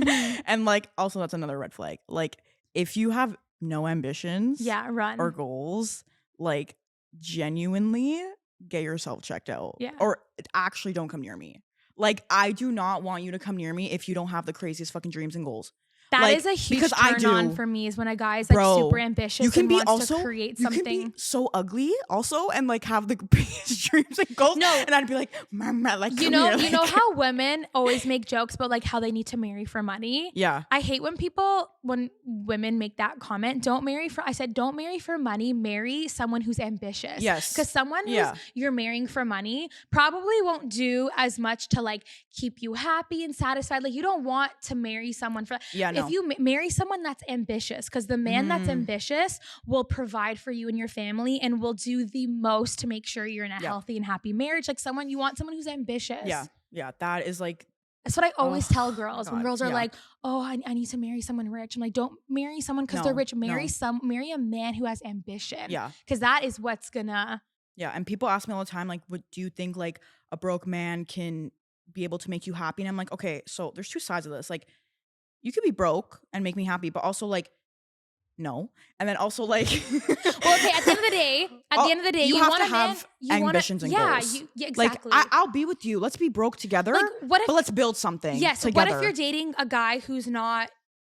A: And like, also that's another red flag. Like if you have no ambitions
B: run.
A: Or goals, like genuinely get yourself checked out.
B: Yeah.
A: Or actually don't come near me. Like I do not want you to come near me if you don't have the craziest fucking dreams and goals.
B: That is a huge turn on for me is when a guy is like super ambitious
A: you can
B: and
A: be
B: wants
A: also,
B: to create something.
A: You can be so ugly also and like have the biggest dreams and goals. No. And I'd be like, Mama, like
B: you know how women always make jokes about like how they need to marry for money?
A: Yeah.
B: I hate when women make that comment. Don't marry for money, marry someone who's ambitious.
A: Yes.
B: Because someone who's you're marrying for money probably won't do as much to like keep you happy and satisfied. Like you don't want to marry someone for if you marry someone that's ambitious, because the man that's ambitious will provide for you and your family and will do the most to make sure you're in a healthy and happy marriage. Like you want someone who's ambitious.
A: Yeah. Yeah. That is like.
B: That's what I always tell girls when girls are like, oh, I need to marry someone rich. I'm like, don't marry someone because they're rich. Marry a man who has ambition.
A: Yeah.
B: Because that is what's gonna.
A: Yeah. And people ask me all the time, like, what do you think like a broke man can be able to make you happy? And I'm like, okay, so there's two sides of this. Like, you could be broke and make me happy, but also like, no. And then also like,
B: well, okay. At the end of the day, you
A: have
B: want
A: to have ambitions and goals.
B: Yeah, exactly.
A: Like I'll be with you. Let's be broke together. Like, but let's build something.
B: Yes.
A: Together.
B: What if you're dating a guy who's not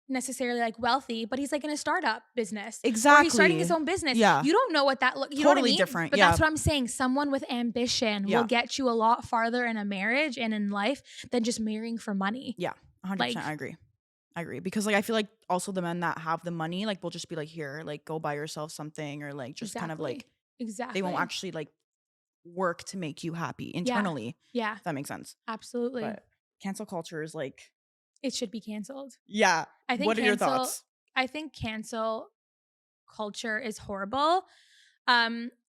B: necessarily like wealthy, but he's like in a startup business?
A: Exactly.
B: Or he's starting his own business.
A: Yeah.
B: You don't know what that looks. You know what I mean?
A: Different.
B: But that's what I'm saying. Someone with ambition will get you a lot farther in a marriage and in life than just marrying for money.
A: Yeah. 100%. I agree. Because like I feel like also the men that have the money like will just be like, here, like go buy yourself something or like just kind of like they won't actually like work to make you happy internally.
B: Yeah.
A: If that makes sense.
B: Absolutely.
A: But cancel culture is like
B: it should be canceled.
A: Yeah.
B: I think
A: what are your thoughts?
B: I think cancel culture is horrible.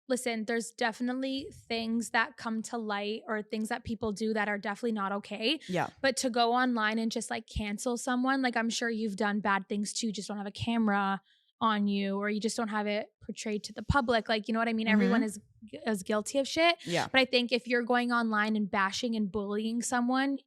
B: Listen, there's definitely things that come to light or things that people do that are definitely not okay.
A: Yeah.
B: But to go online and just like cancel someone, like I'm sure you've done bad things too, just don't have a camera on you or you just don't have it portrayed to the public. Like, you know what I mean? Everyone is guilty of shit.
A: Yeah.
B: But I think if you're going online and bashing and bullying someone,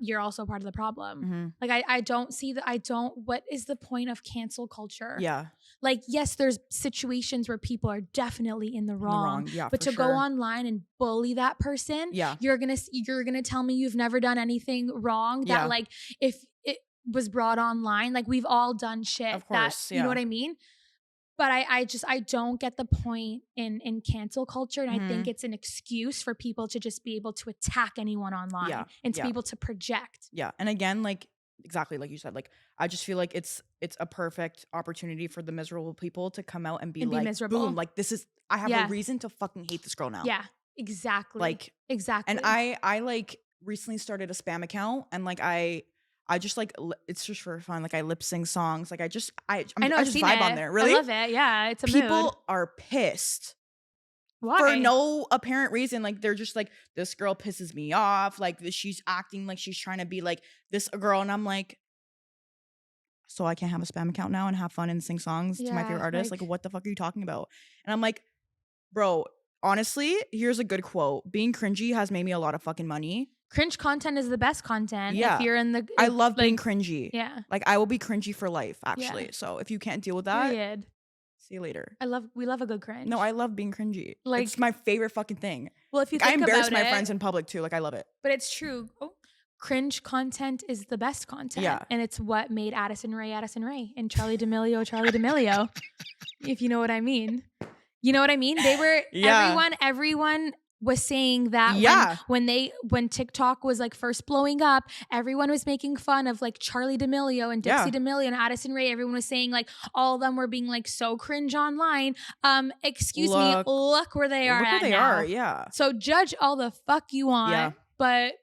B: you're also part of the problem. Like what is the point of cancel culture?
A: Yeah.
B: Like, yes, there's situations where people are definitely in the wrong.
A: Yeah,
B: but to go online and bully that person, you're gonna tell me you've never done anything wrong. That like if it was brought online, like we've all done shit. Of course, you know what I mean? But I don't get the point in cancel culture. And I think it's an excuse for people to just be able to attack anyone online and to be able to project. Yeah.
A: And again, like exactly like you said, like I just feel like it's a perfect opportunity for the miserable people to come out and be like, miserable. Boom, like I have a reason to fucking hate this girl now.
B: Yeah, exactly. Like exactly.
A: And I like recently started a spam account and like I just like it's just for fun. Like I lip sync songs. Like I just vibe on there. Really,
B: I love it. Yeah, it's a
A: people
B: mood.
A: Are pissed.
B: Why?
A: For no apparent reason. Like they're just like, this girl pisses me off. Like she's acting like she's trying to be like this girl, and I'm like, so I can't have a spam account now and have fun and sing songs to my favorite artist. Like what the fuck are you talking about? And I'm like, bro, honestly, here's a good quote. Being cringy has made me a lot of fucking money.
B: Cringe content is the best content.
A: Yeah.
B: If you're in the
A: I love being cringy.
B: Yeah.
A: Like I will be cringy for life, actually. Yeah. So if you can't deal with that, see you later.
B: We love a good cringe.
A: No, I love being cringy. Like it's my favorite fucking thing.
B: Well, if you think
A: I embarrass
B: about
A: my friends in public too. Like I love it.
B: But it's true. Cringe content is the best content.
A: Yeah.
B: And it's what made Addison Rae and Charlie D'Amelio. If you know what I mean. You know what I mean? They were everyone was saying that when TikTok was like first blowing up, everyone was making fun of like Charlie D'Amelio and Dixie D'Amelio and Addison Rae. Everyone was saying like all of them were being like so cringe online. Excuse me, look where they are at now.
A: Yeah.
B: So judge all the fuck you want, but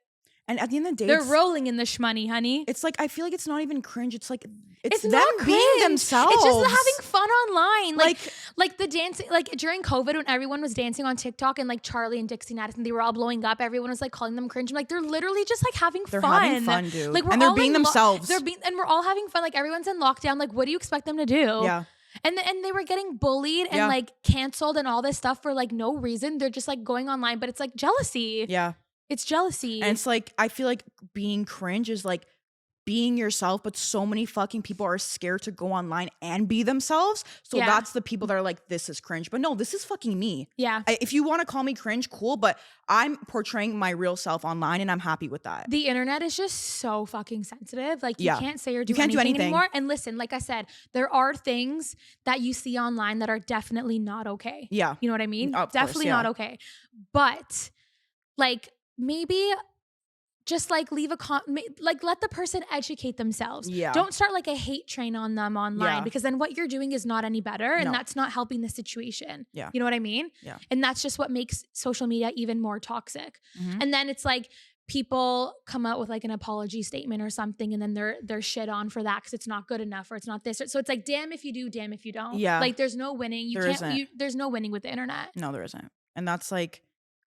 A: and at the end of the day,
B: they're rolling in the shmoney, honey.
A: It's like I feel like it's not even cringe. It's like it's them
B: not
A: being
B: cringe.
A: themselves.
B: It's just having fun online. Like the dancing, like during COVID when everyone was dancing on TikTok and like Charlie and Dixie and Addison, they were all blowing up. Everyone was like calling them cringe. I'm like, they're literally just like having fun.
A: They're having fun, dude.
B: Like
A: and they're being themselves.
B: And we're all having fun. Like everyone's in lockdown. Like, what do you expect them to do?
A: Yeah.
B: And they were getting bullied and like canceled and all this stuff for like no reason. They're just like going online, but it's like jealousy.
A: Yeah.
B: It's jealousy.
A: And it's like, I feel like being cringe is like being yourself, but so many fucking people are scared to go online and be themselves. So that's the people that are like, this is cringe. But no, this is fucking me.
B: Yeah.
A: If you want to call me cringe, cool. But I'm portraying my real self online and I'm happy with that.
B: The internet is just so fucking sensitive. Like you can't say or do
A: anything
B: anymore. And listen, like I said, there are things that you see online that are definitely not okay.
A: Yeah.
B: You know what I mean?
A: Definitely
B: not okay. But like, maybe just like leave like let the person educate themselves.
A: Yeah.
B: Don't start like a hate train on them online because then what you're doing is not any better and that's not helping the situation.
A: Yeah.
B: You know what I mean?
A: Yeah.
B: And that's just what makes social media even more toxic. And then it's like people come out with like an apology statement or something and then they're shit on for that because it's not good enough or it's not this. So it's like, damn if you do, damn if you don't.
A: Yeah.
B: Like there's no winning. There's no winning with the internet.
A: No, there isn't. And that's like,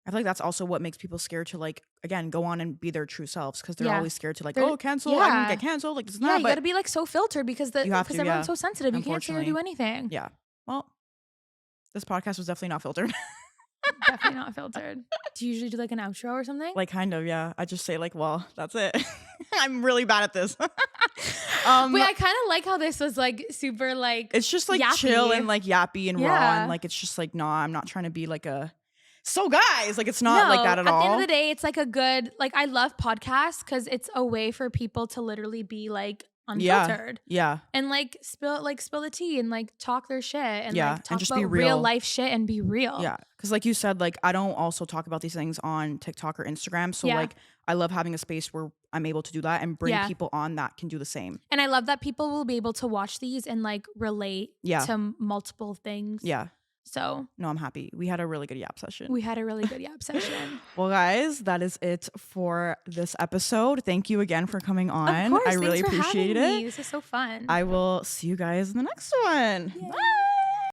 A: I feel like that's also what makes people scared to like, again, go on and be their true selves because they're always scared to like, cancel. I'm going to get canceled. Like, it's not.
B: You got to be like so filtered because everyone's so sensitive. You can't say or do anything.
A: Yeah. Well, this podcast was definitely not filtered.
B: Definitely not filtered. Do you usually do like an outro or something?
A: Like kind of, yeah. I just say like, well, that's it. I'm really bad at this.
B: Wait, I kind of like how this was like super like
A: it's just like
B: yappy.
A: Chill and like yappy and raw and like it's just like, no, I'm not trying to be like a so guys, like it's not like that at all.
B: At the end of the day, it's like a good, like I love podcasts because it's a way for people to literally be like unfiltered.
A: Yeah.
B: And like spill the tea and like talk their shit and like talk
A: and just
B: about
A: be real
B: life shit and be real.
A: Yeah. Cause like you said, like I don't also talk about these things on TikTok or Instagram. So like I love having a space where I'm able to do that and bring people on that can do the same.
B: And I love that people will be able to watch these and like relate to multiple things.
A: Yeah.
B: So
A: no, I'm happy. We had a really good yap session.
B: Well,
A: guys, that is it for this episode. Thank you again for coming on.
B: Of course,
A: I really appreciate it.
B: This is so fun.
A: I will see you guys in the next one. Bye.